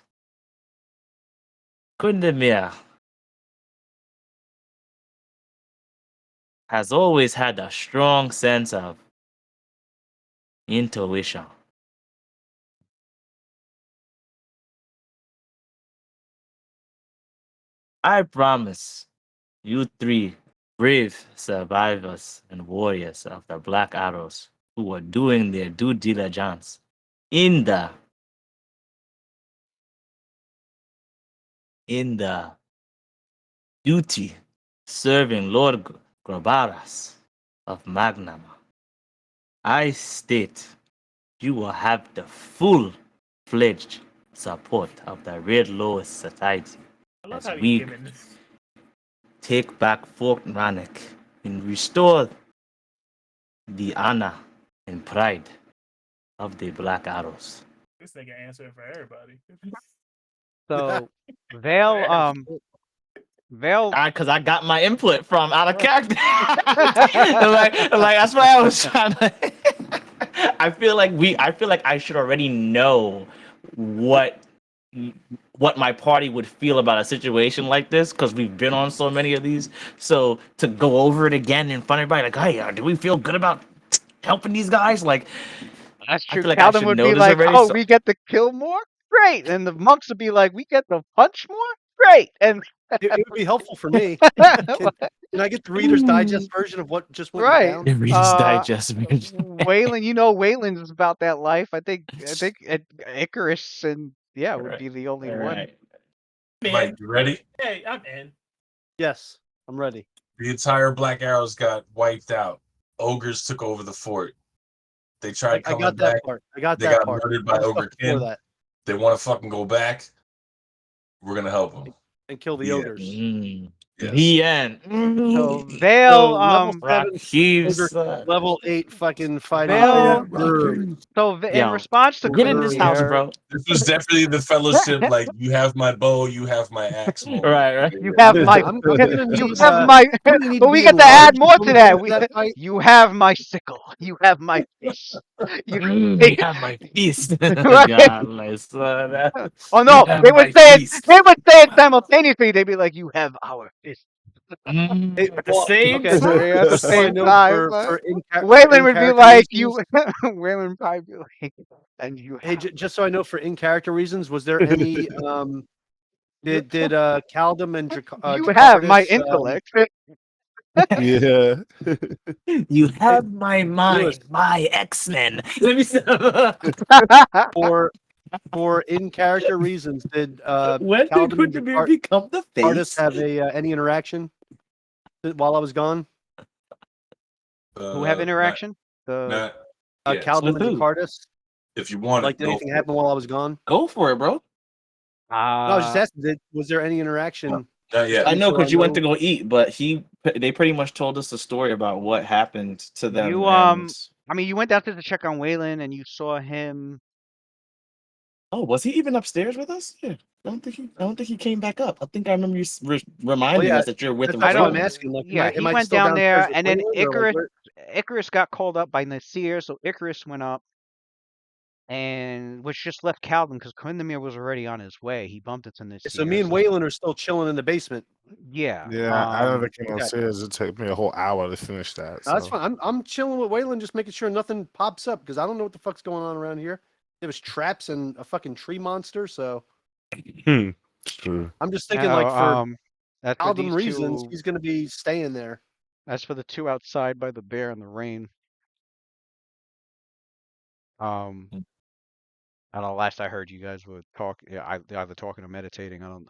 Kundemir has always had a strong sense of intuition. I promise you 3 brave survivors and warriors of the Black Arrows who were doing their due diligence in the duty serving Lord Grobaras of Magnama. I state you will have the full-fledged support of the Red Lowest Society I love as how he's we giving this. take back Fort Rannick and restore the honor and pride of the Black Arrows. This nigga answering for everybody. So Vale, Vale. Because I got my input from out of character. like that's why I was trying to. I feel like I should already know what my party would feel about a situation like this because we've been on so many of these. So to go over it again in front of everybody, like, hey, do we feel good about helping these guys? Like, That's I true. feel like I Calvin should would know be this like, already. "Oh, So we get to kill more, great," and the monks would be like, "We get to punch more, great." And It would be helpful for me. Can I get the Reader's Digest version of what just went right, down? the Reader's Digest. Waylon, you know, Waylon's about that life. I think Icarus and would be the only All one. right. Mike, you ready? Hey, I'm in. Yes, I'm ready. The entire Black Arrows got wiped out. Ogres took over the fort. They tried I coming got that back. part. I got They that got part. murdered All by the stuff Ogre before Kin. that, They want to fucking go back. We're gonna help them. and kill the Yeah. ogres. Yes. The end. So So Vale, level 7, Heaves. level 8, fucking fighting. Vale. Grr. So in Yo, response to get in this house, Quindomir, bro. This was definitely the fellowship. Like, you have my bow, you have my axe moment. Right. you have Listen, my I'm gonna you need. have my, I'm gonna need but to we be get to add enlarged more when to we get that. into that fight. You have my sickle. You have my fist. You You have my feast. right? God, my son. Oh You no, have they would my say it. feast. They would say it simultaneously. They'd be like, "You have our fist." Hey, At the well, same okay, time. At the just so I same know time, for Waylon would be in-character like, reasons. Waylon would probably be like, "And you Hey, have." just so I know for in-character reasons, was there any did Caldum and You have my Jacardis intellect. Yeah. You have my Lewis mind, my X-Men. Let me see. for in-character reasons did When did Caldum and Quintamir become the Jacardis face? have any interaction while I was gone? Who have interaction? The Not yet. Caldum With and who? Jacardis. If you want Like, it, did go anything for it. happen while I was gone? Go for it, bro. No, I was just asking. Was there any interaction? Not yet. I know So because you went to know- go eat, but they pretty much told us the story about what happened to them. you and... I mean, you went down to check on Waylon and you saw him. Oh, was he even upstairs with us? Yeah. I don't think he came back up. I think I remember you reminding yeah, us that you're with him. That's I what I'm don't. asking. Like, Yeah, am he I went still down downstairs there, with and then Waylon, or, like, Icarus got called up by Nasir, so Icarus went up, and which just left Calvin because Quindomir was already on his way. He bumped into Nasir. So me and Waylon are still chilling in the basement. Yeah. Yeah, I never came okay. upstairs. It took me a whole hour to finish that. No, that's So. fine. I'm chilling with Waylon, just making sure nothing pops up because I don't know what the fuck's going on around here. There was traps and a fucking tree monster, so It's true. I'm just thinking, like, for that's for Caldum these reasons, two. he's gonna be staying there. That's for the two outside by the bear in the rain. I don't know. Last I heard, you guys were either talking or meditating. I don't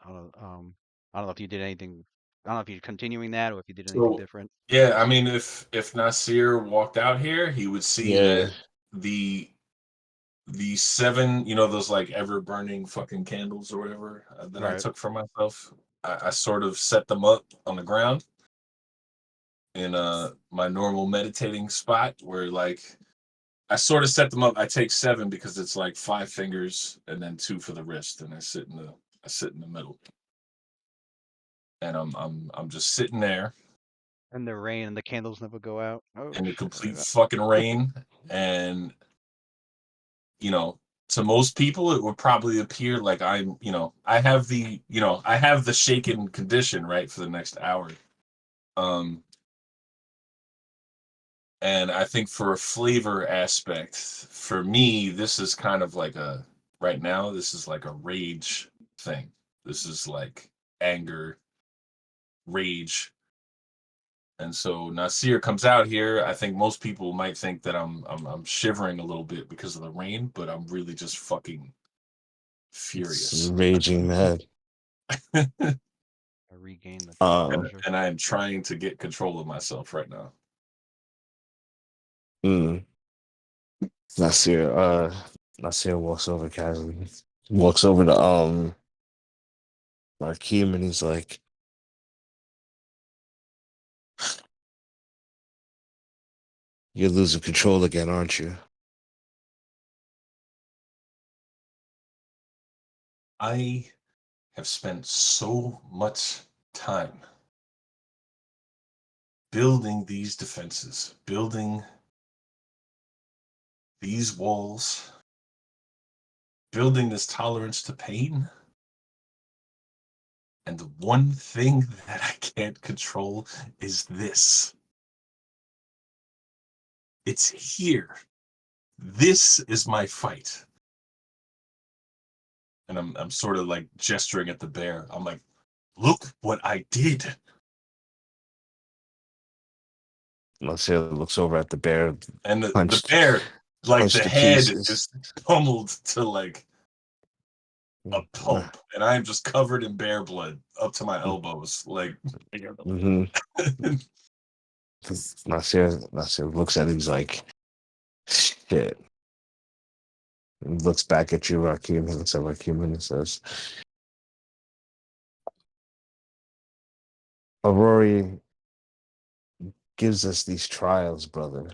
know if you did anything. I don't know if you're continuing that or if you did anything So, different. yeah, I mean, if Nasir walked out here, he would see Yeah. that the 7, those like ever burning fucking candles or whatever that I Right. took for myself. I sort of set them up on the ground in my normal meditating spot where, like, I sort of set them up. I take 7 because it's like 5 fingers and then 2 for the wrist, and I sit in the middle, and I'm just sitting there And the rain and the candles never go out. Oh, in the shit. complete fucking rain, and to most people it would probably appear like I have the shaken condition, right, for the next hour. And I think for a flavor aspect, for me, this is kind of like right now, this is like a rage thing. This is like anger, rage. And so Nasir comes out here. I think most people might think that I'm shivering a little bit because of the rain, but I'm really just fucking furious. Raging mad. I regain the Um, composure. And I am trying to get control of myself right now. Nasir walks over casually. Walks over to Markeem and he's like, "You're losing control again, aren't you?" I have spent so much time building these defenses, building these walls, building this tolerance to pain. And the one thing that I can't control is this. It's here. This is my fight. And I'm sort of like gesturing at the bear. I'm like, look what I did. Marcia looks over at the bear, And the punched, bear, like punched the to head pieces. is pummeled to like a pulp. And I'm just covered in bear blood up to my elbows. Like, Mm-hmm. Marcia looks at him. He's like, shit. He looks back at you, Rakim. He looks at Rakim and he says, Aurori gives us these trials, brother.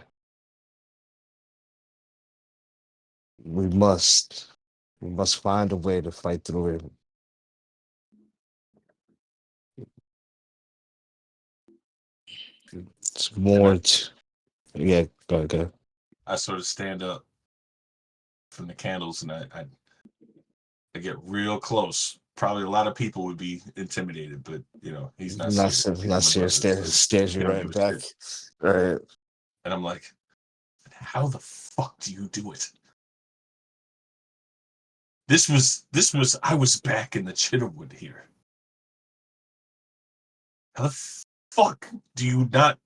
We must find a way to fight through it. It's more. Yeah, go ahead. I sort of stand up from the candles and I get real close. Probably a lot of people would be intimidated, but you know, he's not serious. He's my Nasir brother, so stares he you don't right give a back. shit. Right. And I'm like, how the fuck do you do it? This was I was back in the Chitterwood here. How the fuck do you not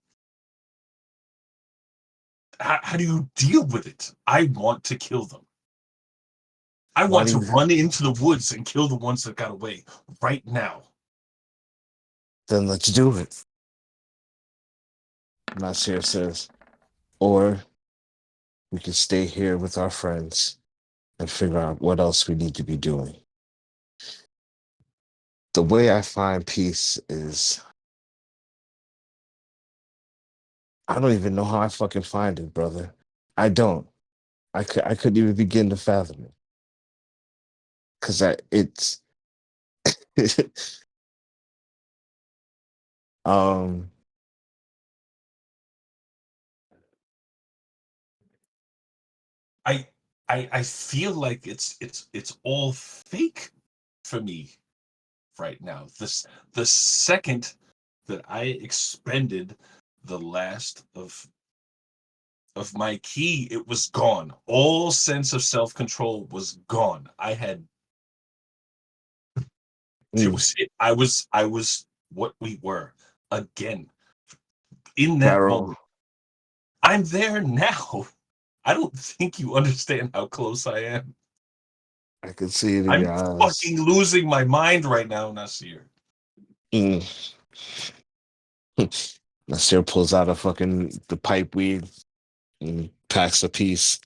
how do you deal with it? I want to kill them. I Why want do to you run into the woods and kill the ones that got away right now. then let's do it? Nasir says, or we can stay here with our friends and figure out what else we need to be doing. The way I find peace is I don't even know how I fucking find it, brother. I don't. I couldn't even begin to fathom it. Cause it's um I I feel like it's all fake for me right now. The second that I expended the last of my key, it was gone. All sense of self-control was gone. I had it was it. I was what we were again in that Pharaoh. moment. I'm there now. I don't think you understand how close I am. I can see it in I'm your eyes. fucking losing my mind right now, Nasir. Mm. Nasir pulls out the pipe weed and packs a piece.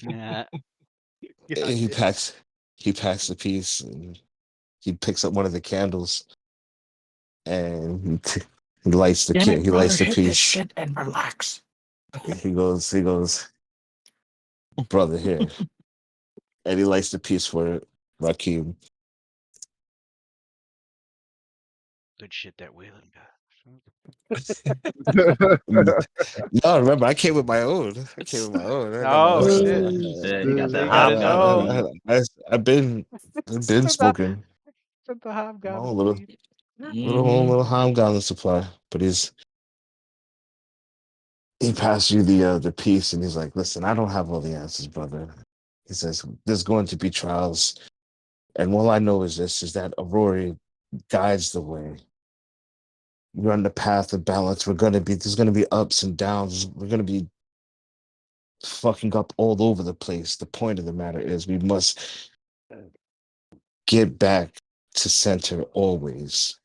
Yeah. Yeah, he packs he packs a piece and he picks up one of the candles and he lights the Damn kid. it, He brother, lights the hit this piece. shit and relax. He goes, brother, here. And he lights the piece for Rakim. Good shit that Wayland got. No, remember, I came with my own. I came with my own. I got my Oh own. shit! Yeah, he got So that you got his hobgoblin own. weed. I've been Sent smoking. the My own hobgoblin little weed. Mm-hmm. little Heimgarden supply. But he passed you the piece and he's like, listen, I don't have all the answers, brother. He says, there's going to be trials. And all I know is this is that Aurori guides the way. We're on the path of balance. There's gonna be ups and downs. We're gonna be fucking up all over the place. The point of the matter is we must get back to center always.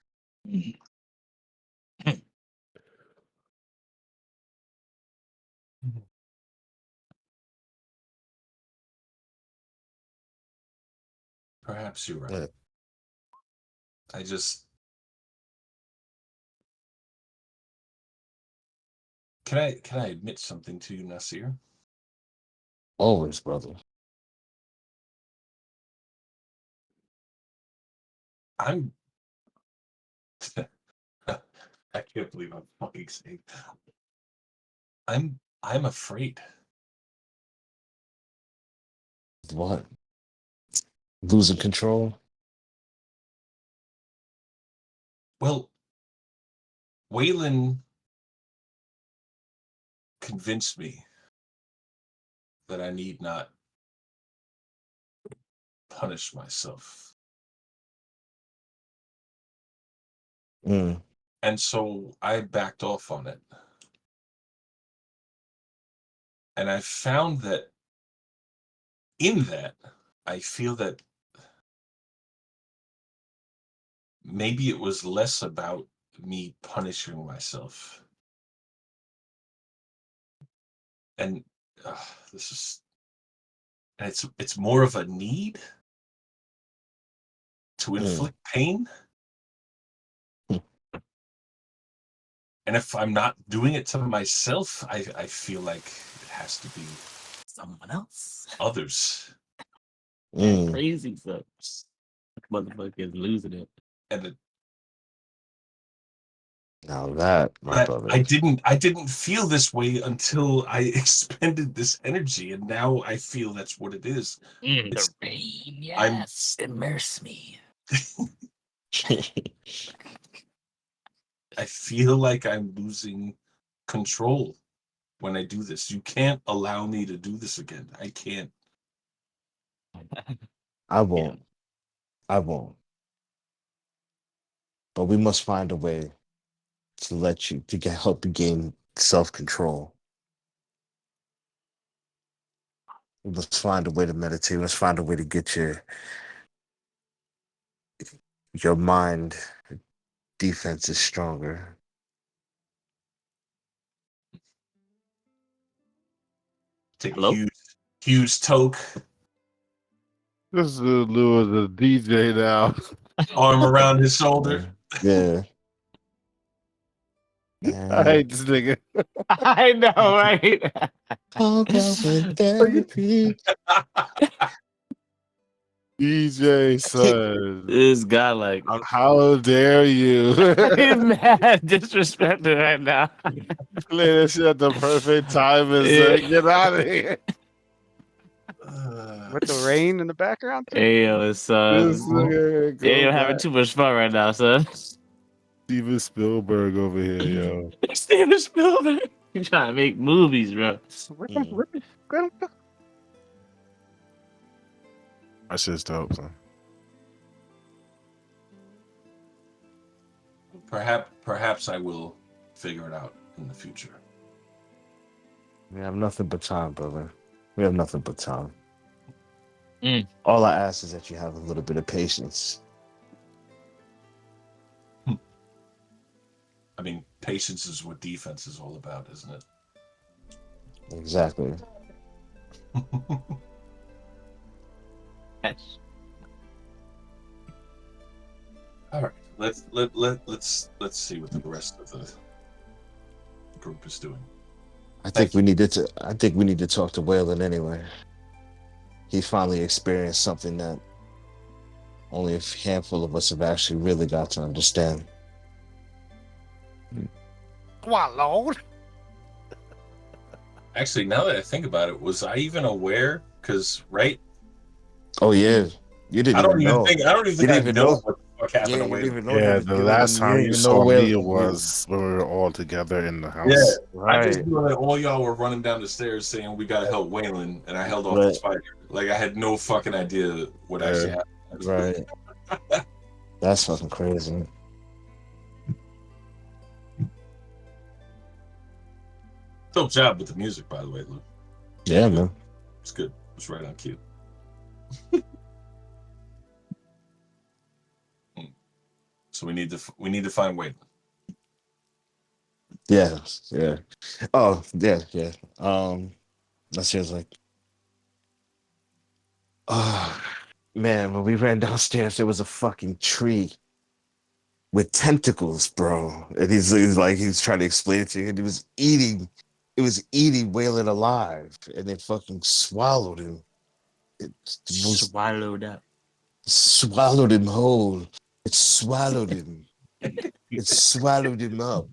Perhaps you're right. Yeah, I just can I admit something to you, Nasir? always, brother. I'm. I can't believe I'm fucking saying. I'm afraid. What? Losing control? Well, Waylon convinced me that I need not punish myself. Mm. And so I backed off on it. And I found that in that, I feel that maybe it was less about me punishing myself. And this is, and it's more of a need to inflict pain. Mm. And if I'm not doing it to myself, I feel like it has to be Someone else. others. Mm. Crazy stuff. Motherfucker is losing it. And Now that, my brother. I didn't feel this way until I expended this energy, and now I feel that's what it is. The pain, yes. Immerse me. I feel like I'm losing control when I do this. You can't allow me to do this again. I can't. I won't. I won't. But we must find a way to let you to help you gain self-control. We must find a way to meditate. We must find a way to get your mind defense is stronger. Take Hello? a huge toke, This is the DJ now. arm around his shoulder. Yeah. I hate this nigga. I know, right? I'll go with therapy. DJ son. This guy, like, How dare you? he's mad disrespected right now. Play that shit at the perfect time and Yeah. say, get out of here. With the rain in the background too. Hey, yo, son. This nigga Yeah, go you're having back. too much fun right now, son. Steven Spielberg over here, yo. Steven Spielberg. You trying to make movies, bro. Rip him, rip him, get him. That shit's dope, son. Perhaps I will figure it out in the future. We have nothing but time, brother. We have nothing but time. Mm. All I ask is that you have a little bit of patience. I mean, patience is what defense is all about, isn't it? Exactly. All right, let's see what the rest of the group is doing. I think we need to talk to Waylon anyway. He finally experienced something that only a handful of us have actually really got to understand. What, Lord? Actually, now that I think about it, was I even aware? Because Oh yeah, you didn't I don't even know. think I didn't know even know. what the fuck happened Yeah, to you didn't Waylon. even know. Yeah, the last you time didn't you even know saw me Waylon. was when we were all together in the Yeah, house. I just Right. knew that all y'all were running down the stairs saying we gotta help Waylon, and I held off the Right. spider. Like I had no fucking idea what actually happened. Right. That's fucking crazy. Dope job with the music, by the way, Luke. Yeah, man. It's good. It's right on cue. So we need to find Waylon. Yeah. Yeah. Oh, yeah, yeah. That shit's like, oh man, when we ran downstairs, there was a fucking tree with tentacles, bro. And he's like, he's trying to explain it to you, and it was eating Waylon alive, and it fucking swallowed him. It was Swallowed up. swallowed him whole. It swallowed him. It swallowed him up.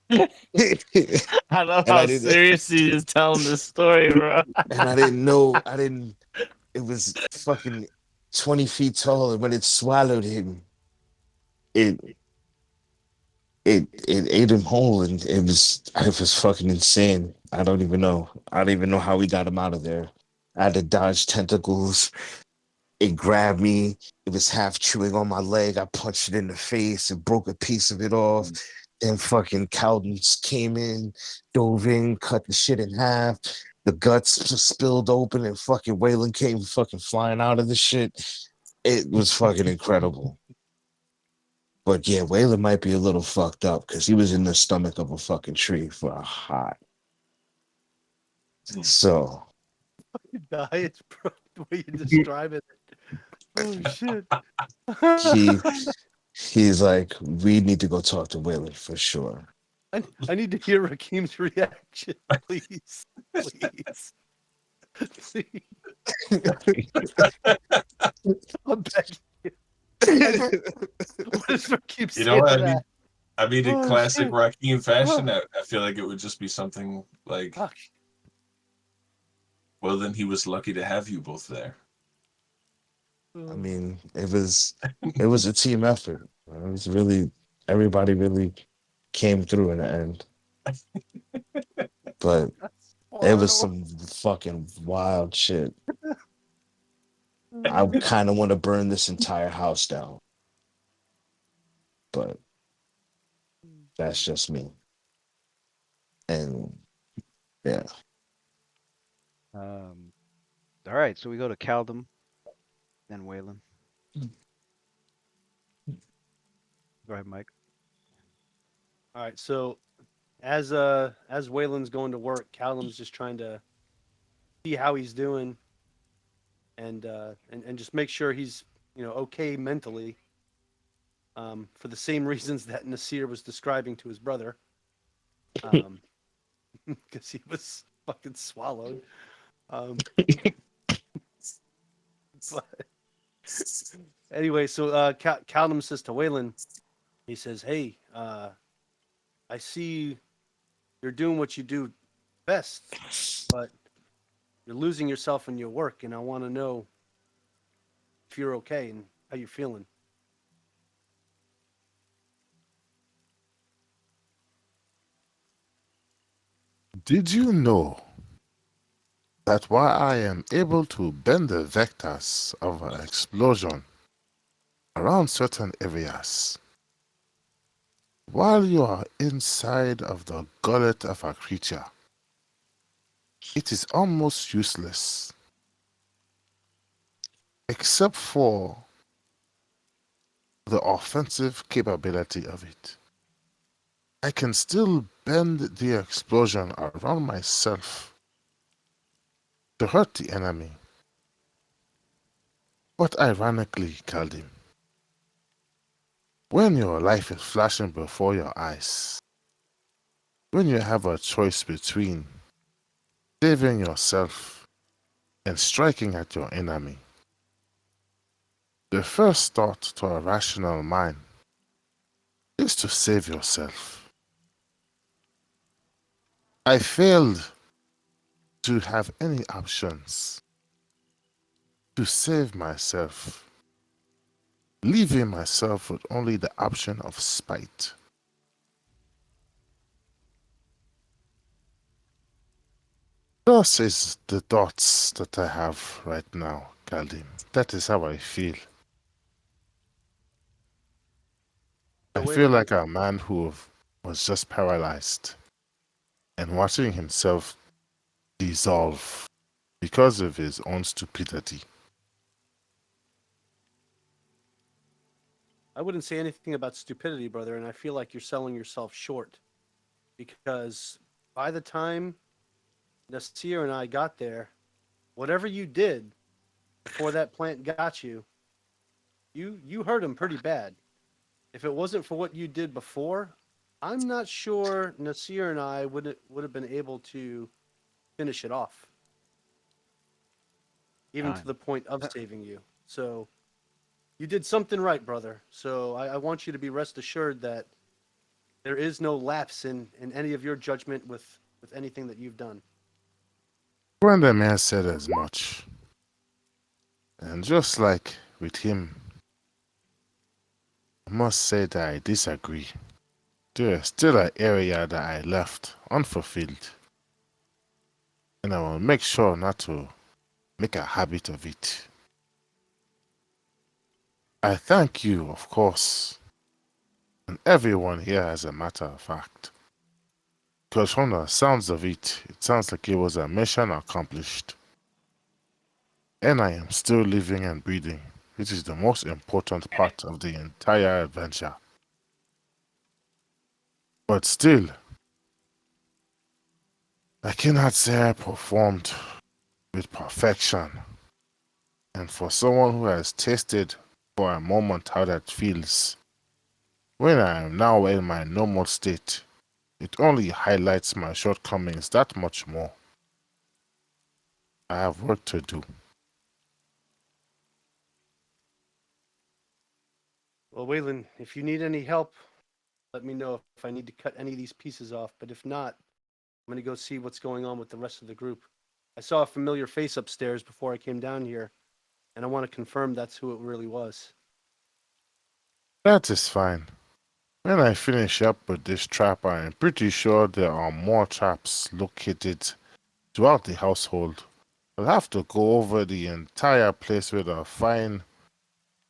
I love And how I didn't serious he is telling this story, bro. and I didn't know it was fucking 20 feet tall, and when it swallowed him, it it ate him whole, and it was fucking insane. I don't even know. I don't even know how we got him out of there. I had to dodge tentacles. It grabbed me. It was half chewing on my leg. I punched it in the face and broke a piece of it off. Then fucking Cowdens came in, dove in, cut the shit in half. The guts just spilled open, and fucking Waylon came fucking flying out of the shit. It was fucking incredible. But yeah, Waylon might be a little fucked up because he was in the stomach of a fucking tree for a hot. So Diet, bro. The way you describe it. Oh shit. he he's like, we need to go talk to Waylon for sure. I need to hear Rakeem's reaction, please. Please. Please. I'm begging you. What does Rakeem say You know, to that? I mean, in Oh, classic shit. Raheem fashion, I feel like it would just be something like, Fuck. well, then he was lucky to have you both there. I mean, it was a team effort. It was really everybody really came through in the end. But it was some fucking wild shit. I kind of want to burn this entire house down. But that's just me. And yeah. All right, so we go to Caldum, then Waylon. Go ahead, Mike. All right, so as Waylon's going to work, Callum's just trying to see how he's doing and just make sure he's, okay mentally. For the same reasons that Nasir was describing to his brother. Because he was fucking swallowed. But anyway, so Callum says to Waylon, he says, "Hey, I see you're doing what you do best, but you're losing yourself in your work, and I want to know if you're okay and how you're feeling." Did you know that while I am able to bend the vectors of an explosion around certain areas, while you are inside of the gullet of a creature, it is almost useless, except for the offensive capability of it. I can still bend the explosion around myself to hurt the enemy. But ironically, Kaldim, when your life is flashing before your eyes, when you have a choice between saving yourself and striking at your enemy, the first thought to a rational mind is to save yourself. I failed to have any options to save myself, leaving myself with only the option of spite. Thus is the thoughts that I have right now, Kaldim. That is how I feel. I feel like a man who was just paralyzed and watching himself dissolve because of his own stupidity. I wouldn't say anything about stupidity, brother, and I feel like you're selling yourself short. Because by the time Nasir and I got there, whatever you did before that plant got you, you hurt him pretty bad. If it wasn't for what you did before, I'm not sure Nasir and I would have been able to finish it off, even to Fine. the point of saving you. So you did something right, brother. So I want you to be rest assured that there is no lapse in any of your judgment with anything that you've done. When the man said as much, and just like with him, I must say that I disagree. There is still an area that I left unfulfilled, and I will make sure not to make a habit of it. I thank you, of course, and everyone here as a matter of fact. Because from the sounds of it, it sounds like it was a mission accomplished. And I am still living and breathing, which is the most important part of the entire adventure. But still, I cannot say I performed with perfection. And for someone who has tasted for a moment how that feels, when I am now in my normal state, it only highlights my shortcomings that much more. I have work to do. Well, Waylon, if you need any help, let me know if I need to cut any of these pieces off. But if not, I'm going to go see what's going on with the rest of the group. I saw a familiar face upstairs before I came down here, and I want to confirm that's who it really was. That is fine. When I finish up with this trap, I am pretty sure there are more traps located throughout the household. I'll have to go over the entire place with a fine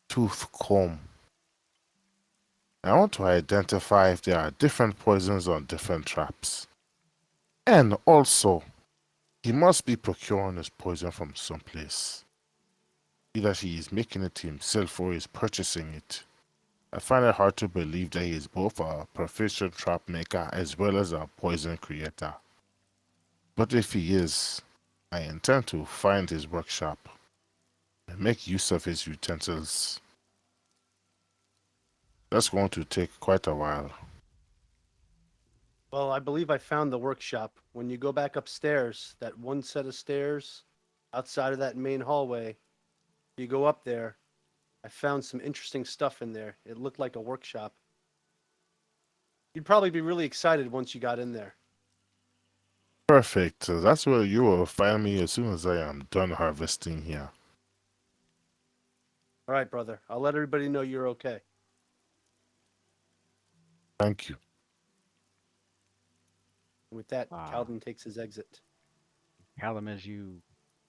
tooth comb. I want to identify if there are different poisons on different traps. And also, he must be procuring his poison from someplace. Either he is making it himself or is purchasing it. I find it hard to believe that he is both a proficient trap maker as well as a poison creator. But if he is, I intend to find his workshop and make use of his utensils. That's going to take quite a while. Well, I believe I found the workshop. When you go back upstairs, that one set of stairs outside of that main hallway, you go up there. I found some interesting stuff in there. It looked like a workshop. You'd probably be really excited once you got in there. Perfect. So that's where you will find me as soon as I am done harvesting here. All right, brother. I'll let everybody know you're okay. Thank you. And with that, Ah. Calvin takes his exit. Callum, as you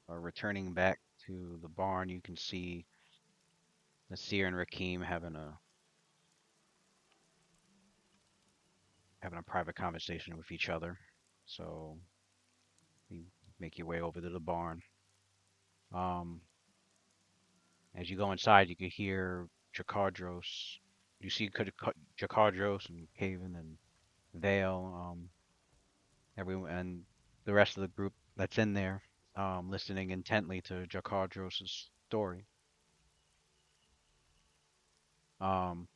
are returning back to the barn, you can see Nasir and Rakim having a private conversation with each other. So you make your way over to the barn. Um, as you go inside, you can hear Jakardros. You see Jakardros and Caven and Vale, everyone, and the rest of the group that's in there, listening intently to Jakardros' story. Um,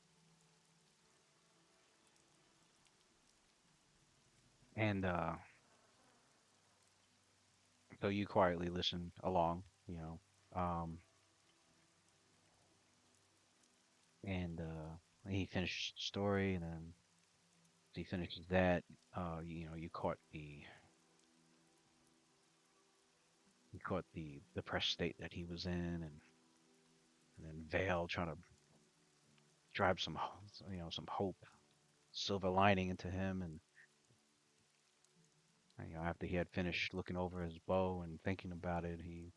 and So you quietly listen along, um, and he finished the story, and then as he finishes that, you caught the depressed state that he was in, and then Vale trying to drive some hope, silver lining into him, and after he had finished looking over his bow and thinking about it, he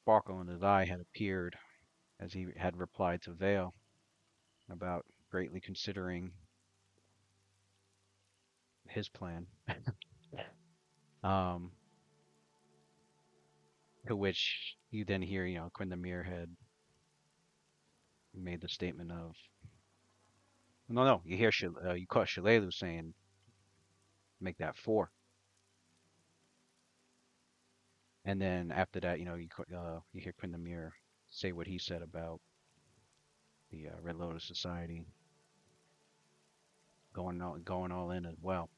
sparkle in his eye had appeared as he had replied to Vale about greatly considering his plan. Um, to which you then hear, Quindamir had made the statement of, no, you hear, you caught Shalelu saying, make that 4. And then after that, you hear Quindamir say what he said about the Red Lotus Society going all in as well.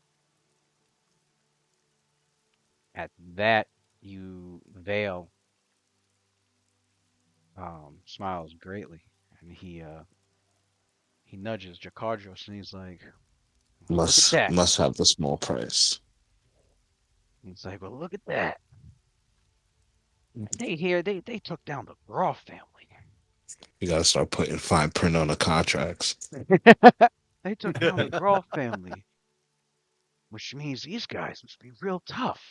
At that, Vale smiles greatly, and he nudges Jakardros, and he's like, "Well, look at that." Must have the small price. He's like, "Well, look at that. They took down the Graw family. You gotta start putting fine print on the contracts. They took down the Graw family, which means these guys must be real tough,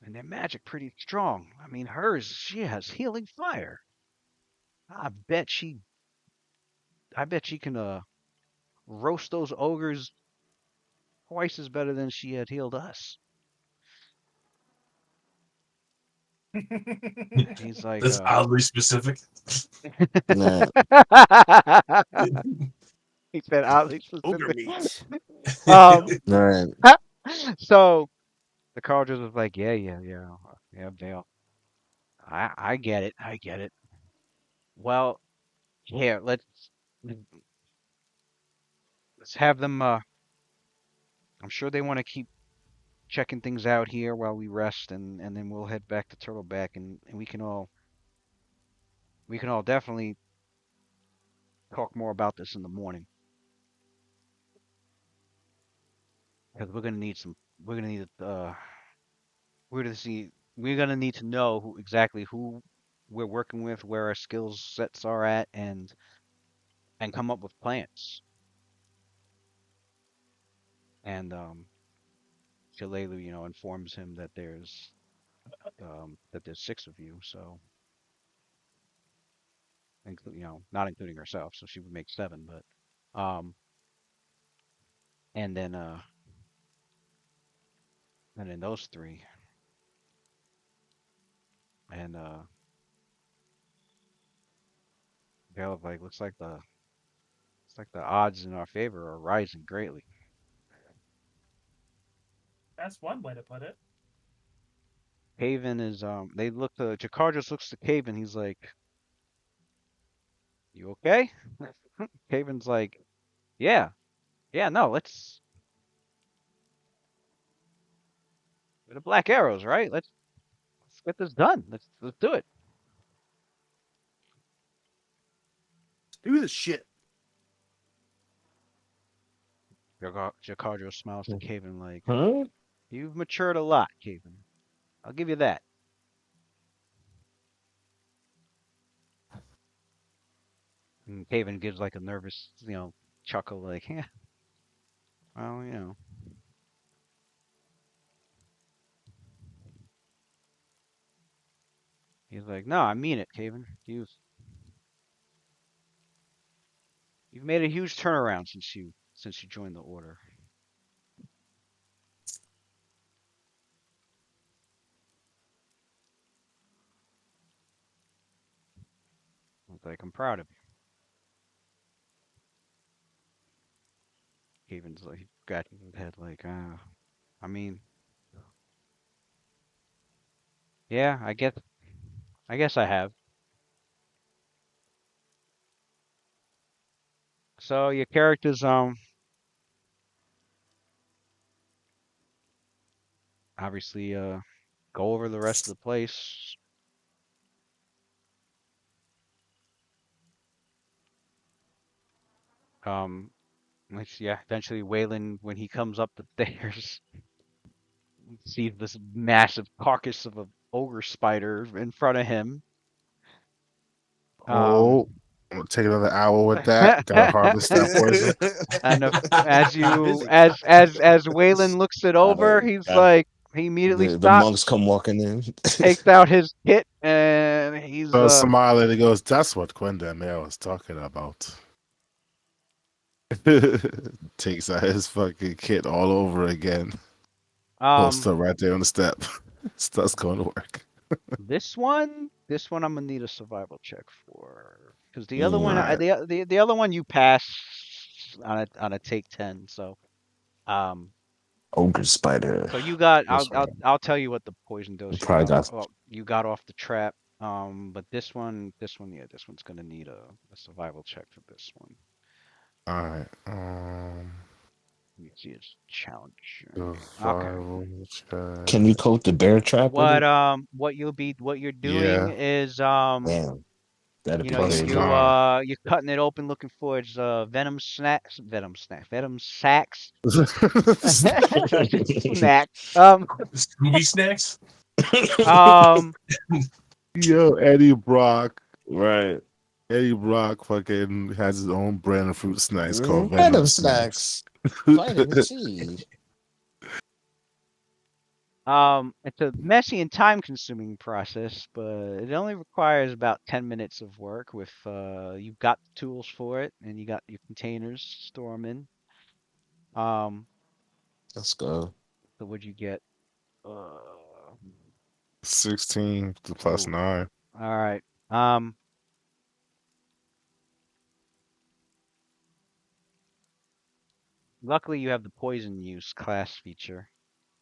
and their magic pretty strong. I mean, she has healing fire. I bet she, I bet she can roast those ogres twice as better than she had healed us." He's like, That's oddly specific. Nah, he said oddly Ogre specific. meat. Um, right. so the Carters was like, yeah, Vale. I get it, I get it. Well, here, let's have them. I'm sure they want to keep checking things out here while we rest, and then we'll head back to Turtleback, and we can all definitely talk more about this in the morning because we're gonna need we're gonna need to know exactly who we're working with, where our skills sets are at, and come up with plans. And Shalelu, informs him that there's six of you, so not including herself, so she would make seven, but and then those three, and Vale like looks like the odds in our favor are rising greatly. That's one way to put it. Haven is Jakar just looks to Caven, he's like, "You okay?" Caven's like, "Yeah, yeah, no, let's the black arrows, right? Let's get this done. Let's do it." Do the shit. Jakardro smiles to Caven like, Huh? "You've matured a lot, Caven. I'll give you that." And Caven gives like a nervous, chuckle, like, "Yeah, well, He's like, "No, I mean it, Caven. You've made a huge turnaround since you joined the order." He's like, "I'm proud of you." Caven's like, scratching his head, like, I mean, yeah, I guess I have. So your characters, obviously, go over the rest of the place. Um, yeah, eventually Waylon, when he comes up the stairs, sees this massive carcass of a ogre spider in front of him. Um, Oh, I'm gonna take another hour with that. Gotta harvest that poison. and as I'm you busy. as Waylon looks it over, he's Uh, like, he immediately the monks stops, come walking in. takes out his kit, and he's So Somali goes, that's what Quindamere was talking about. Takes out his fucking kit all over again. Post um up right there on the step. Stuff's going to work. this one I'm gonna need a survival check for, because the other one, Mm, Alright. the other one you pass on a take 10. So um ogre spider. so you got, This one. I'll tell you what the poison You dose probably got. you got off the trap. But yeah, this one's gonna need a survival check for this one. Alright. Let me see his challenge. Okay. Survival check. Can you coat the bear trap in it? What you're doing Yeah, is Damn, that'd you be know, plus crazy. 9. you're cutting it open looking for its venom sacks. Snack. Scooby snacks. Um, Yo, Eddie Brock. Right. Eddie Brock fucking has his own brand of fruit snacks called Venom Venom Snacks. snacks. Vitamin C. it's a messy and time-consuming process, but it only requires about 10 minutes of work with you've got the tools for it and you got your containers, store them in. Um, Let's go. so what'd you get? 16 to plus Ooh, 9. all right. Um, luckily you have the poison use class feature.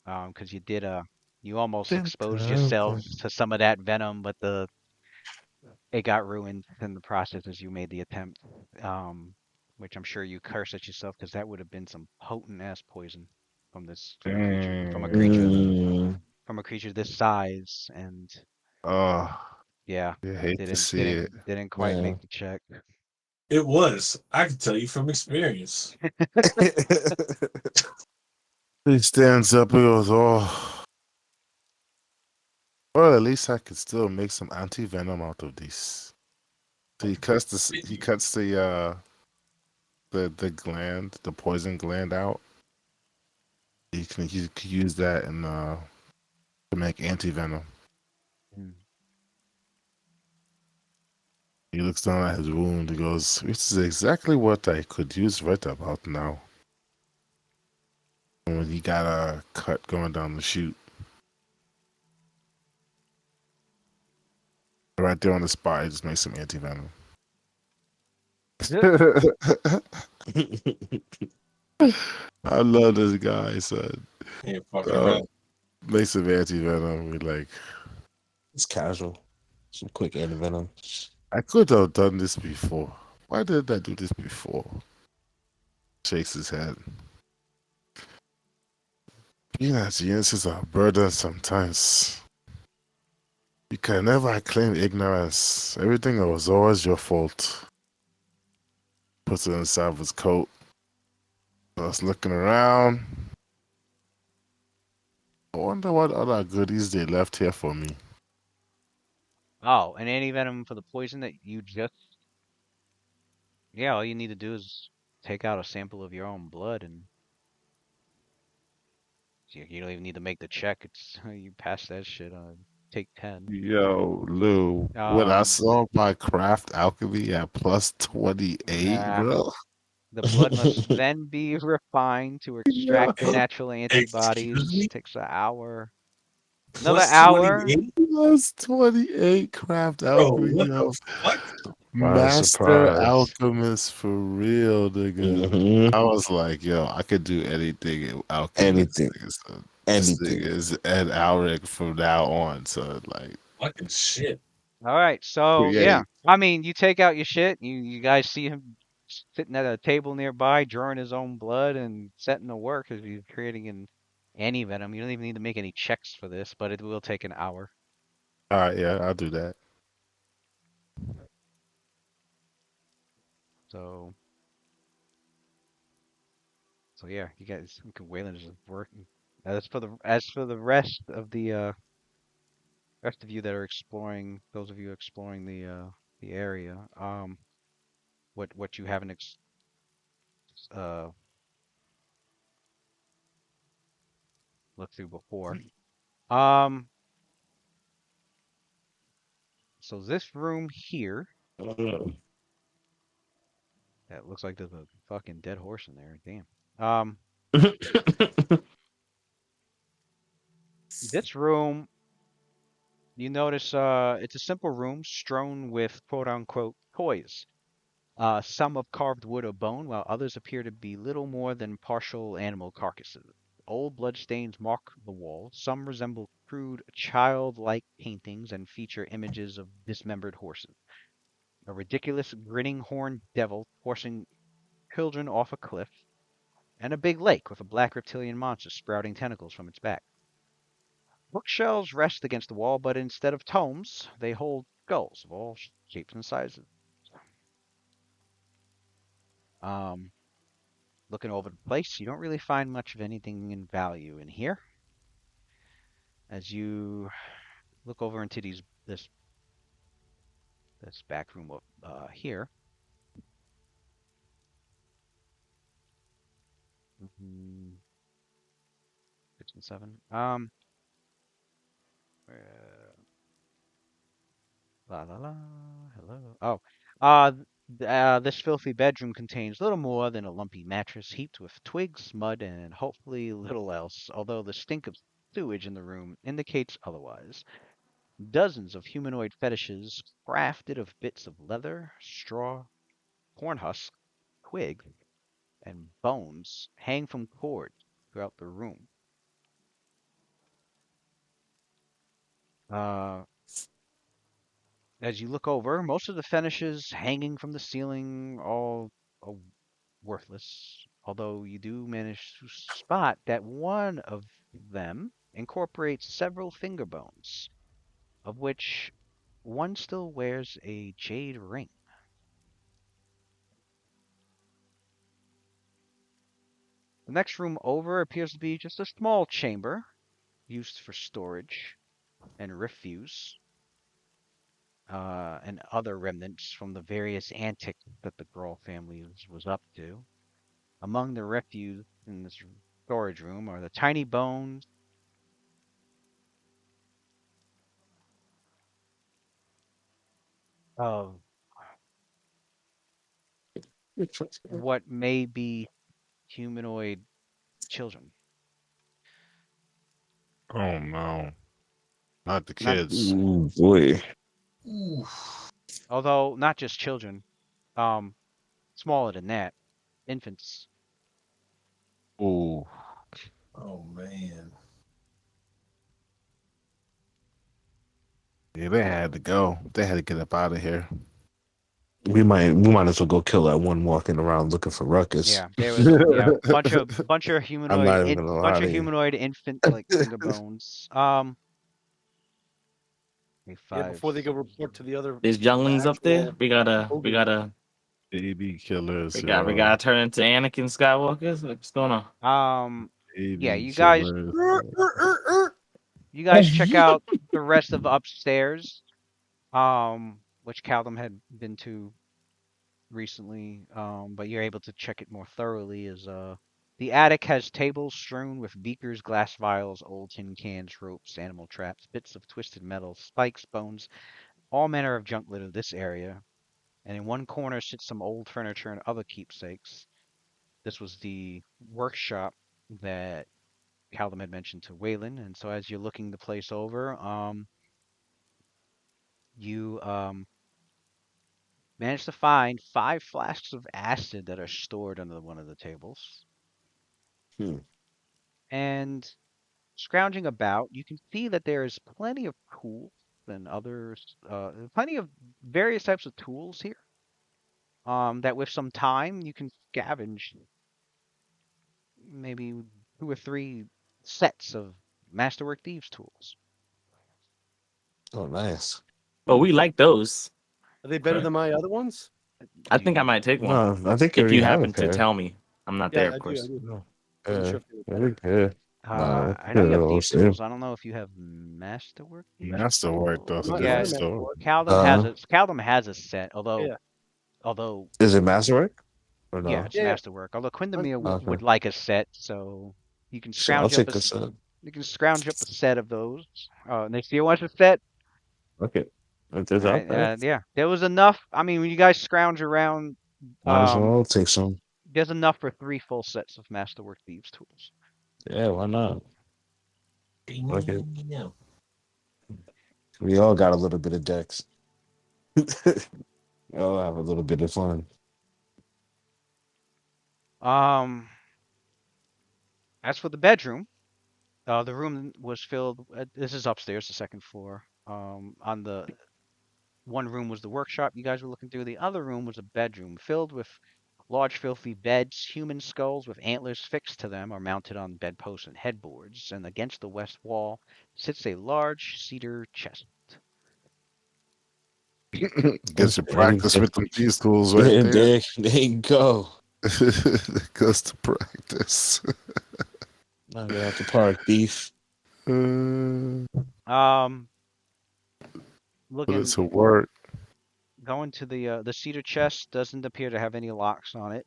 Because you almost exposed yourself to some of that venom, but it got ruined in the process as you made the attempt. Which I'm sure you curse at yourself because that would have been some potent ass poison from Dang. Mm, from a creature this size, and Oh, yeah, you hate to didn't see didn't it. didn't quite yeah. make the check. It was. I can tell you from experience. He stands up and goes, oh. Well, at least I could still make some anti-venom out of this. So he cuts the gland, the poison gland out. You can use that and to make anti-venom. Mm. He looks down at his wound. He goes, "This is exactly what I could use right about now." And when he got a cut going down the chute, right there on the spot, he just makes some anti-venom. I love this guy, son. Can't fucking around. Makes some anti-venom. We like, It's casual. Some quick anti-venom. I could have done this before. Why didn't I do this before? Shakes his head. Being a genius is a burden sometimes. You can never claim ignorance. Everything was always your fault. Puts it inside of his coat. I was looking around. I wonder what other goodies they left here for me. Oh, an anti-venom for the poison that you just yeah, all you need to do is take out a sample of your own blood and you don't even need to make the check. It's you pass that shit on take 10. Yo, Lou, when I Um, saw my craft alchemy at plus 28, nah. bro. The blood must then be refined to Yo, extract the natural Excuse antibodies. me? Takes an hour. Another Plus hour. 28? plus 28 craft Bro, alchemy, what yo. the fuck? Surprise, Master surprise. alchemist for real, nigga. Hmm. I was like, yo, I could do anything in alchemy. Anything. This Anything. nigga is Ed Alric from now on. So like, Fucking shit. All right, so yeah. create. I mean, you take out your shit. You guys see him sitting at a table nearby, drawing his own blood and setting to work as he's creating an anti-venom. You don't even need to make any checks for this, but it will take an hour. All right, yeah, I'll do that. So, so yeah, you guys, Waylon is working. As for the rest of you that are exploring, those of you exploring the area, what you haven't uh looked through before. Um, so this room here, that looks like there's a fucking dead horse in there. Damn. Um, this room, you notice, it's a simple room strewn with quote unquote toys. Some of carved wood or bone, while others appear to be little more than partial animal carcasses. Old bloodstains mark the walls. Some resemble crude, childlike paintings and feature images of dismembered horses. A ridiculous grinning horned devil forcing children off a cliff. and a big lake with a black reptilian monster sprouting tentacles from its back. Bookshelves rest against the wall, but instead of tomes, they hold skulls of all shapes and sizes. Um, Looking over the place, you don't really find much of anything in value in here. As you look over into this back room here, 6 and 7. Uh, La la la. Hello. Oh, this filthy bedroom contains little more than a lumpy mattress heaped with twigs, mud, and hopefully little else, although the stink of sewage in the room indicates otherwise. Dozens of humanoid fetishes crafted of bits of leather, straw, corn husk, twig, and bones hang from cords throughout the room. Uh, as you look over, most of the fetishes hanging from the ceiling all are worthless, although you do manage to spot that one of them incorporates several finger bones, of which one still wears a jade ring. The next room over appears to be just a small chamber used for storage and refuse, and other remnants from the various antics that the Grohl family was up to. Among the refuse in this storage room are the tiny bones of what may be humanoid children. Oh no, not the Not, kids. Ooh, boy. although not just children, um, smaller than that, infants. Ooh, Oh man. yeah, they had to go. They had to get up out of here. We might as well go kill that one walking around looking for Ruckus. Yeah, there was bunch of I'm not even gonna lie to you. humanoid infant like finger bones. Yeah, Five, before they go 6. report to the other There's the younglings up there. actual We gotta we ogres. gotta Baby killers, we gotta turn into Anakin Skywalkers. What's going on? Yeah, Baby you guys, killers. check out the rest of upstairs, which Caldum had been to recently, but you're able to check it more thoroughly. As the attic has tables strewn with beakers, glass vials, old tin cans, ropes, animal traps, bits of twisted metal, spikes, bones, all manner of junk littered this area. And in one corner sits some old furniture and other keepsakes. This was the workshop that Caldum had mentioned to Waylon, and so as you're looking the place over, you manage to find 5 flasks of acid that are stored under one of the tables. Hmm. And scrounging about, you can see that there is plenty of tools and others, plenty of various types of tools here. That with some time you can scavenge maybe 2 or 3 sets of Masterwork Thieves tools. Oh, nice. Oh, we like those. Are they better than my other ones? I Do think I you, might take one. No, I think you If already you have a happen to pair. tell me. I'm not Yeah, there, I of do. I course. do. No. Wasn't Yeah, sure if they were yeah, better. no, I know you have yeah, Thieves see. tools. I don't know if you have Masterwork Thieves Masterwork, though, it's tools. a Mine Yeah, different are story. Masterwork. Caldum has a set, Yeah, although Is it Masterwork or yeah, no? it's yeah, yeah. Masterwork. Although Mine's Quindamere cool. Okay, would like a set, so you can so I'll scrounge up take a set. a set of those. Next year wants a set. Okay, if there's All right, out there, yeah, there was enough. I mean, when you guys scrounge around, might as um, well take some. there's enough for 3 full sets of Masterwork Thieves tools. Yeah, why not? Okay, Damn. we all got a little bit of Dex. We all have a little bit of fun. Um, as for the bedroom, the room was filled. This is upstairs, the second floor. On the one room was the workshop you guys were looking through. The other room was a bedroom filled with Large filthy beds, human skulls with antlers fixed to them, are mounted on bedposts and headboards, and against the west wall sits a large cedar chest. Gets you There you practice go. with them Peace tools right there. There you go. Goes to practice. Knock it out the park, beef. Um, Put it looking, to work. going to the cedar chest doesn't appear to have any locks on it.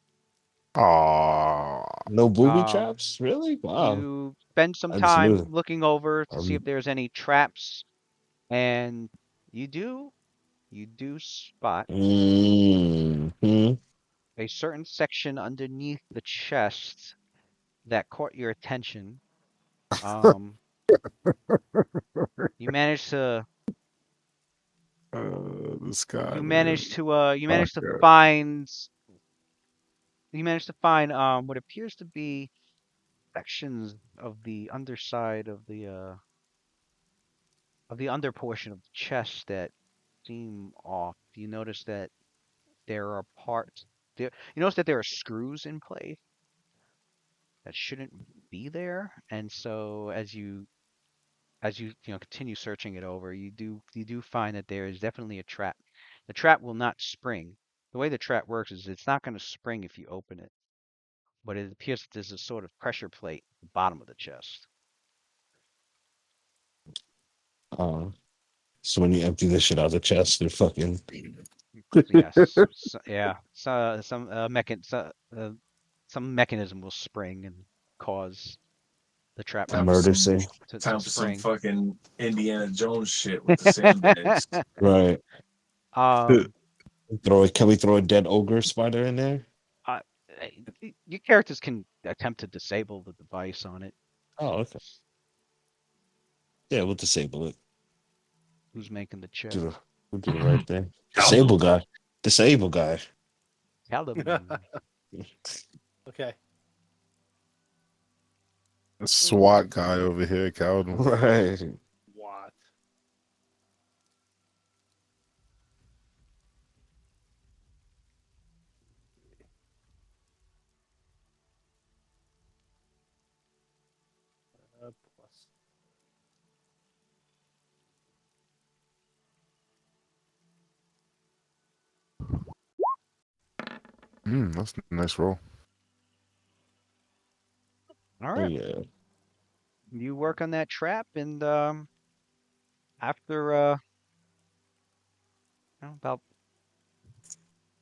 Aww. No booby Um, traps? Really? Wow. You spend some I just knew time that. looking over to see if Um, there's any traps, and you do spot mhm. a certain section underneath the chest that caught your attention. Um, you managed to This guy, you man. managed to you managed to Okay. find what appears to be sections of the underside of the under portion of the chest that seem off. You notice that there are parts there. You notice that there are screws in place that shouldn't be there, and so as you continue searching it over, you do find that there is definitely a trap. The trap will not spring. The way the trap works is it's not going to spring if you open it, but it appears that there's a sort of pressure plate at the bottom of the chest. So when you empty this shit out of the chest, they're fucking Yes, yeah. So, some mechanism will spring and cause the trap a Time for murder some scene. to time for some spring. fucking Indiana Jones shit with the sandbags. Right. um, Can we throw a dead ogre spider in there? uh, your characters can attempt to disable the device on it. Oh, okay. Yeah, we'll disable it. Who's making the check? We'll do the right thing. Callum. Disable guy. Callum. Okay. A SWAT guy over here, Calvin. Right. What? Plus. That's a nice roll. All Oh right. yeah. You work on that trap, and after about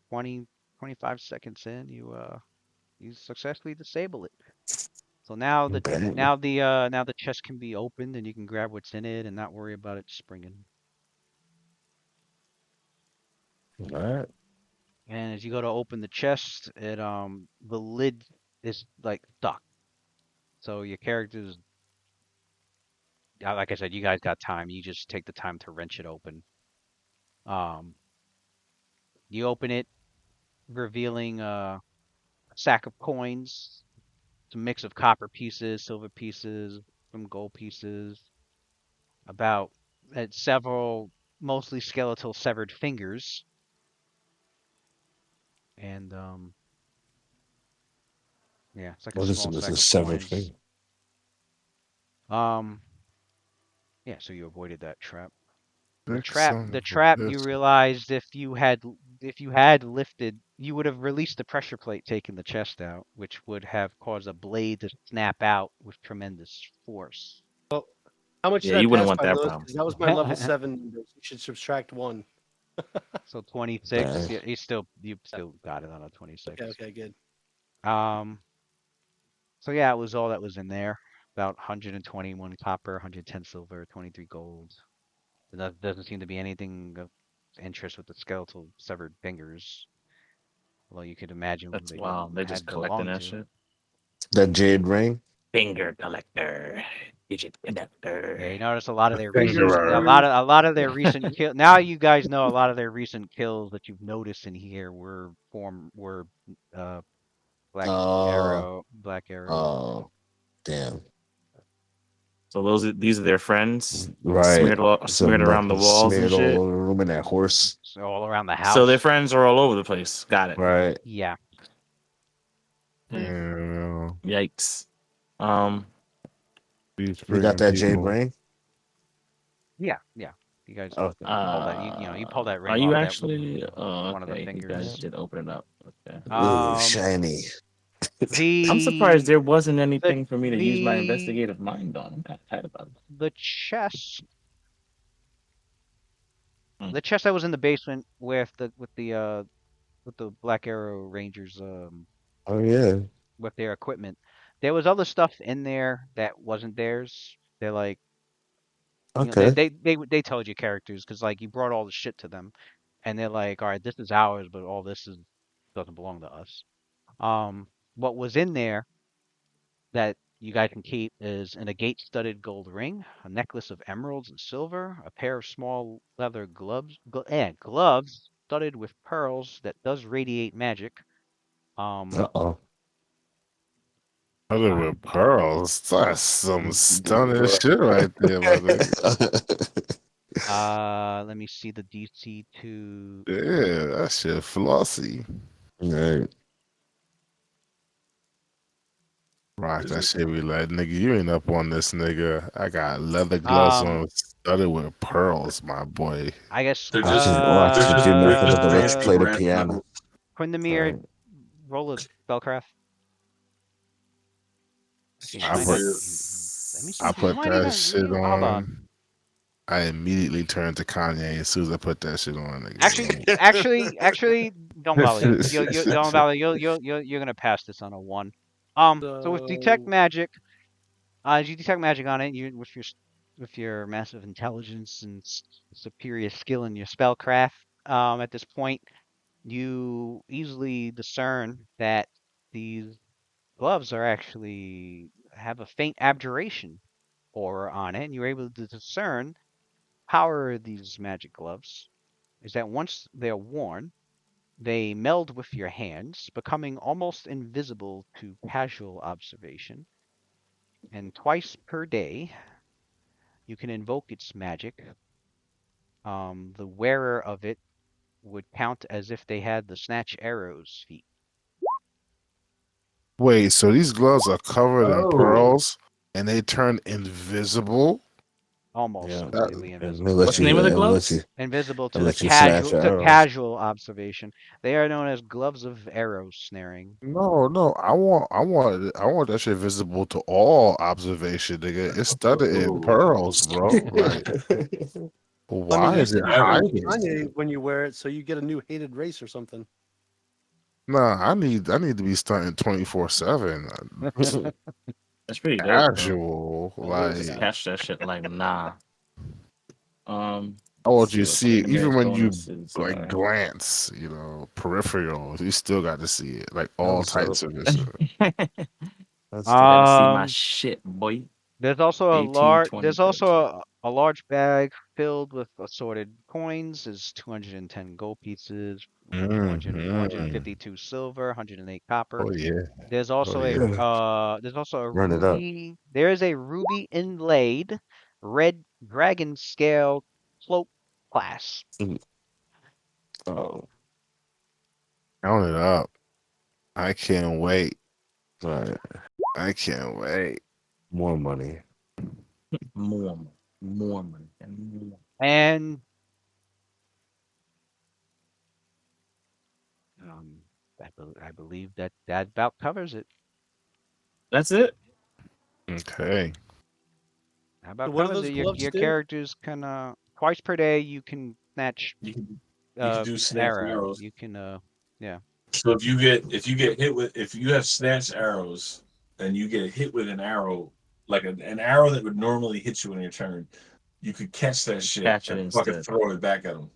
20, 25 seconds in, you successfully disable it. So Bang. now the chest can be opened, and you can grab what's in it and not worry about it springing. All right. And as you go to open the chest, the lid is like stuck. So your characters, like I said, you guys got time. You just take the time to wrench it open. Um, you open it, revealing a sack of coins, some mix of copper pieces, silver pieces, some gold pieces, about several mostly skeletal severed fingers, and yeah, it's like a What is small it? This sack is of severed coins. finger. Um, yeah, so you avoided that trap. The Big trap, son the of a trap. You bitch. realized if you had lifted, you would have released the pressure plate, taking the chest out, which would have caused a blade to snap out with tremendous force. Well, how much Yeah, did I you wouldn't pass want by that those? problem. Because that was my level 7 numbers. You should subtract 1. So 26. Bang. Yeah, you still got it on a 26. Okay, good. So yeah, it was all that was in there. About 121 copper, 110 silver, 23 gold. There doesn't seem to be anything of interest with the skeletal severed fingers. Although you could imagine who That's they wow. They're just had collecting belonged that to. shit. That jade ring. Finger collector, digit Yeah, conductor. you notice a lot of The their recent, fingerer. a lot of their recent kill. Now you guys know a lot of their recent kills that you've noticed in here were uh Uh Black Arrow. oh damn. So these are their friends Right. smeared around the walls and Smeared all shit. over the room in that horse. So all around the So their house. friends are all over the place. Got it. Right. Yeah. Yeah, Yikes. these You got freaking that, Jay people. Brain? Yeah, yeah. You guys Okay. pulled that. You pulled that Are ring you off that actually? Oh, one of the okay. You guys fingers. did open it up. Okay. Ooh, Um, shiny. I'm surprised the there wasn't the anything for me to use my the investigative mind on. I'm not tired about that. the chest Hmm. the chest that was in the basement with the Black Arrow Rangers Oh yeah. with their equipment. There was other stuff in there that wasn't theirs. They're like, Okay. they told you characters because like you brought all the shit to them, and they're like, all right, this is ours, but all this is doesn't belong to us. What was in there that you guys can keep is an agate-studded gold ring, a necklace of emeralds and silver, a pair of small leather gloves studded with pearls that does radiate magic. Um, Uh-oh. Other uh, with pearls. That's some stunning shit right there, my nigga. let me see the DC to. Yeah, that shit flossy. Right. Rock There's that a, shit. Be like, nigga, you ain't up on this, nigga. I got leather gloves Um, on, studded with pearls, my boy. I guess. they're just Watch they're the just G they're method of just the rich fancy play the brass piano. knuckles. Quindamir, Right. roll a spellcraft. You I might put not. Let me Yes. see I if you put might that even. shit Hold on. on. I immediately turned to Kanye as soon as I put that shit on, Actually, don't bother. You don't nigga. bother. You're gonna pass this on a one. So with detect So magic, as you detect magic on it, you with your massive intelligence and superior skill in your spellcraft, at this point, you easily discern that these gloves are actually have a faint abjuration aura on it, and you're able to discern power of these magic gloves is that once they're worn, they meld with your hands, becoming almost invisible to casual observation. And twice per day, you can invoke its magic. The wearer of it would count as if they had the snatch arrows feat. Wait, so these gloves are covered in Oh, pearls and they turn invisible? Almost Yeah. That, completely And they invisible. let What's the name you of the and let you gloves? Invisible and let you snatch to arrows. casual observation. They are known as gloves of arrow snaring. no, I want that shit visible to all observation, nigga. It's studded in oh. pearls, bro. Like, I mean, why you is it said you I turn would. to hiding? Kanye when you wear it, so you get a new hated race or something. Nah, I need to be stunting 24/7. That's pretty dope, though. Casual, That is Just like catch that shit like nah. I Let's want see you to what see it, even Quindamir's when you bonuses like are. glance, peripheral, you still got to see it, like all That's dope. types of it. That's dope. Gotta see my Um, shit, boy. there's also a large there's 1820 also pips. a large bag filled with assorted coins. Is 210 gold pieces, 400 Hmm. 452 silver, 108 copper. Oh yeah, There's oh also yeah. a Run it up. ruby. There is a ruby inlaid red dragon scale cloak class. Oh, Count it up. I can't wait. right. I can't wait. More money. More money. More money. And more. And I believe that about covers it. That's it? Okay. That So about what do covers those it. gloves Your do? characters can twice per day you can snatch You can do snatch arrow. arrows. You can yeah. So if you get hit with if you have snatch arrows and you get hit with an arrow like an arrow that would normally hit you in your turn, you could catch that shit Catch it and fucking instead. throw it back at them.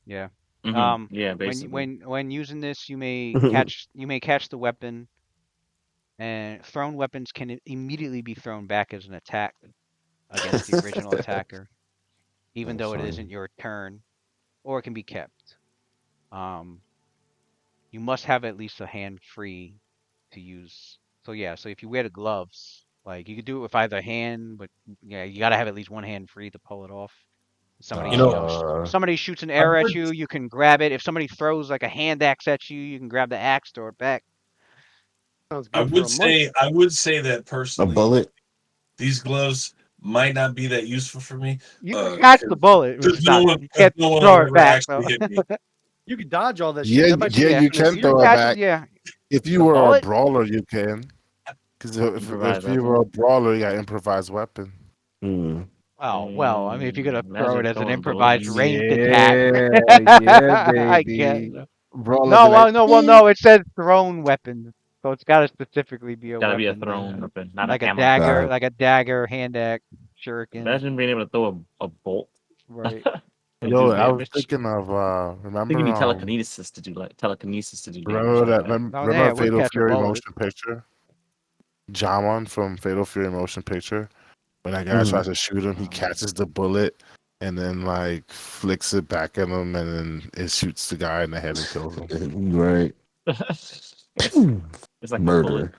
Yeah. Yeah, basically. When using this, Right. you may catch the weapon, and thrown weapons can immediately be thrown back as an attack against the original attacker, even That's though it funny. isn't your turn, or it can be kept. Um, you must have at least a hand free to use. So yeah, so if you wear the gloves, like you could do it with either hand, but yeah, you gotta have at least one hand free to pull it off. You know, Somebody shoots an I've arrow at heard you, you can grab it. If somebody throws like a hand axe at you, you can grab the axe, throw it back. Sounds I good for would a say month. I would say that A personally, bullet. these gloves might not be that useful for me. You can catch the bullet, which is not. You can't No one throw will it ever back though. actually hit me. You can dodge all that Yeah, shit. That might be yeah, the Yeah, you weakness. can you can throw it catch it. back. Yeah, If you the were a bullet. brawler, you can. Because Improvised if you were weapon. a brawler, you got improvised weapon. Hmm. Oh well, I mean, if you're gonna throw it Imagine as an throwing improvised bullets. ranged attack, Yeah, I baby. guess. Brawler be No, like, well, no. It says thrown weapon, so it's got to specifically be a Gotta be a weapon, thrown weapon, not a like a hammer. dagger, God. like a dagger, hand axe, shuriken. Imagine being able to throw a bolt. Right. And yo, do I was damage. thinking of I think you remember need telekinesis to do damage remember like that that. Oh, remember yeah, we're Fatal catching Fury bullets. motion picture? Jamon from Fatal Fury motion picture. When that guy Mhm. tries to shoot him, he catches the bullet and then like flicks it back at him, and then it shoots the guy in the head and kills him. Right. It's like a bullet. Murder.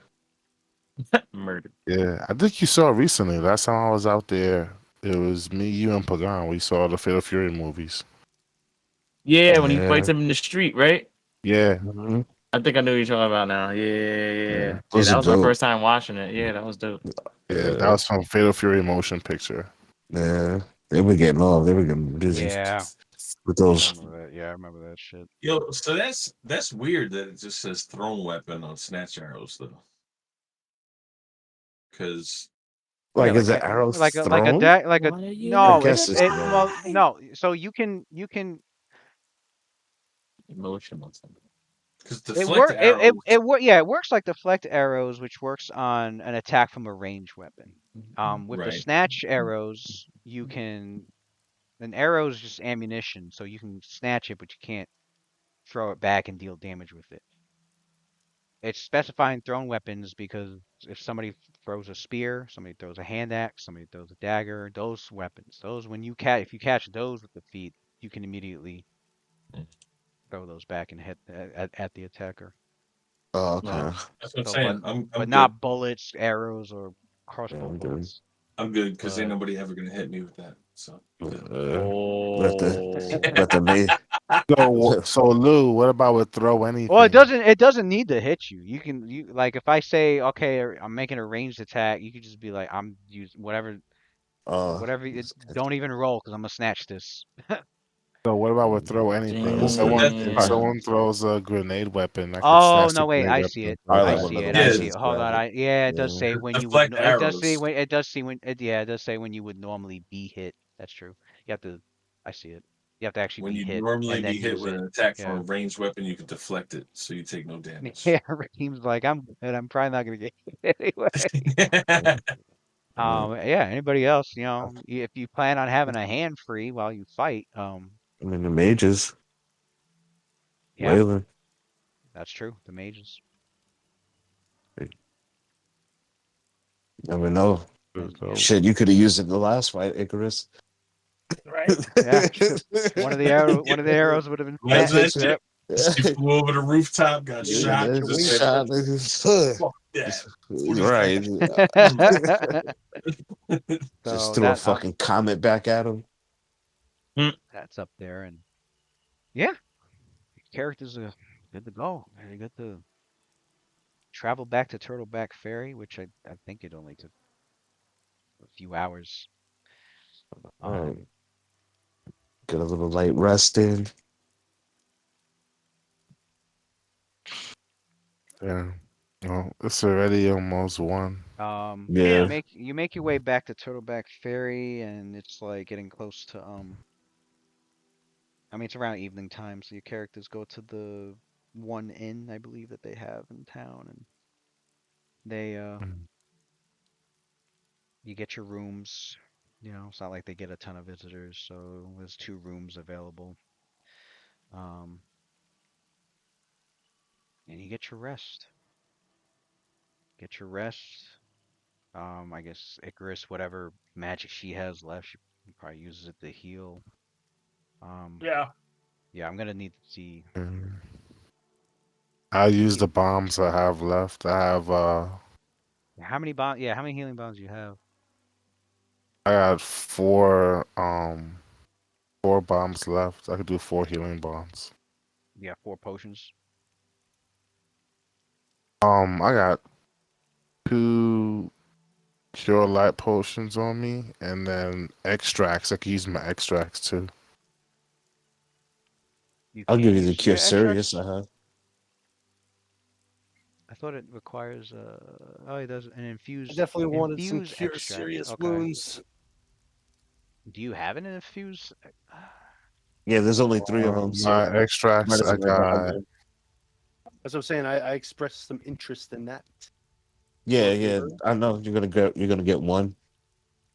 Murder. Yeah, I think you saw it recently. Last time I was out there, it was me, you, and Pagan. We saw the Fatal Fury movies. Yeah, when he Yeah. fights him in the street, right? Yeah, Mhm. I think I know what you're talking about now. Yeah. Those That are was my dope. first time watching it. Yeah, that was dope. yeah, that was from Fatal Fury motion picture. Yeah. They were getting off. They were getting busy Yeah, with I those. remember that. Yeah, I remember that shit. Yo, so that's weird that it just says thrown weapon on snatch arrows though. Because Yeah, Like, is the arrow like a thrown? dag, like a What are you I no. guess It's it's it. thrown. Well, no. So you can. Emotional. because It deflect work. arrows, Yeah, it works like deflect arrows, which works on an attack from a ranged weapon. With the right? snatch arrows, you can. An arrow is just ammunition, so you can snatch it, but you can't throw it back and deal damage with it. It's specifying thrown weapons because if somebody throws a spear, somebody throws a hand axe, somebody throws a dagger, those weapons, those when you catch, if you catch those with the feet, you can immediately throw those back and hit at the attacker. Oh, No, okay. that's what I'm So, saying. I'm but good. not bullets, arrows, or Yeah, crossbow I'm good. bolts. I'm good because ain't But nobody ever gonna hit me with that. So good. Let the Oh. let the ma- So Lou, what about with throw well, anything? it doesn't need to hit you. You like if I say okay, I'm making a ranged attack, you could just be like I'm using uh whatever. Don't even roll because I'm gonna snatch this. So what about with throw anything? If Well, so someone that's if Damn. someone throws a grenade weapon, I could Oh snatch the no, wait, grenade I weapon see and it. throw it probably I like back. one see of the it. I yeah, see it. wizards Hold on. grab it. Yeah, it does Yeah. say when you would. deflect It does say arrows. when. It does see when. Yeah, it does say when you would normally be hit. That's true. You have to. I see it. You have to actually When be you hit normally and be then hit use with it. an attack from Yeah. a ranged weapon, you can deflect it, so you take no damage. Yeah. Raheem's like I'm good. I'm probably not gonna get hit anyway. Yeah. Anybody else? If you plan on having a hand free while you fight, I mean the mages, yeah, Waylon. that's true. The mages. You never know. Yeah. Shit, you could have used it in the last fight, Icarus. Right? Yeah. True. One of the arrows would have been Imagine that snatched. shit. Yep. She flew over the rooftop, got You would shot. get your Just wings said, Shot, cut. "Fuck that." 40 right. Just So threw a fucking comet back at him. that's up there, and yeah, characters are good to go. Very good to travel back to Turtleback Ferry, which I think it only took a few hours. All right. Um, Get a little light rest in. Yeah. Well, it's already almost 1. Yeah. you make your way back to Turtleback Ferry, and it's like getting close to I mean, it's around evening time, so your characters go to the one inn I believe that they have in town, and they you get your rooms. It's not like they get a ton of visitors, so there's 2 rooms available. Um, and you get your rest. Get your rest. I guess Icarus, whatever magic she has left, she probably uses it to heal. Um, Yeah. yeah, I'm gonna need to see. I use he- the bombs I have left. I have How many bomb? Yeah, how many healing bombs you have? I got 4 bombs left. I could do 4 healing bombs. Yeah, 4 potions. I got 2 cure light potions on me, and then extracts. I can use my extracts too. You I'll can't give you the use cure extracts? serious. I thought it requires oh, it does an I infused definitely wanted some infuse cure extract. serious Okay. wounds. Do you have an infuse? Yeah, there's only 3 of them, so My extracts, might as I well grab got. them. As I'm saying, I expressed some interest in that. Yeah, Both yeah. of you. I know you're gonna get one.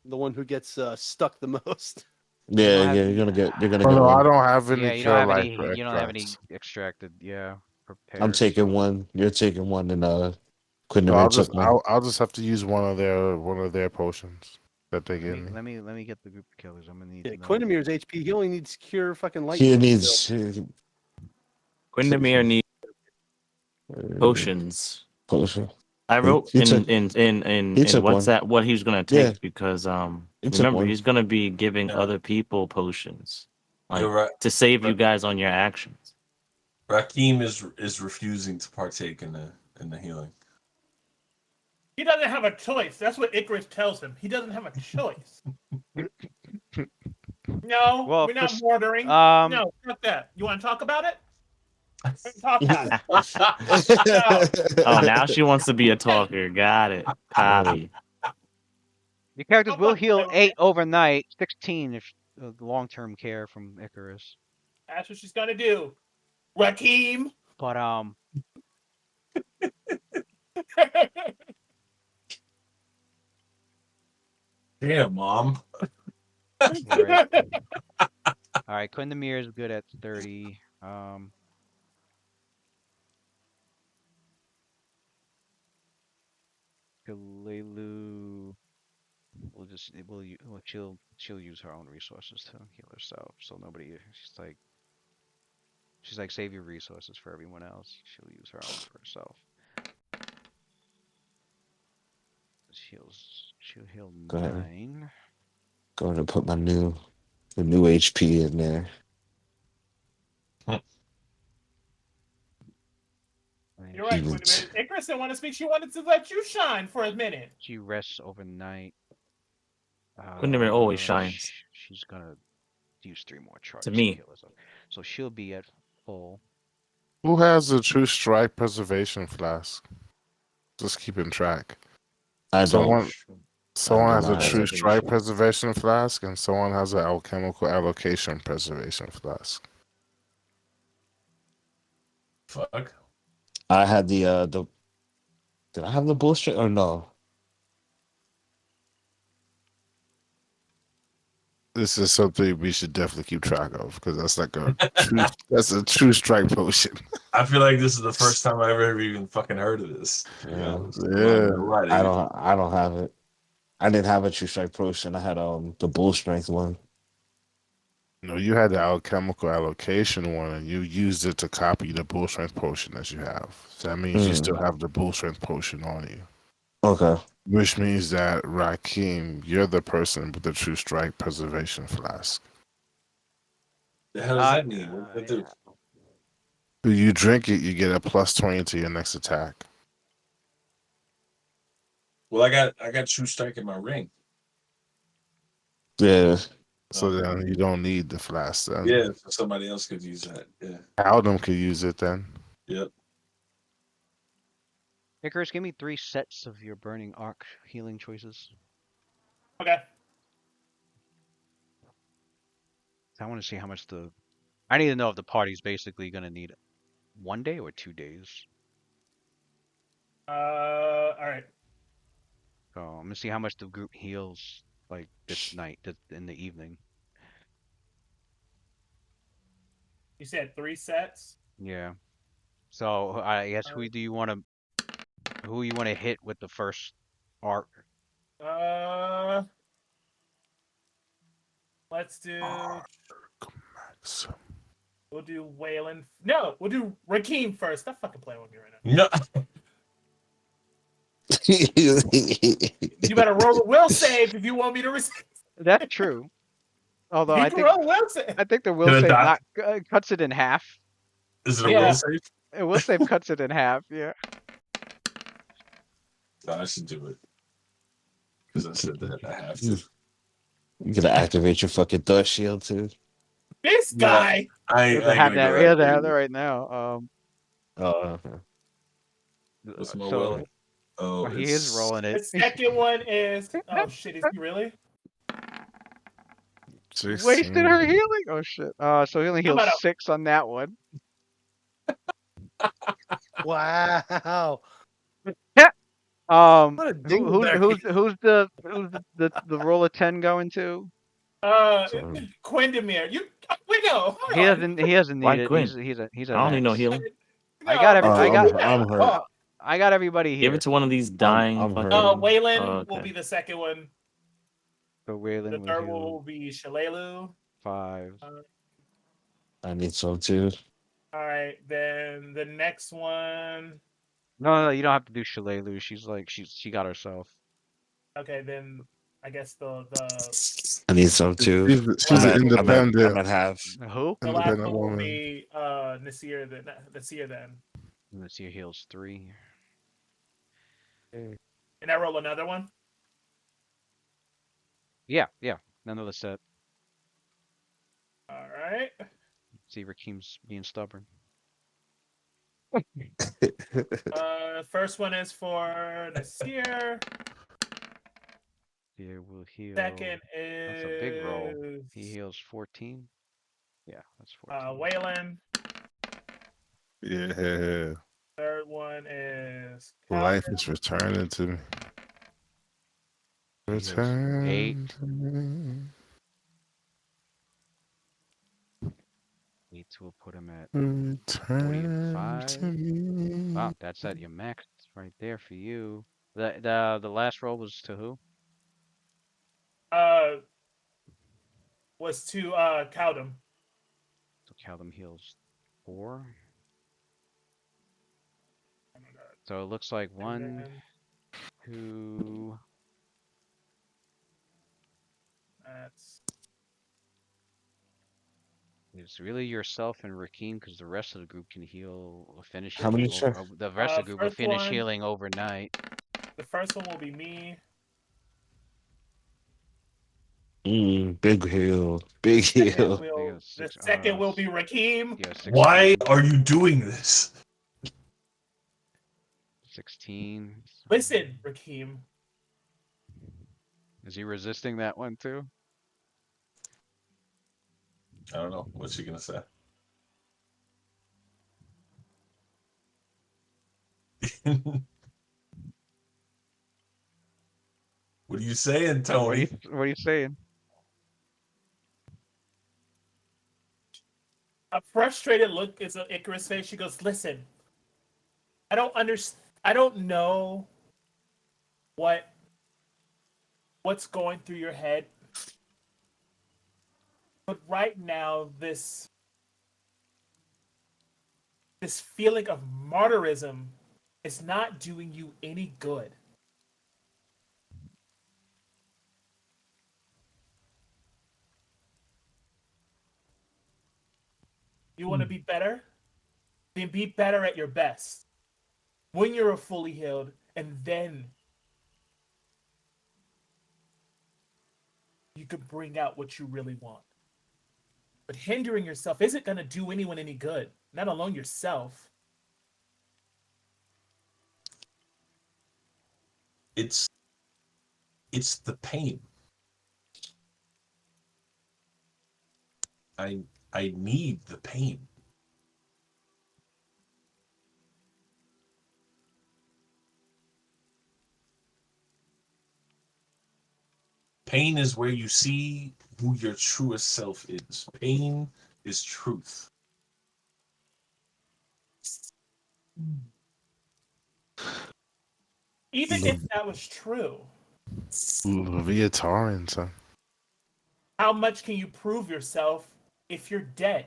The one who gets stuck the most. You Yeah, don't have yeah. you, You're gonna Oh get no, I one. don't have yeah, any you don't cure have light any for you don't have any extracts. extracted, yeah, I'm prepared, taking so one. You're taking one, and So Quindamere took one. I'll just have to use one of their potions that they give me. let me get the group of killers. I'm gonna need Yeah, to know. Quindamir's HP. He only needs cure fucking light He wounds still. needs Quindamere needs potions. potion. I He, wrote he took he in took one. WhatsApp what he's gonna Yeah, take because he took remember one. he's gonna be giving Yeah, other people potions like you're right. to save you Ra- guys on your actions. Rakim is refusing to partake in the healing. He doesn't have a choice. That's what Icarus tells him. He doesn't have a choice. No, Well, we're for not bordering. um, No, fuck that. You want to talk about it? Let's talk about it. No. Oh, now she wants to be a talker. Got it. Copy. your characters I'll will fucking play heal with 8 it. overnight, 16 if long-term care from Icarus. That's what she's gonna do. Rakim. But Damn, mom. right. All right, Quindamere is good at 30. Galelu well, she'll use her own resources to heal herself. So nobody she's like save your resources for everyone else. She'll use her own for herself. She'll heal Go ahead. 9. Go ahead and put the new HP in there. You're right, Humans. Quindamir's. Icarus didn't want to speak. She wanted to let you shine for a minute. She rests overnight. Quindamere always shines She's gonna use 3 more to charges to me. heal herself. So she'll be at full. Who has the true strike preservation flask? Just keeping track. I don't. Someone do has a not have true it. strike preservation flask, and someone has an alchemical allocation preservation flask. Fuck. I had the. Did I have the bullshit or no? This is something we should definitely keep track of because that's like that's a true strike potion. I feel like this is the first time I ever even fucking heard of this. To be Yeah. honest. I'm not gonna lie to you. I don't have it. I didn't have a true strike potion. I had the bull strength one. No, you had the alchemical allocation one, and you used it to copy the bull strength potion that you have. So that means you still have the bull strength potion on you. Okay. Which means that Rakim, you're the person with the true strike preservation flask. The hell does that mean? What does that do? When you drink it, you get a +20 to your next attack. Well, I got true strike in my ring. Yeah. So then you don't need the flask then. Yeah, so somebody else could use that. Yeah. Aldum could use it then. Yep. Icarus, give me 3 sets of your burning arc healing choices. Okay. I want to see how much I need to know if the party's basically gonna need 1 day or 2 days. All right. So I'm gonna see how much the group heals like this night, in the evening. You said 3 sets. Yeah. So I guess who you want to hit with the first arc? Let's do. So, We'll do Waylon. No, we'll do Rakim first. Stop fucking playing with me right now. No. You better roll a will save if you want me to receive. That's true. Although You I can think roll a will save. the will Can I save die? cuts it in half. Is it a Yeah. will save? Will save cuts it in half. Yeah. I should do it because I said that I have to. You gotta activate your fucking thought shield too. This No, guy. I We ain't have gonna that. go We have that that crazy. right now. Oh, okay. What's my So will? Oh, he is it's rolling The it. second one is. Oh shit! Is he really? Wasted her 16. healing. Oh shit. So he only I'm heals about 6 on that one. Wow. Um, What a who's dingleberry. the roll of 10 going to? So, Quindamir. You wait, no, hold He on. doesn't Why need it. Quinn? He's I at don't need no max. healing. No, I got I'm hurt. I got everybody Give it here. to one of these dying I'm hurt. fucking. Waylon will Okay. be the second one. So The Waylon will third one heal will be Shalelu. 5. I need some too. All right, then the next one. No, you don't have to do Shalelu. She's like she got herself. Okay, then I guess the I need some too. She's an last one will be I'm independent, at half. Who? the last independent one will woman. be Nasir then. Let's see. Heals 3. And I roll another one. Yeah. Another set. All right. See, Rakim's being stubborn. First one is for Nasir. Here will heal. Second That's a big roll. is He heals 14. Yeah, that's 14. Waylon. Yeah. Third one is Life Calvin. is returning to me. He heals 8. Return to me. 8 will put him at Return 45. to me. Wow, that's at your max right there for you. The last roll was to who? Was to Cowdum. So Callum heals 4. So it looks like 1, 2. That's It's really yourself and Rakim because the rest of the group can heal or finish How many healing. The rest of the group will first finish one. healing overnight. The first one will be me. Big heal. Big heal. The second will be Rakim. Yeah, 16. Why are you doing this? 16. Listen, Rakim. Is he resisting that one too? I don't know. What's she gonna say? What are you saying, Tony? What are you saying? A frustrated look is on Icarus' face. She goes, "Listen, I don't understand. I don't know what's going through your head, but right now, this feeling of martyrism is not doing you any good. You want to be better? Then be better at your best. When you're fully healed, and then you can bring out what you really want. But hindering yourself isn't going to do anyone any good, not alone yourself." It's the pain. I need the pain. Pain is where you see who your truest self is. Pain is truth. Even if that was true, Via Torrent, son. how much can you prove yourself if you're dead?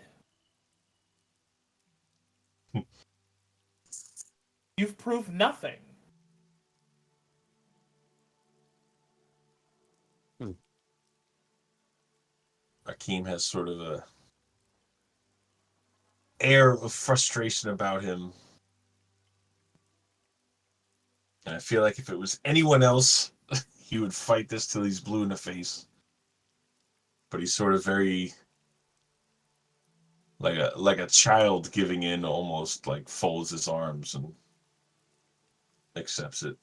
You've proved nothing. Akeem has sort of a air of frustration about him. And I feel like if it was anyone else, he would fight this till he's blue in the face. But he's sort of very like a child giving in, almost like folds his arms and accepts it.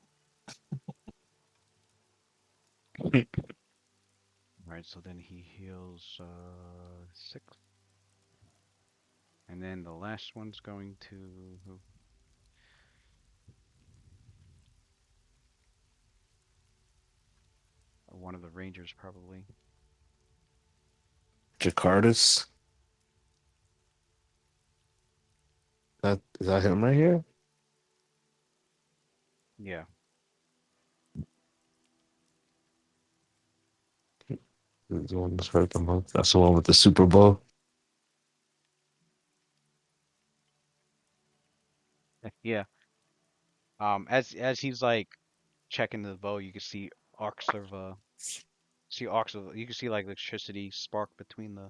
Right, so then he heals 6. And then the last one's going to who? One of the Rangers, probably. Jakartas. Is that him right here? Yeah. The one that's hurt the most. That's the one with the Super Bowl. Yeah. As he's like checking the bow, you can see arcs of you can see like electricity spark between the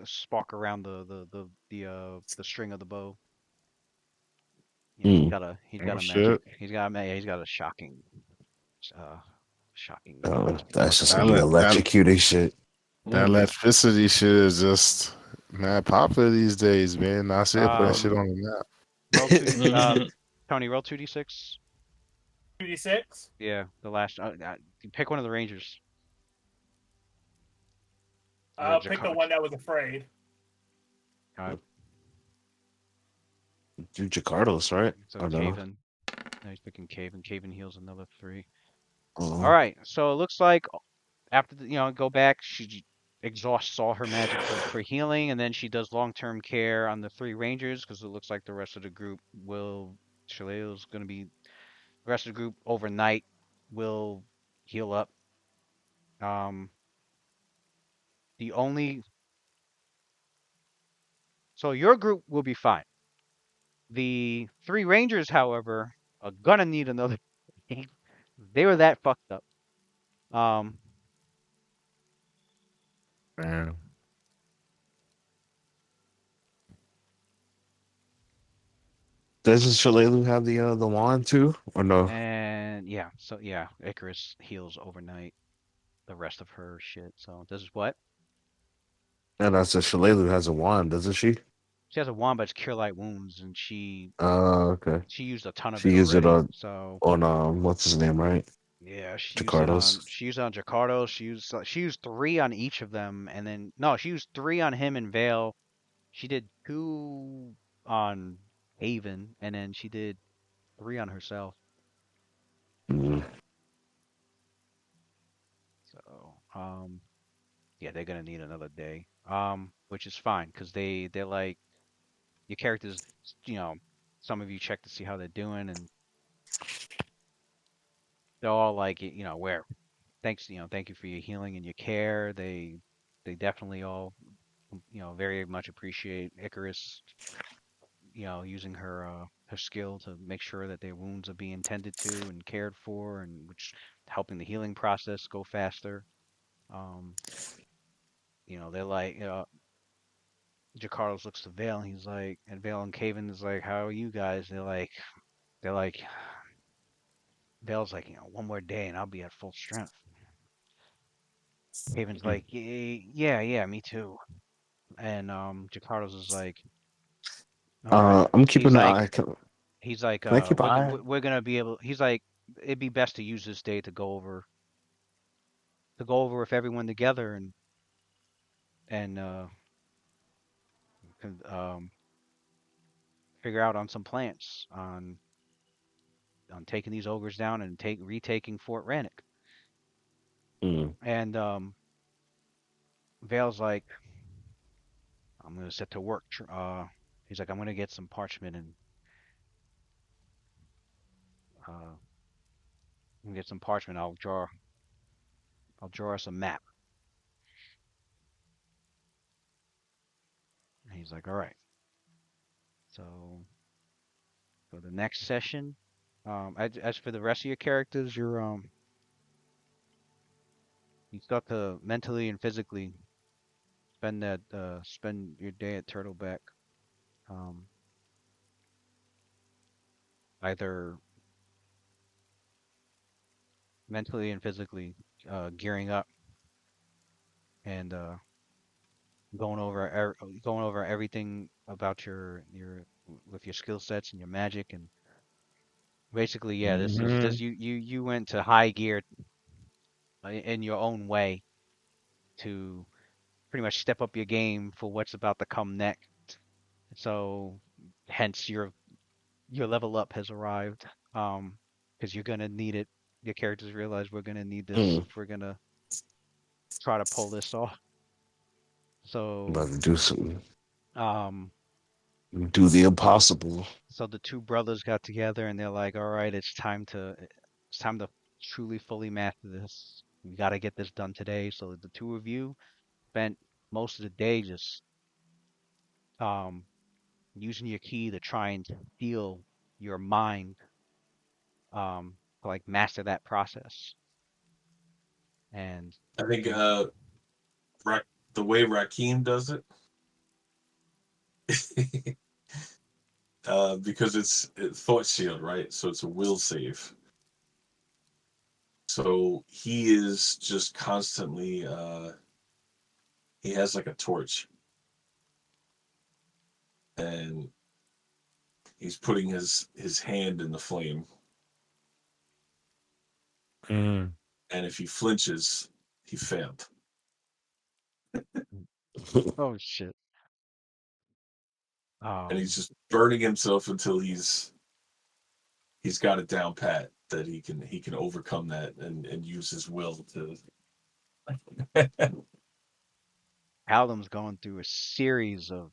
spark around the string of the bow. You know, Mm. he's Oh got a magic. shit! He's got a uh shocking That's just That gonna be le- that electrocuting shit. that Mm. electricity shit is just mad popular these days, man. I see it putting shit um on the map. roll 2d Mhm. Tony, roll 2d6. 2d6. Yeah, the last you pick one of the Rangers. I'll pick the one that was afraid. Do Jakartas, right? So Or no? Caven. Now he's picking Caven. Caven heals another 3. All Oh. right, so it looks like after go back, she exhausts all her magic for healing, and then she does long-term care on the 3 Rangers because it looks like the rest of the group will. Shaleo's gonna be the rest of the group overnight will heal up. Um, the only so your group will be fine. The 3 Rangers, however, are gonna need another. They were that fucked up. Um, Man, Doesn't Shalelu have the wand too? Or no? and yeah, so yeah, Icarus heals overnight the rest of her shit. So this is what And I said Shalelu has a wand, doesn't she? she has a wand, but it's cure light wounds, and Okay. she used a ton of She it used it already. So on what's his name, right? yeah, Jakartas. she used it on Jacardo. She used 3 on each of them, and then no, she used 3 on him and Vale. She did 2 on Haven, and then she did 3 on herself. Mm. So yeah, they're gonna need another day. Which is fine because they're like your characters, you know, some of you check to see how they're doing, and they're all like, where thanks, thank you for your healing and your care. They definitely all, very much appreciate Icarus, using her skill to make sure that their wounds are being tended to and cared for, and which helping the healing process go faster. Um, they're like, Jacarlos looks to Vale and he's like, and Vale and Caven is like, how are you guys? They're like, Vale's like, one more day and I'll be at full strength. Haven's like, yeah, yeah, me too. And Jakardo's is like, all right. I'm He's keeping an like, eye. Can I keep an eye? we're gonna be able. He's like, it'd be best to use this day to go over with everyone together and figure out on some plans on taking these ogres down and retaking Fort Rannick. Mm. And Vale's like, I'm gonna set to work. He's like, I'm gonna get some parchment and uh, get some parchment. I'll draw us a map. And he's like, all right. So for the next session, as for the rest of your characters, you start to mentally and physically spend your day at Turtleback. Um, either mentally and physically gearing up and going over everything about your with your skill sets and your magic and basically yeah this you went to high gear in your own way to pretty much step up your game for what's about to come next. So hence your level up has arrived. Because you're gonna need it. Your characters realize we're gonna need this Mm. if we're gonna try to pull this off. So About to do something. um Do the impossible. so the two brothers got together and they're like, all right, it's time to truly fully master this. We gotta get this done today. So the two of you spent most of the day just um using your key to try and steal your mind to like master that process. And I think you the way Rakim does it, because it's thought shield, right? So it's a will save. So he is just constantly. He has like a torch, and he's putting his hand in the flame, Mm. and if he flinches, he failed. oh shit. And he's just burning himself until he's got it down pat that he can overcome that and use his will to. Callum's going through a series of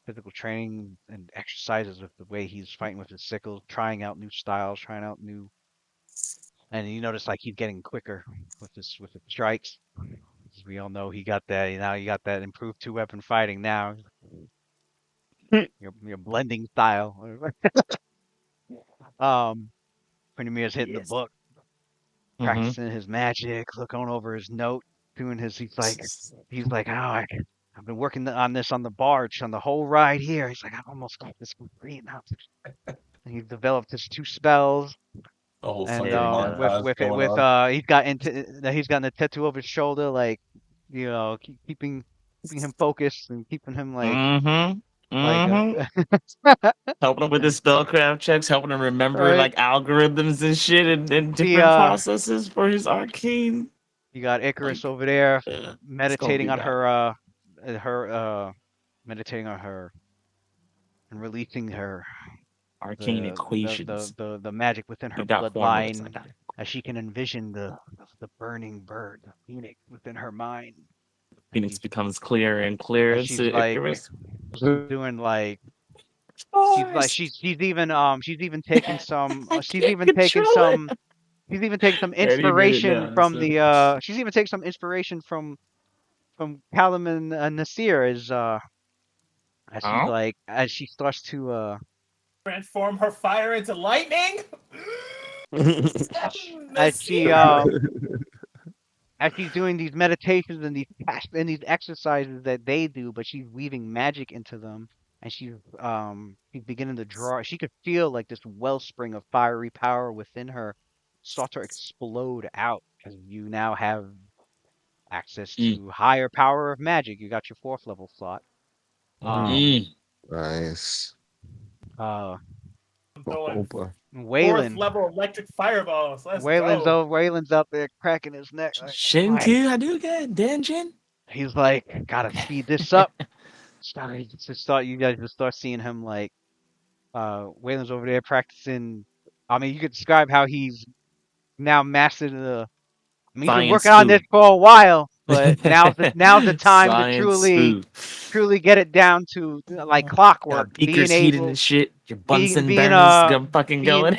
physical training and exercises with the way he's fighting with his sickle, trying out new styles, trying out new, and you notice like he's getting quicker with his strikes. As we all know, he got that. Now you got that improved two-weapon fighting. Now your blending style. Premier's hitting the Yes. book, practicing his magic, looking over his note, doing his. He's like, oh, I've been working on this on the barge on the whole ride here. He's like, I've almost got this complete now. And he's developed his two spells, A whole and fucking montage going on. he's gotten a tattoo over his shoulder, like keeping him focused and keeping him like Helping him with his spellcraft checks, helping him remember right. like algorithms and shit and different processes for his arcane. You got Icarus Like, over there it's gonna be meditating on bad. meditating on her and releasing her Arcane equations. the magic within her We got formulas bloodline like that. as she can envision the burning bird, the phoenix within her mind. And Phoenix becomes clearer and clearer. and So she's like Icarus. doing like Force. she's even taking some I can't control it. she's even taking some I already made it inspiration down. from So. she's even taking some inspiration from Callum and Nasir as she's Oh? like as she starts to Transform her fire into lightning. as she Nasir. as she's doing these meditations and these exercises that they do, but she's weaving magic into them, and she's beginning to draw. She could feel like this wellspring of fiery power within her start to explode out because you now have access to higher power of magic. You got your 4th level slot. Nice. I'm throwing Opa. 4th Waylon. level electric fireballs. Let's go. Wayland's out there cracking his neck. Like, Shinku Hadouken, Denjin. he's like, gotta speed this up. You guys just start seeing him like Waylon's over there practicing. I mean, you could describe how he's now mastered he's been Science working on this food. for a while, but now's the time to Science food. truly get it down to like clockwork. Got beakers heated and shit. Your Bunsen being burners gonna fucking being going.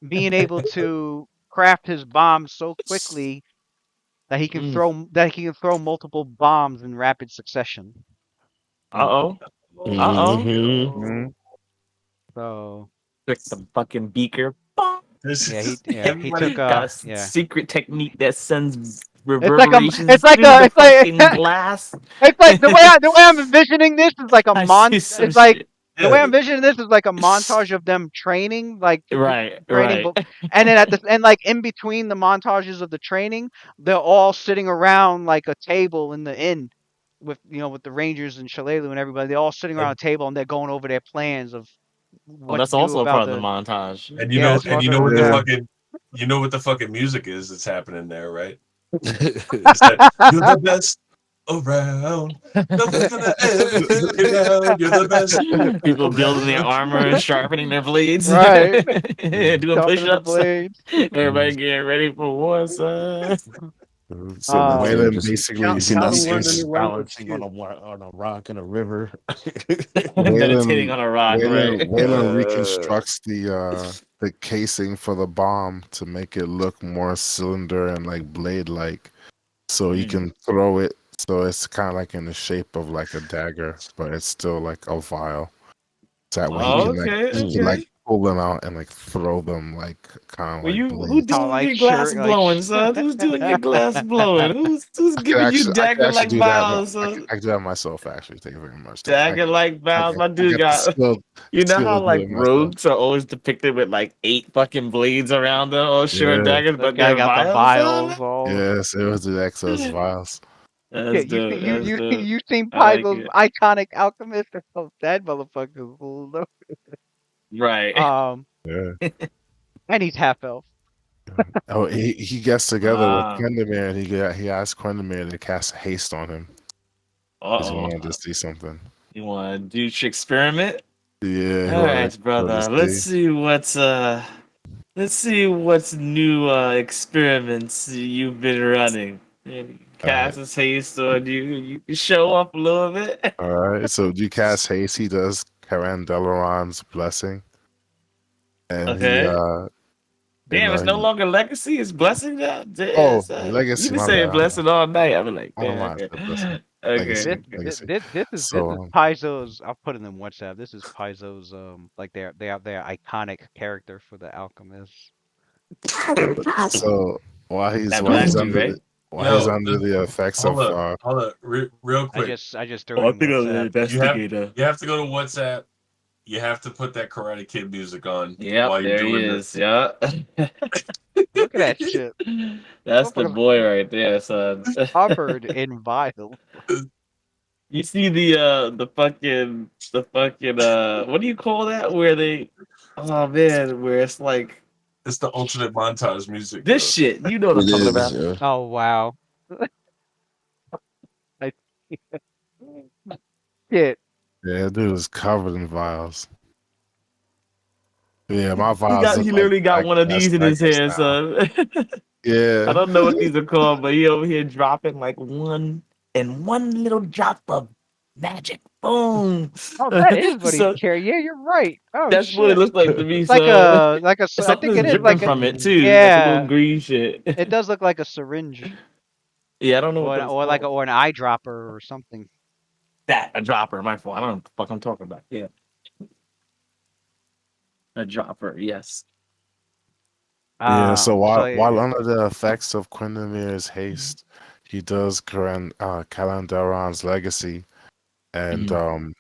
being able to craft his bombs so quickly that he can throw multiple bombs in rapid succession. Uh-oh. Uh-oh. Mhm. So Trick the fucking beaker. he took Got a secret technique that sends it's like reverberations it's like through the fucking it's glass. like the way I'm envisioning this is like a I monster. see some It's like shit. the way I'm envisioning this is like a montage of them training, like Right, training, right. and then like in between the montages of the training, they're all sitting around like a table in the inn with with the Rangers and Shalelu and everybody. They're all sitting around a table and they're going over their plans of Well, what to that's do also a part about of the the. montage. And Yeah, it's you also know what the Yeah. fucking music is that's happening there, right? It's that you're the best around. Nothing's gonna ever take you down. You're the best People building their around. armor and sharpening their blades. Right. Doing Sharpening the push-ups. blades. Everybody getting ready for war, son. So Next scene, Um, Waylon just basically you seen that Calvin scene learned a just new language balancing too. on a rock in a river. Meditating Waylon on a rock, right? Waylon reconstructs the casing for the bomb to make it look more cylinder and like blade like, so he Mm. can throw it. So it's kind of like in the shape of like a dagger, but it's still like a vial. So that way he can Okay, like okay. pull them out and like throw them like kind of Well, like who blades. how doing like your glass sure, like blowing, son? Who's doing your glass blowing? Who's giving you I could dagger actually like do that. vials, son? I could do that myself. Actually, thank you very much. Dagger like valves. My I dude got the got. You know skill how to do like it myself. rogues are always depicted with like 8 fucking blades around them, all short Yeah. daggers, this but guy they're got the vials on. vials all. Yes, it was the excess vials. Yeah, That's dope. That's dope. you seen I like Paizo's it. iconic alchemist? Oh, that motherfucker's low. Right. Yeah. And he's half elf. Oh, he gets together with Ah. Quendemir and he asks Quendemir to cast haste on him because he Uh-oh. wanted to see something. You want to do your experiment? Yeah, he All wanted right, to brother. see. Let's see what's new experiments you've been running. And All right. cast his haste on you. You can show off a little bit. All right. So do you cast haste? He does Karen Delaron's blessing, and Okay. you Damn, know it's no he. longer legacy. It's blessing now. Damn, Oh, son. You've legacy. been My saying bad. blessing all night. I'm like, I don't damn. mind the blessing. Okay. Legacy. This is So Paizo's. I'll put it in WhatsApp. This is Paizo's like their iconic character for the alchemist. so That black dude, right? while he's Yo, under the effects hold of up, real quick. I just threw Oh, it I in think I'm an WhatsApp. investigator. You have to go to WhatsApp. You have to put that Karate Kid music on Yep, while you're there he doing this. is. Yeah. Look at that shit. That's the Motherfucker's boy right there, son. covered in vials. You see the fucking what do you call that? Where they oh man, where it's like It's the ultimate montage music, this bro. shit. You know what I'm It talking is. about. Yeah. Oh wow. I, shit. Yeah, dude is covered in vials. Yeah, my vials He look like literally got one of these in his daggers hand, now. son. I Yeah. don't know what these are called, but he over here dropping like one little drop of magic. Boom. Oh, that is what he's So carrying. Yeah, you're right. Oh that's what it shit. looks like to me, Like son. a I think Something's it is dripping like a from it too, like a little yeah. green shit. It does look like a syringe Yeah, I don't know what those or like called. or an eyedropper or something. That a dropper, my fault. I don't know what the fuck I'm talking about. Yeah, a dropper. Yes. Yeah, so So while under the effects of Quendemir's haste, he does Calandaron's legacy and Mhm.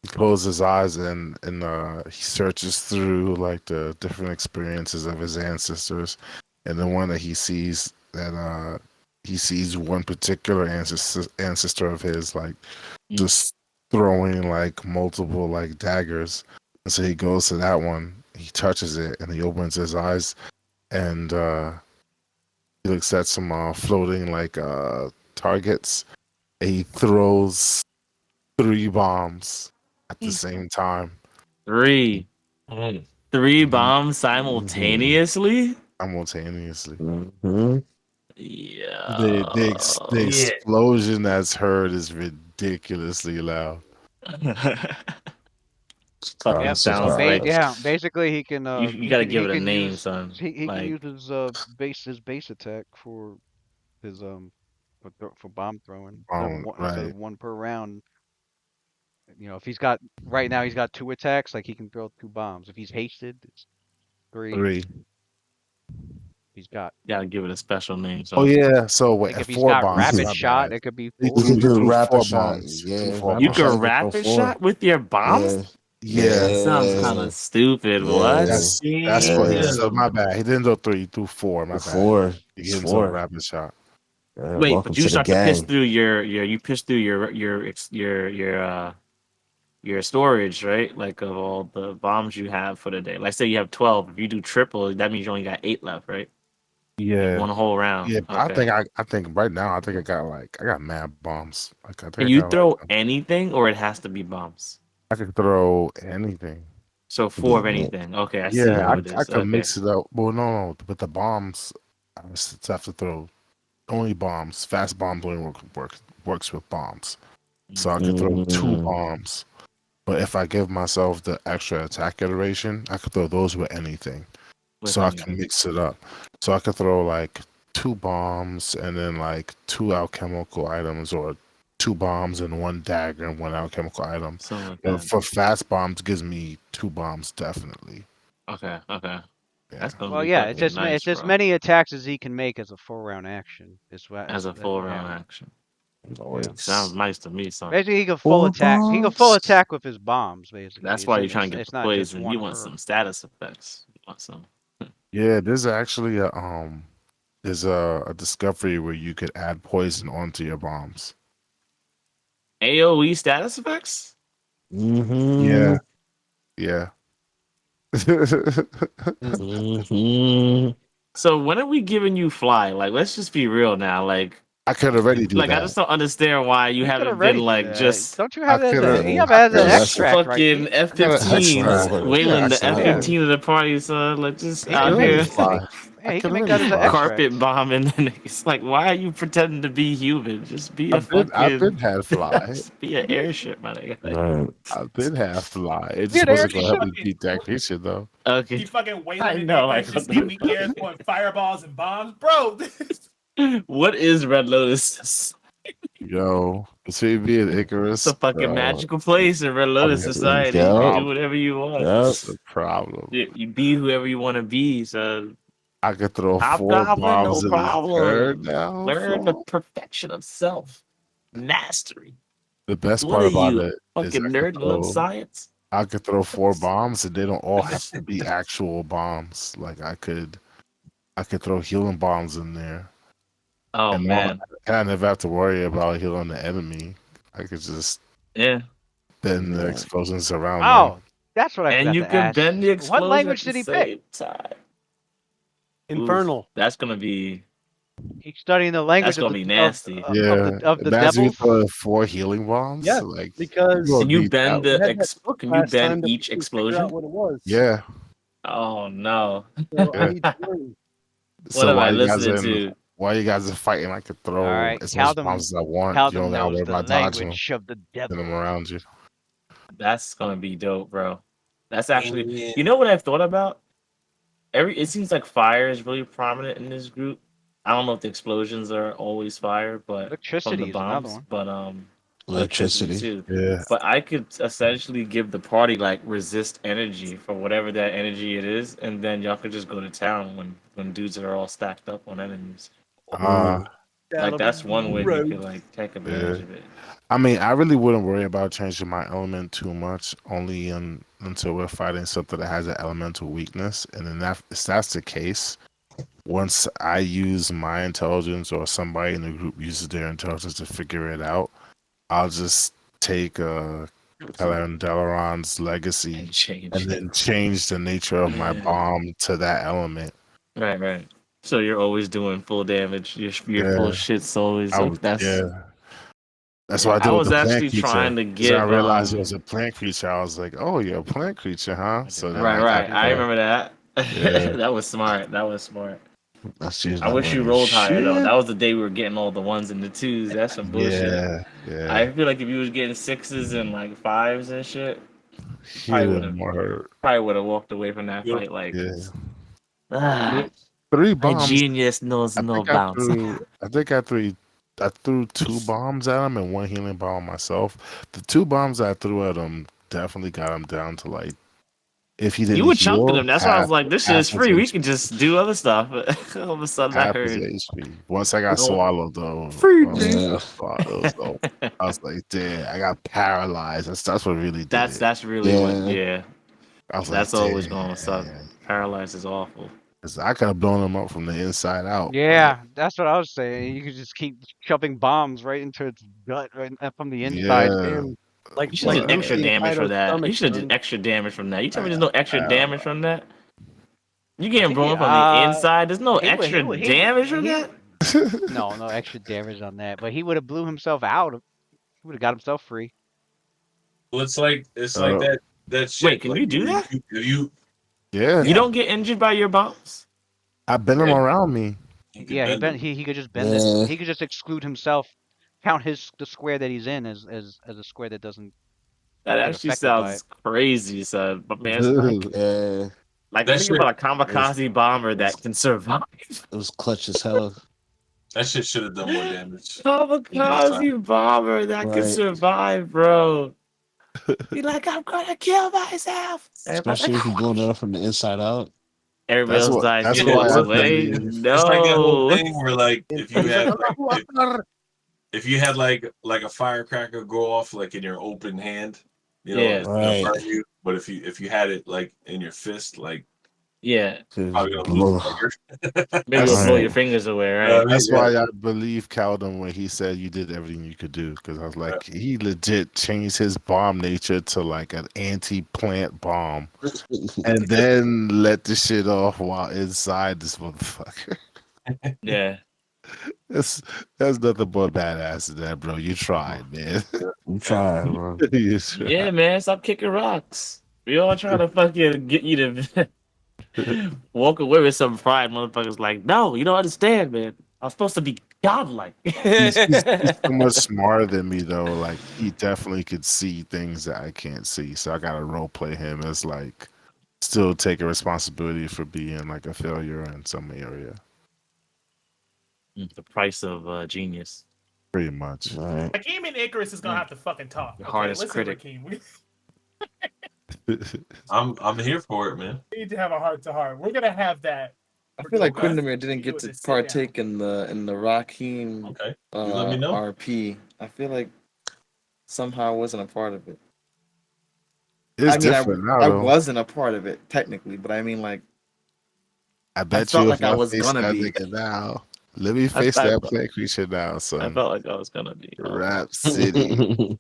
he closes his eyes and he searches through like the different experiences of his ancestors, and the one that he sees one particular ancestor of his like just throwing like multiple like daggers, and so he goes to that one, he touches it, and he opens his eyes, and he looks at some floating like targets, and he throws 3 bombs at the same time. 3 Mhm. bombs simultaneously. Simultaneously. Yeah. The explosion that's heard is ridiculously loud. Fucking yep. sounds like Yeah. Basically, he can you got to give he it a can name, use son. he can Like use his base attack for his for bomb throwing instead Right. of one per round. If he's got right now he's got 2 attacks, like he can throw 2 bombs. If he's hasted, it's 3. 3. He's got gotta give it a special name. Oh So yeah, so like at if he's 4 got bombs. rapid My shot, bad. it could be He 4. You can do threw rapid 4 shot. bombs. He threw Yeah, 4 you rapid shot. bombs. can You can throw rapid 4. shot with your bombs. Yeah. Yeah, That sounds kind Yeah. of stupid. What? Yeah. that's what. Yeah. So Damn. my bad. He didn't do 3. He threw 4. My bad. 4. He It's gets into a 4. rapid shot. Wait, Welcome but you to the start to piss gang. through you piss through your storage, right? Like of all the bombs you have for the day. Like say you have 12. If you do triple, that means you only got 8 left, right? Yeah, One whole round. yeah. Okay. I think right now I think I got mad bombs. Like I Can think I you got like throw anything or it has to be bombs? I could throw anything. So 4 of anything. Okay, I see Yeah, how it I is. could Okay. mix it up. Well, no, with the bombs, I just have to throw only bombs. Fast bombs only works with bombs. So I could throw 2 bombs. But if I give myself the extra attack iteration, I could throw those with anything. With So I can anything. mix it up. So I could throw like 2 bombs and then like 2 alchemical items, or 2 bombs and 1 dagger and 1 alchemical item. Something like But that. for fast bombs, gives me 2 bombs definitely. Okay. Yeah. That's gonna Well, be yeah, fucking nice, it's as bro. many attacks as he can make as a 4-round action. Is what As a that, full yeah. round action. Yeah. Sounds nice to me, son. Basically, he can full 4 attack. He can full bombs. attack with his bombs. Basically, That's why you're trying to get it's the not just poison. You one want per. some status effects. You want some Yeah, there's actually there's a discovery where you could add poison onto your bombs. AoE status effects? Mm-hmm. Yeah. Yeah. Mm-hmm. So when are we giving you fly? Like, let's just be real now. I could already do Like I that. just don't understand why you You could haven't been already do like that. just Don't you I have that as could a? have You have it I as could an have That's extract, right? fucking Pete? F-15s, extra. wailing the I could F-15 of the party, son. Like just He I out could could make. already here fly. Yeah, I he could can make already that as an fly. carpet extract. bombing. And it's like, why are you pretending to be human? Just be a I've fucking, been had fly. just be an airship, my nigga. Like, Right. I've been have fly. It Be just an wasn't He gonna help airship. me fucking, beat that creature though. okay, he fucking I wailing know. Icarus, Like, what just the beaming fuck? airs, throwing fireballs and bombs, bro. What is Red Lotus? Yo, between me and It's a Icarus, fucking magical place in Red Lotus that's a society. You can Yep. do problem. whatever you want. Yep. That's a problem. You be whoever you want to be. So I could throw 4 Hobgoblin, no bombs in a turn problem. now. Learn the Flaw. perfection of self, mastery. The best What part are about you, it is fucking nerd? You love science? I could throw 4 bombs and they don't all have to be actual bombs. Like I could throw healing bombs in there. Oh And man, I never have to worry about healing the enemy. I could just yeah. bend the Yeah. explosions around them. Oh, that's what I And forgot you to can ask. bend the What explosion language at the did he pick? same time. Infernal. That's gonna be He's studying the language nasty. Yeah. of the Imagine you devils. throw 4 healing bombs. Yes, Like because you gonna Can you beat that bend we one. had that book Can you last bend time to each figure out explosion? what it was. Yeah. Oh no. So I Yeah. need to learn. What So am I listening to? while you guys are fighting, I could All throw right, as much bombs as I want. You don't Caldum gotta knows worry the about dodging them, language of the send them devil. around you. That's gonna be dope, bro. That's actually, you know what I've thought about? It seems like fire is really prominent in this group. I don't know if the explosions are always fire, but from the Electricity is another bombs, one. but electricity Electricity. too. Yeah. But I could essentially give the party like resist energy for whatever that energy it is, and then y'all could just go to town when dudes are all stacked up on enemies. Uh Like That'll that's one way you roast. could like take yeah. advantage of it. I mean, I really wouldn't worry about changing my element too much, only until we're fighting something that has an elemental weakness. And then if that's the case, once I use my intelligence or somebody in the group uses their intelligence to figure it out, I'll just take Delaron's legacy And change. and then change the nature of my Yeah. bomb to that element. Right. So you're always doing full damage. Your full Yeah. shit's always like that's. Yeah. That's Yeah, what I I did with was the plant actually creature. trying to Because I give realized it was a plant creature. I was like, oh, you're a plant creature, huh? So then I got right. I remember that. Yeah. That was smart. That's usually I wish you like, rolled higher though. shit. That was the day we were getting all the ones and the twos. That's some bullshit. Yeah. I feel like if you was getting sixes and like fives and shit, He didn't more. probably would have walked away from that fight like, Yeah. ah, 3 my bombs. genius knows no bounds. I threw 2 bombs at him and 1 healing bomb myself. The 2 bombs I threw at him definitely got him down to like if he didn't You were chunking heal, him. That's why I was like, this shit is half his free. We can HP. just do other stuff. All of a sudden, I Half his heard HP. Once I got No. swallowed though, Free, I was, man. I was like, damn, I got paralyzed. That's what really did it. that's really what. Yeah, I was that's like, always damn. going to suck. Paralyzed is awful. 'Cause I could have blown him up from the inside out. Yeah, that's what I was saying. You could just keep shoving bombs right into its gut right from the inside Yeah. in. Like You should do But, extra Lucy and damage for Kaido's that. stomach, You should do son. extra damage from that. You tell me I there's no got extra damage from that? You getting blown he- up on the inside? There's no he would- extra he would- he- damage from he- that? No, no extra damage on that. But he would have blew himself out. He would have got himself free. Well, it's like that shit. Wait, can like, you do that? yeah. You don't get injured by your bombs? I bent him Yeah. around me. Yeah, he could just bend Yeah. it. He could just exclude himself, count the square that he's in as a square that doesn't. That Get actually affected by sounds crazy, son. But man, it's like, Yeah, like That think shit about a kamikaze bomber that can survive. it was clutch as hell. That shit should have done more damage. Kamikaze bomber that can Right. survive, bro. Be like, I'm gonna kill myself. Especially if you blown it up from the inside out. Everybody That's else what- dies. that's He what walks I away. believe. No. It's like that whole thing where like if you had like a firecracker go off like in your open hand, you know, Yeah. it's gonna Right. burn you. But if you had it like in your fist, like Yeah. probably gonna Blow. lose a finger. Maybe you'll That's blow right. your fingers away, right? Yeah. That's why I believe Caldon when he said you did everything you could do. Because I was like, he legit changed his bomb nature to like an anti-plant bomb, and then let the shit off while inside this motherfucker. Yeah. That's nothing but badass in that, bro. You tried, man. I'm trying, bro. You tried. Yeah, man. Stop kicking rocks. We all trying to fucking get you to walk away with some pride. Motherfuckers like, no, you don't understand, man. I'm supposed to be godlike. He's so much smarter than me, though. Like he definitely could see things that I can't see. So I gotta role play him as like still taking responsibility for being like a failure in some area. The price of genius. Pretty much. Right. Hakeem and Icarus is gonna have to fucking talk. The Okay? hardest Listen, critic. Hakeem, we I'm here for it, man. need to have a heart to heart. We're gonna have that. I feel like Okay. Quindamere didn't You get would to just sit down. partake in the Raheem Okay. You let me know. RP. I feel like somehow I wasn't a part of it. It's I mean, different now, I though. wasn't a part of it technically, but I mean, like, I bet felt you like if I I was face gonna that be. nigga now. Let me face I- that plant creature now, I son. felt like I was gonna be. Rap City.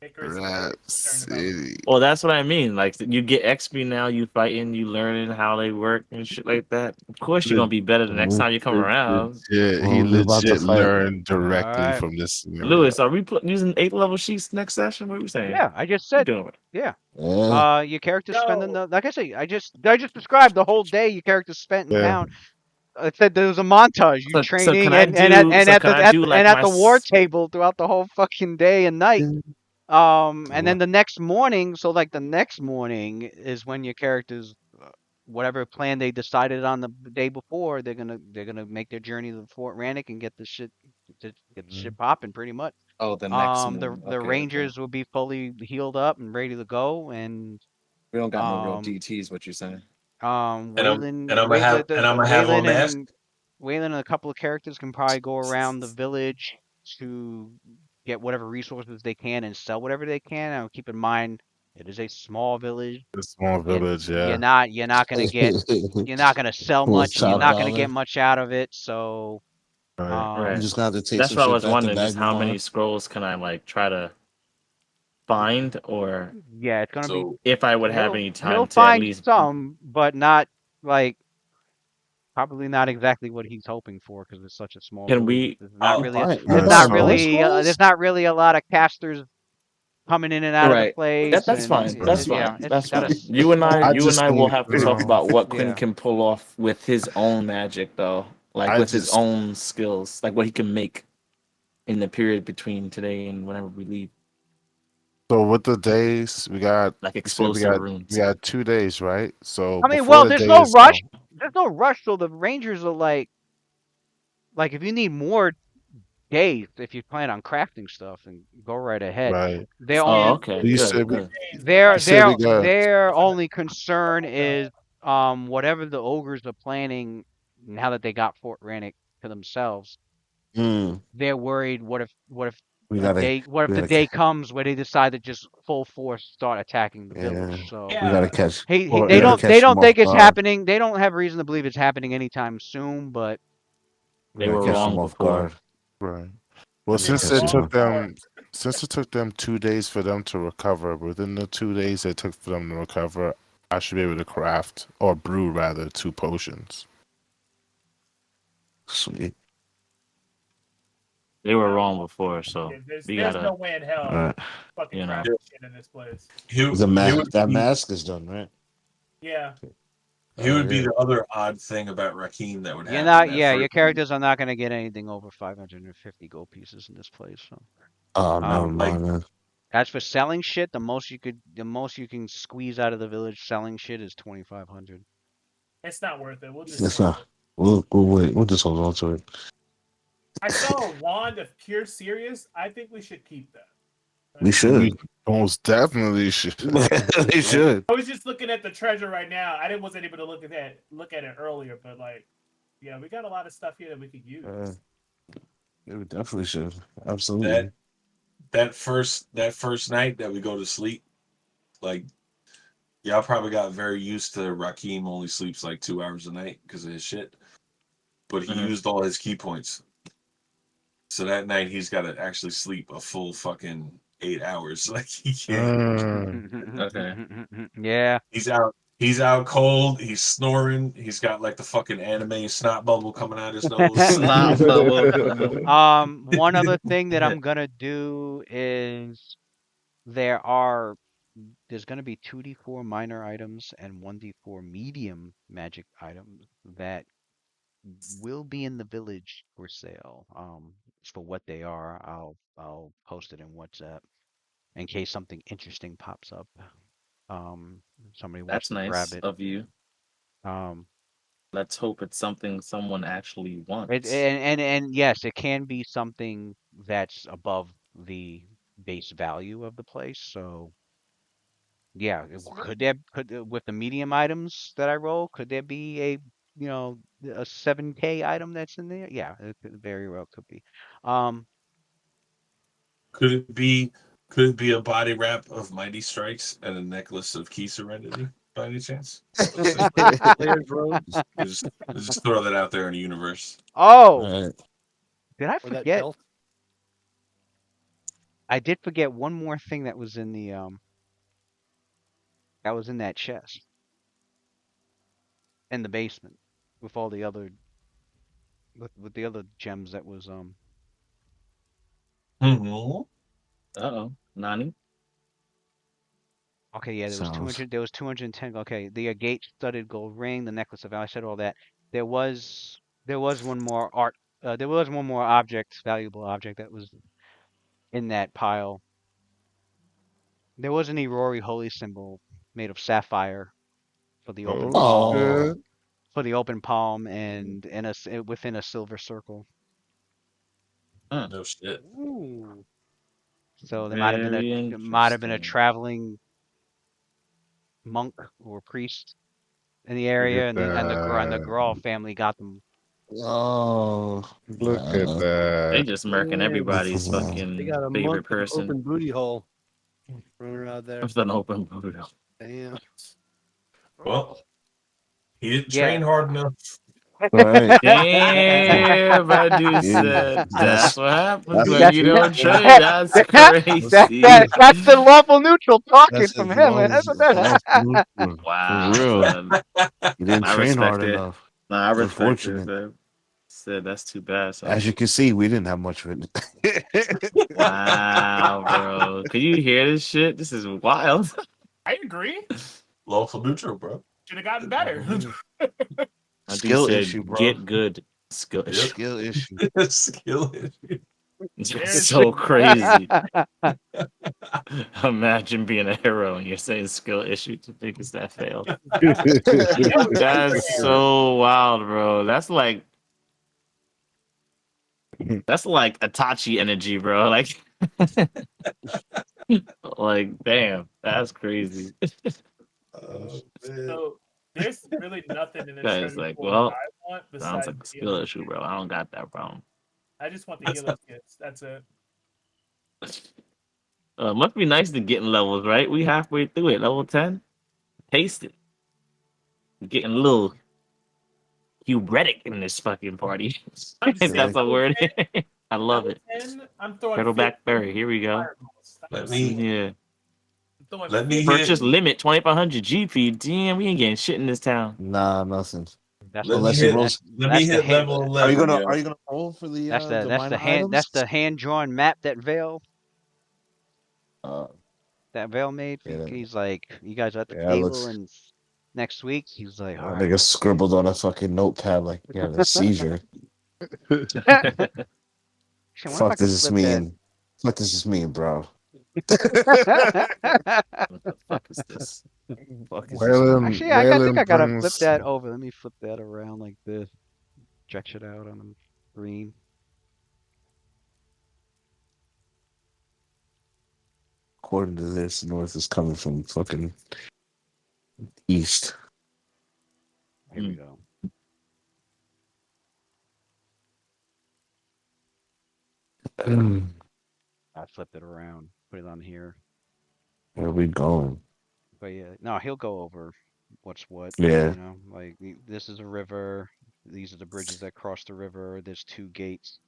Icarus is Rap very concerned about City. Well, that's what I mean. Like you get XP now, you fighting, you learning how they work and shit like that. Of course, you're gonna be better the next time you come around. Yeah, he Well, we're about to legit fight. learned directly Alright. from this scenario. Lewis, are we using 8th level sheets next session? What are we saying? Yeah, I just What said. you doing? Yeah. Yeah. Your character's spending No. the like I say. I just described the whole day your character spent in Yeah. town. I said there was a montage, you So training can I and do? at So at can the I do like at my the war table throughout the whole fucking day and night. And then the next morning, so like the next morning is when your characters, whatever plan they decided on the day before, they're gonna make their journey to Fort Rannick and get the shit popping pretty much. Oh, the next The one. Okay, Rangers will be fully healed up and ready to go, and we don't got no real um, DTs. What you saying? Waylon, and I'm gonna have Waylon on mask. and Waylon and a couple of characters can probably go around the village to get whatever resources they can and sell whatever they can. And keep in mind, it is a small village. The small village, yeah. You're not gonna sell Well, much. You're top not gonna dollar. get much out of it. So, Right. Right. You just got to take That's some what I shit was back wondering. to Just how many Bagmar. scrolls can I like try to find, or yeah, it's gonna be. So if I would have He'll- any He'll time to at find least some, but not like probably not exactly what he's hoping for because it's such a small. Can village. we- There's not I'll really. Alright, There's yeah, not so- really. scrolls? There's not really a lot of casters coming in and out of the Right. place. That's and fine. That's yeah, fine. it's That's gotta fine. You and I just will think, have to talk about what Quinn yeah. can pull off with his own magic, though. Like I with his just- own skills, like what he can make in the period between today and whenever we leave, So with the days, we got like you said explosive runes. we got 2 days, right? So I mean, before well, the there's day no is rush. out- There's no rush. So the Rangers are like if you need more days if you plan on crafting stuff, and go right ahead. Right. Their Oh, only okay. You Good, said we, good. their you said their we got. their only concern is whatever the ogres are planning now that they got Fort Rannick to themselves. Mm, They're worried what if we a gotta, day what if we the gotta, day comes where they decide to just full force start attacking the yeah, village. So we gotta Yeah. catch. he Well, We they gotta if don't they catch them don't off think it's guard. happening. They don't have reason to believe it's happening anytime soon, but We They gotta were catch wrong them off before. guard. right. Well, They were since Catch it them wrong took off. before. them, since it took them 2 days for them to recover, within the 2 days it took for them to recover, I should be able to craft or brew rather 2 potions. Sweet. They were Yeah, wrong before, so yeah, there's we there's no gotta, way in All hell right. fucking you know. crafting shit in this place. He would That be mask is done, right? Yeah. he would be Yeah. the other odd thing about Rakim that would you're happen not that yeah, your first. characters are not gonna get anything over 550 gold pieces in this place. So Oh, never Like mind. Man. as for selling shit, the most you can squeeze out of the village selling shit is 2,500. It's not worth it. We'll just It's save not. it. We'll wait. We'll just hold on to it. I saw a wand of pure serious. I think we should keep that. We We should. most definitely should. We should. I was just looking at the treasure right now. I didn't wasn't able to look at it earlier, but like, yeah, we got a lot of stuff here that we could use. Yeah, we definitely should. that Absolutely. that first night that we go to sleep, like y'all probably got very used to Rakim only sleeps like 2 hours a night because of his shit. But he Mhm. used all his key points. So that night he's got to actually sleep a full fucking 8 hours. Like he can't. Okay. Yeah. He's out cold. He's snoring. He's got like the fucking anime snot bubble coming out his nose. Snot bubble. One other thing that I'm gonna do is there are there's gonna be 2d4 minor items and 1d4 medium magic items that will be in the village for sale. For what they are, I'll post it in WhatsApp in case something interesting pops up. Somebody wants That's to grab nice it. of you. Um, Let's hope it's something someone actually it wants. and yes, it can be something that's above the base value of the place. So yeah, could with the medium items that I roll, could there be a 7K item that's in there? Yeah, it very well could be. Um, Could it be? Could it be a body wrap of mighty strikes and a necklace of key serenity by any chance? Players road Just throw that out there in the universe. oh, All right. did I or that forget? belt. I did forget one more thing that was in the that was in that chest in the basement with all the other with the other gems that was Mhm. Uh-oh. Nani? okay, yeah, Sounds. there was 210. Okay, the agate studded gold ring, the necklace of I said all that. There was one more there was one more valuable object that was in that pile. There was an Irori holy symbol made of sapphire for the open Oh palm, Oh. shit! and within a silver circle. Huh. No shit. Ooh. So Very there might have been a interesting. traveling monk or priest in the Look at area, and the that! Grawl family got them. Oh. Look at They that! just murking Damn. everybody's They fucking got a monk favorite with an person open booty hole running around there. with an open Buddha. Damn. Well, he didn't Yeah. train hard enough. All right. Damn, that dude Yeah. said that's what happens That's when That, you the don't truth. train. That's crazy. that's the lawful neutral talking That's from his him, man. That's lawless, what that. lawful neutral. For Wow, real. son. You didn't I train hard respect it. enough. No, I respect it. Unfortunate. Man. Said that's too bad, son. As you can see, we didn't have much of it. Wow, bro. Can you hear this shit? This is wild. I agree. Lawful neutral, bro. Should have gotten better. I do Skill said issue, bro. get good. Skill Yep. issue. Skill issue. Skill issue. It's There's- so crazy. Imagine being a hero and you're saying skill issue to biggest that failed. That's so wild, bro. That's like That's like Itachi energy, bro. Like, like, damn, that's crazy. Oh, man. So there's really nothing in this Guys, treasure like, pool that well, I want sounds besides like a skill healer issue, kits. bro. I don't got that problem. I just want the healer kits. That's it. Must be nice to get in levels, right? We halfway through it, level 10. Taste it. Getting a little hubretic in this fucking party. I'm If just saying, that's a Like, level word. 10, I love level it. 10, I'm throwing Petalback 15 Berry. Here we go. fireballs. Not Let a me single. Yeah. I'm throwing let me 15. hit Purchase limit 2500 GP. Damn, we ain't getting shit in this town. nah, nothing. That's let the me Unless he hit rolls. let me that's the hit hand level Are you 11, gonna yo. Are you gonna roll for the minor items? that's the hand drawn map that Uh, Vale made. yeah, He's like, you guys are at the yeah, it table, looks. and next week he's like, all right. Nigga scribbled on a fucking notepad like yeah, the seizure. Shit, what if I Fuck could does this flip that? mean? Fuck does this mean, bro? What the fuck is this? Fuck does this mean? Waylon Actually, I think Waylon I gotta flip brings that over. Let me flip that around like this. Stretch it out on the screen. According to this, north is coming from fucking east. Here we go. Where I flipped it around. Put it on here. are we going? But yeah, no, he'll go over what's what. Yeah, You know, like this is a river. These are the bridges that cross the river. There's two gates.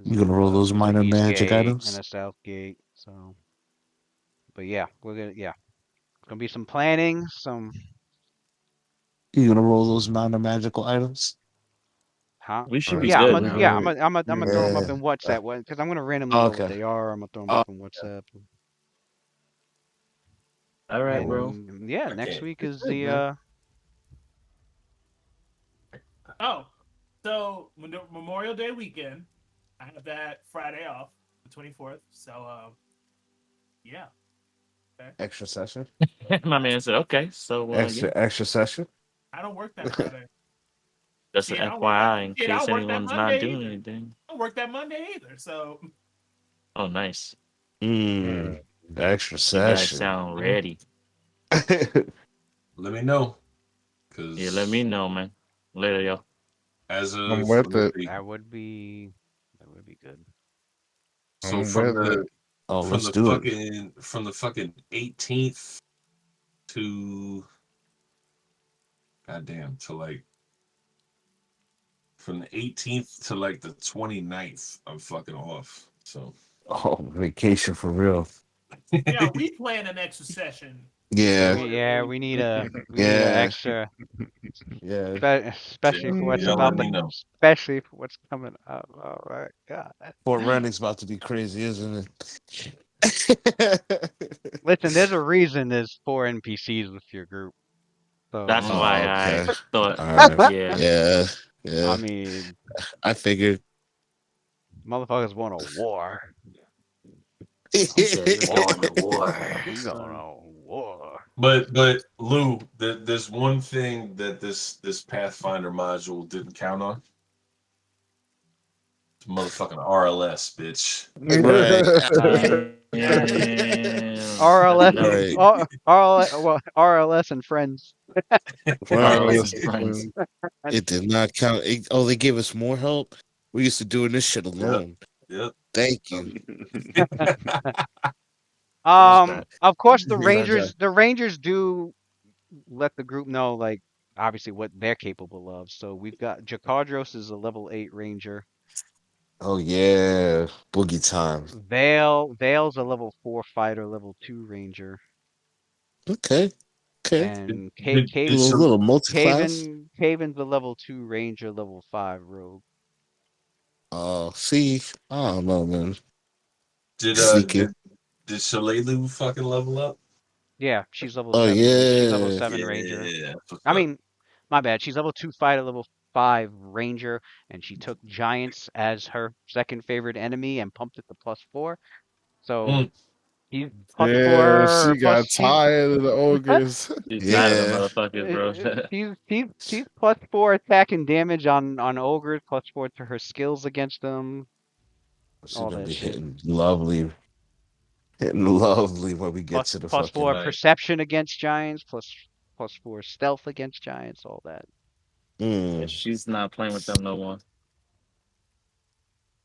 you gonna roll those There's an minor east magic gate and items? a south gate. So, but yeah, it's gonna be some planning. Some, You gonna roll those minor magical items? huh? We should Or be is Yeah, it good, when man. you're I'm gonna throw them up yeah? in WhatsApp because I'm gonna randomly know what Okay. they are. I'm gonna throw them Oh, up in WhatsApp. All right, cool. bro. And yeah, I next can't. week It's is good, man. Oh, so Memorial Day weekend, I have that Friday off, the 24th. So, yeah. Extra session. My man said, okay. So, yeah, Extra session. I don't work that Friday. just an Shit, I don't work that. FYI in Shit, I case don't work that anyone's not Monday doing either. anything. I don't work that Monday either. So, Oh, nice. The extra You guys session. sound ready. Let me know. Yeah, let me Cause know, man. Later, yo. as I'm of with let's it. see, That would be good. so I'm with it. Oh, let's do it. from the fucking 18th to goddamn to like from the 18th to like the 29th, I'm fucking off. So Oh, vacation for real. yeah, we plan an extra session for Yeah, Memorial Day We need weekend. we need a yeah, extra, yeah. especially for what's y'all about let to, me know. especially for what's coming up. Oh my God. Fort Rannick's about to be crazy, isn't it? Listen, there's a reason there's four NPCs with your group. So, That's Oh, why I okay. thought, All right. yeah. Yeah, I yeah. mean, I figured. motherfuckers want a war. He said, we're War. going to war, We going son. on war. But Lou, there's one thing that this Pathfinder module didn't count on. It's motherfucking RLS, bitch. Right. Damn. I RLS, know. Right. RLS and friends. RLS Right. and friends. It did not count. Oh, they gave us more help. We used to doing this shit Yep. alone. Yep. Thank So, you. There's that. Of course, Nah, nah. The Rangers do let the group know, like, obviously what they're capable of. So we've got Jakardros is a level 8 Ranger. Oh yeah, boogie time. Vale's a level 4 fighter, level 2 Ranger. Okay, okay. And A little multi-class. Caven's a level 2 Ranger, level 5 Rogue. Oh, see, I don't know, man. did Sneaky. Shalelu fucking level up? Yeah, she's level Oh 7 Ranger. She's level yeah. 7 Ranger. Yeah. That's what's I up. mean, my bad. She's level 2 fighter, level 5 Ranger, and she took Giants as her second favorite enemy and pumped it to +4. So Mm. He's Yeah, she got plus she's tired of the ogres. She's tired of the Yeah. motherfuckers, bro. she's +4 attack and damage on ogres, +4 to her skills against them, She's all gonna that be shit. hitting lovely when we get to the +4 fucking. Right. perception against giants, +4 stealth against giants, all that. Yeah, Mm. she's not playing with them no more.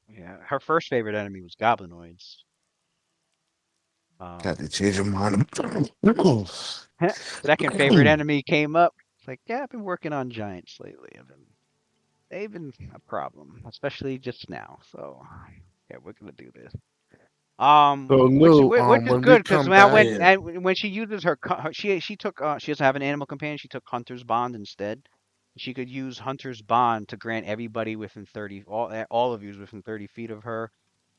Yeah, her first favorite enemy was goblinoids. Got to change your mind. Second favorite enemy came up. It's like, yeah, I've been working on giants lately. They've been a problem, especially just now. So, yeah, we're gonna do this. So Lou, Which is when we good because come now back, Man, when she uses she took she doesn't have an animal companion. She took Hunter's Bond instead. She could use Hunter's Bond to grant everybody within 30 all of you within 30 feet of her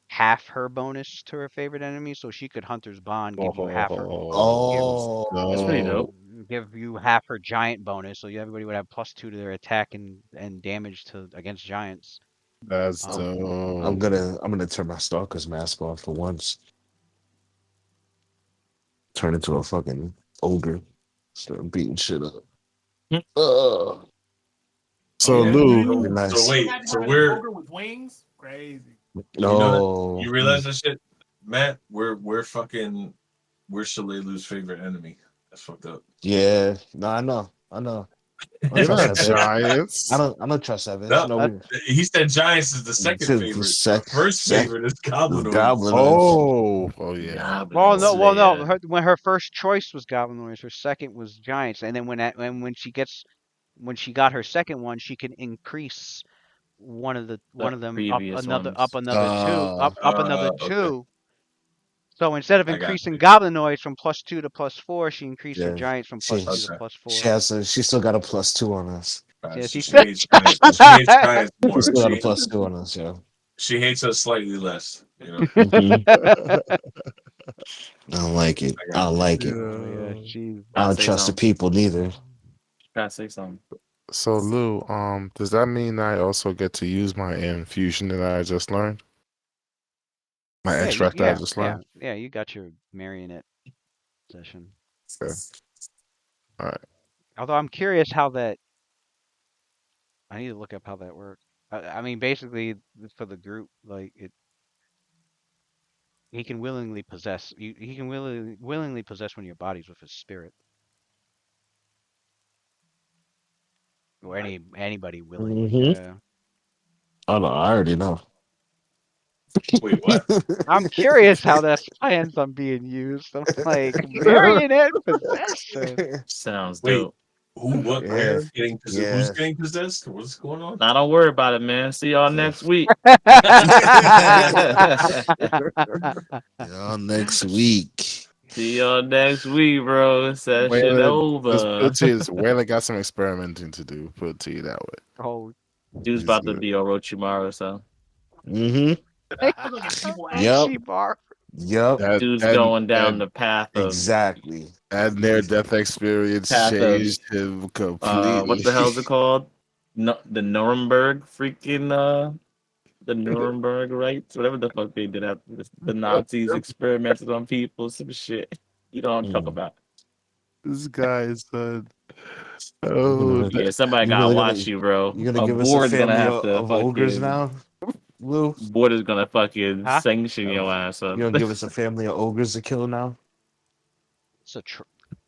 half her bonus to her favorite enemy. So she could Hunter's Bond give you half her give let's That's pretty Oh, go. dope. give you half her giant bonus. So everybody would have +2 to their attack and damage to against giants. That's I'm dope. gonna turn my stalker's mask off for once. Turn into a fucking ogre. Start beating shit up. Hmm. Ugh. So yeah. Lou, Be So nice. wait, Imagine so having an we're ogre with wings. Crazy. you know that No. you realize that shit, Matt? We're Shalelu's favorite enemy. That's fucked up. Yeah. No, I know. I know. I don't you're trust not that bitch. giants. I don't trust that bitch. No, No, Uh, we he said Giants is the second the favorite. The first sec favorite is was Goblinoids. goblinoids. Oh yeah. Goblins, well, no. man. When her first choice was goblinoids, her second was giants, and then when she got her second one, she can increase one The of them previous ones. another two up another Okay, two. So instead of I got increasing you. goblinoids from +2 to +4, she increased her Yeah. giants from +2 to She Okay, she +4. has she still got a +2 on us. all right. Yeah, So she she said. hates Giants. She hates Giants She more. still got a +2 on us, yo. She hates us slightly less. You know, Hmm. I don't like it. I I got don't you. like it. Oh yeah, Yeah. she's I Gotta don't say trust the something. people neither. Gotta say something. So Lou, does that mean I also get to use my infusion that I just learned? My yeah, extract that I just learned? yeah. You got your marionette session. Okay. All right. Although I'm curious how that. I need to look up how that works. I mean, basically, it's for the group, like he can willingly possess you. He can willingly possess one of your bodies with his spirit, or anybody willingly. Hmm. Yeah. I know. I already know. Wait, what? I'm curious how that plans on being used. I'm like marionette possession. Sounds Wait, dope. who? What? Yeah. Where? Getting possessed? Who's Yeah. getting possessed? What's going on? Now don't worry about it, man. See y'all Yeah. next week. Y'all next week. See y'all next week, bro. It's that shit Waylon, just put over. it to you, Waylon got some experimenting to do. Put it to you that way. Oh, Dude's He's about to good. be Orochimaru, so Hmm. Look at evil Yep. Orochimaru. Yep. That dude's going down and the path of Exactly. that near death experience path of changed him what completely. the hell's it called? No, the Nuremberg freaking the Nuremberg rights, whatever the fuck they did after this. The Nazis experimented on people, some shit. You know what I'm talking Mm. about. This guy son. You Oh, gonna Yeah, somebody you gotta really watch you, bro. you gonna A give us a board's gonna family have to of ogres fucking now, Lou? board is gonna fucking Huh? sanction your ass You up. gonna give us a family of ogres to kill now? It's a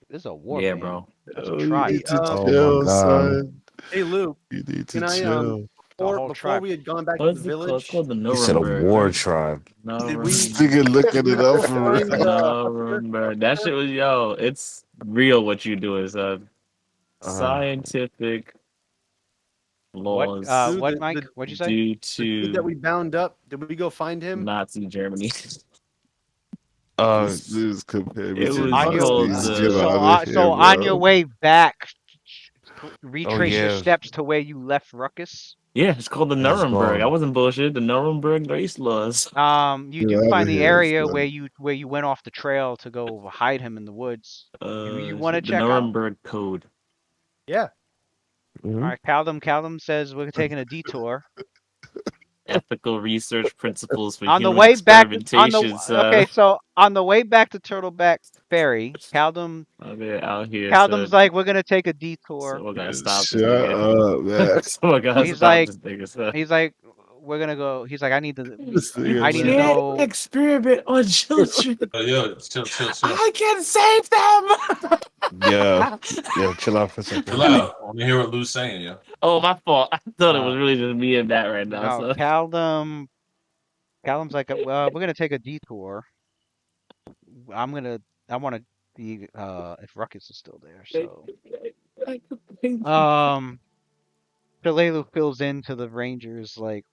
this is a war Yeah, band. bro. That's a oh, you tribe. need to Oh my chill, god. son. Hey Luke, You need to can I chill. The before whole before tribe. we had gone back to What the is it called? It's village, called the He said a Nuremberg, war right? tribe. did This we Nuremberg. nigga looking it up for find real. Nuremberg. That shit was yo. It's real. What you do is Uh, scientific laws Dude, What, Mike? What'd you say? due the dude that to we bound up? Did we go find him? Nazi Germany. This dude's comparing me It to was On your called Nazis. Get the out of here, so on your bro. way back, oh retrace your yeah, steps to where you left Ruckus. yeah. It's called the it's Nuremberg. I gone. wasn't bullshit. The Nuremberg race laws. You Get do out of find the here, area son. where you went off the trail to go hide him in the woods. You want to The check out? Nuremberg Code. Yeah. All Mhm. right, Caldum says we're taking a detour. ethical research principles for On the human way back to, experimentation, okay, son. so on the way back to Turtleback Ferry, They're out here, Caldum's son. like, we're gonna take a detour. Someone gotta stop this Shut nigga. up, man. Someone gotta He's stop like, this nigga, son. he's like, we're gonna go. He's like, This nigga, I need to man. know. experiment on children. Yo, chill. I can save them. Yeah, chill out for a second. Chill out. I want to hear what Lou's saying, yo. Oh, my fault. I thought it was Uh, really just me and Matt right now. no, So Callum's like, well, we're gonna take a detour. I'm gonna, I want to see if Ruckus is still there. So, Shalelu fills in to the Rangers like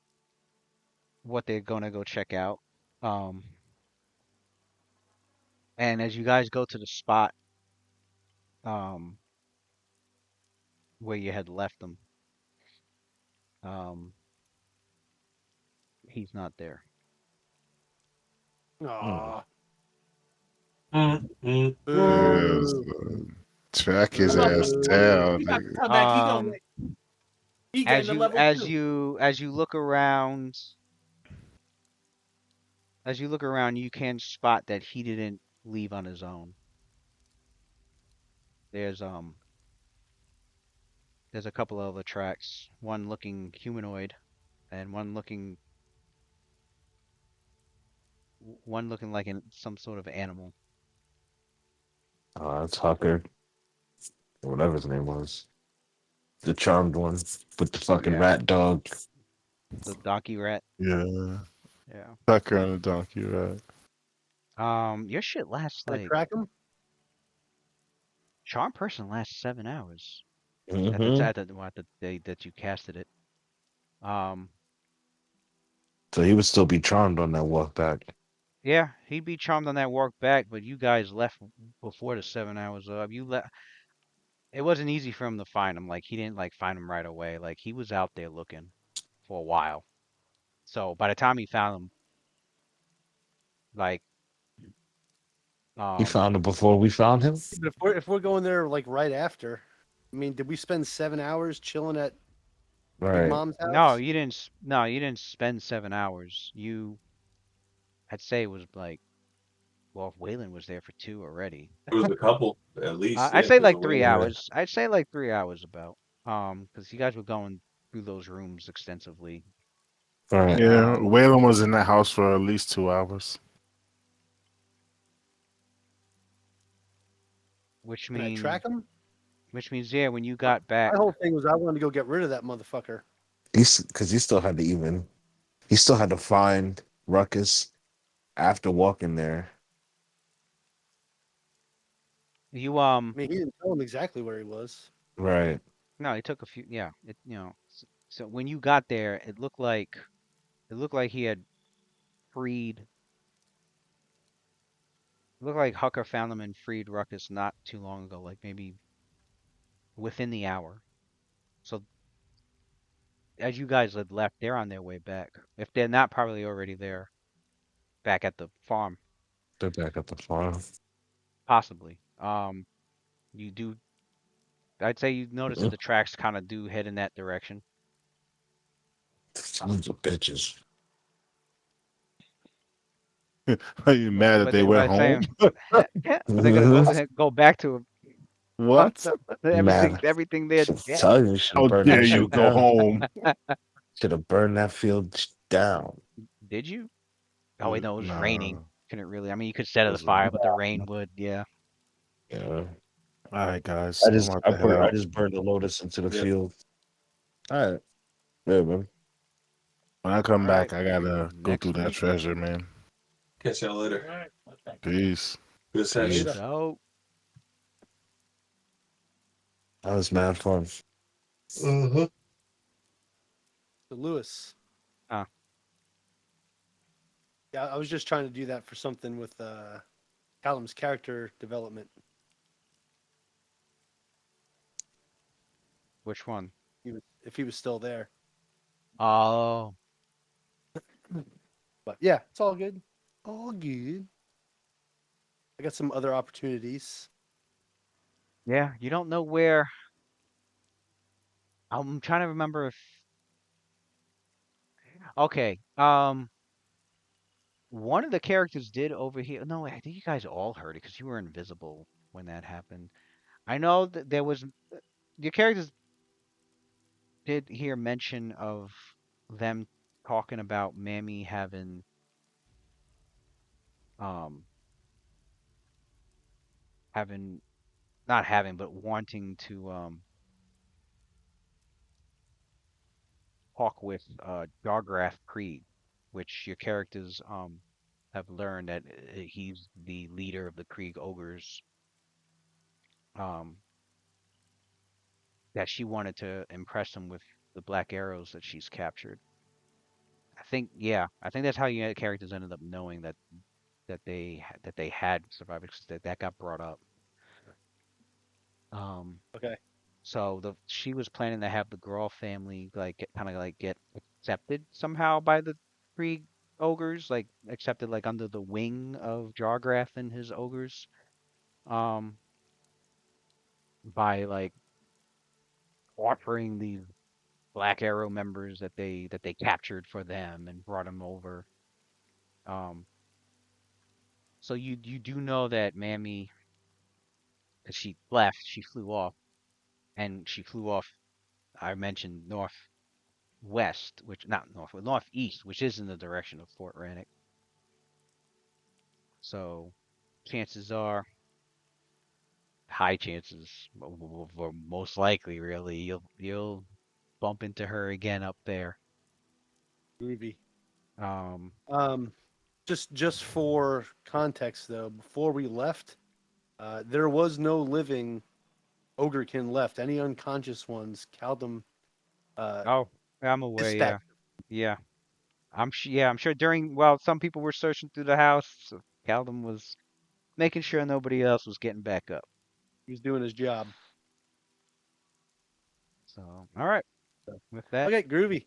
what they're gonna go check out. Um, and as you guys go to the spot, um, where you had left them, um, he's not there. Aw. Yes, Boo. track his Come on, ass down, he got to nigga. come back. He gonna he getting to level 2. As you look around, you can spot that he didn't leave on his own. There's a couple of other tracks, one looking humanoid and one looking like some sort of animal. It's Hucker, or whatever his name was. The charmed one with the fucking Yeah. rat dog. The donkey rat. Yeah. Yeah. Tucker on the donkey, right? Your shit lasts Can I like track him? Charm Person lasts 7 hours Mm-hmm. at the day that you casted it. So he would still be charmed on that walk back. Yeah, he'd be charmed on that walk back, but you guys left before the 7 hours up. You left. It wasn't easy for him to find him. Like he didn't like find him right away. Like he was out there looking for a while. So by the time he found him, like He found him before we found him. But if we're going there like right after, I mean, did we spend 7 hours chilling at Big Right. Mom's house? no, you didn't. No, you didn't spend 7 hours. I'd say it was like, well, if Waylon was there for 2 already. It was a couple, at least. I'd Yeah, say 'cause like of 3 Waylon. hours. I'd say like 3 hours about. Because you guys were going through those rooms extensively. Right. Yeah, Waylon was in that house for at least 2 hours. Which Can I means track him? yeah, when you got back, My whole thing was I wanted to go get rid of that motherfucker. Because he still had to find Ruckus after walking there. you I mean, he didn't tell him exactly where he was. Right. no, it took a few. Yeah, so when you got there, it looked like he had freed. It looked like Hucker found them and freed Ruckus not too long ago, like maybe within the hour. So as you guys had left, they're on their way back. If they're not probably already there, back at the farm, They're back at the farm. possibly. You do. I'd say you notice that the tracks kind of do head in that direction. Sons of bitches. Are you mad that they went home? They're gonna go back to What? Mad. everything there. Yeah. Tell you, should How have burned dare that you shit go down. home? Should have burned that field down. Did you? Oh wait, no, it was raining. Nah. Couldn't really. I mean, you could set it Was afire, but the rain would. Yeah. Yeah. All right, guys. I I'm just about I, to head bur- I out. just burned the lotus into the Yeah. field. All right. Yeah, man. When I come All back, right. I gotta go Next through that week. treasure, man. Catch y'all later. All right. Okay. Peace. Good session. So That was mad fun. Uh-huh. So Lewis. Ah. Yeah, I was just trying to do that for something with Callum's character development. which one? If he was still there. Oh, But yeah, it's all good. All good. I got some other opportunities. yeah. You don't know where. I'm trying to remember if. Okay. One of the characters did overhear. No, I think you guys all heard it because you were invisible when that happened. I know that there was your characters did hear mention of them talking about Mammy um having not having but wanting to talk with Jargrath Krieg, which your characters have learned that he's the leader of the Krieg ogres. Um, that she wanted to impress him with the black arrows that she's captured. I think, yeah, I think that's how your characters ended up knowing that they had survived because that got brought up. Um, Okay. so she was planning to have the Grawl family like kind of like get accepted somehow by the Krieg ogres, like accepted like under the wing of Jargrath and his ogres. Um, by like offering these Black Arrow members that they captured for them and brought them over. Um, so you do know that Mammy, as she left, she flew off, and she flew off. I mentioned northwest, which not north, northeast, which is in the direction of Fort Rannick. So chances are, high chances, or most likely, really, you'll bump into her again up there. Groovy. Um, Um, just for context, though, before we left, there was no living ogrekin left. Any unconscious ones, Caldum oh, I'm aware. Yeah, dispatched. yeah. Yeah, I'm sure during while some people were searching through the house, so Caldum was making sure nobody else was getting back up. He was doing his job. So, all right. So, With that, okay, groovy.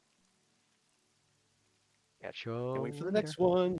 catch Can't you wait for the later. next one.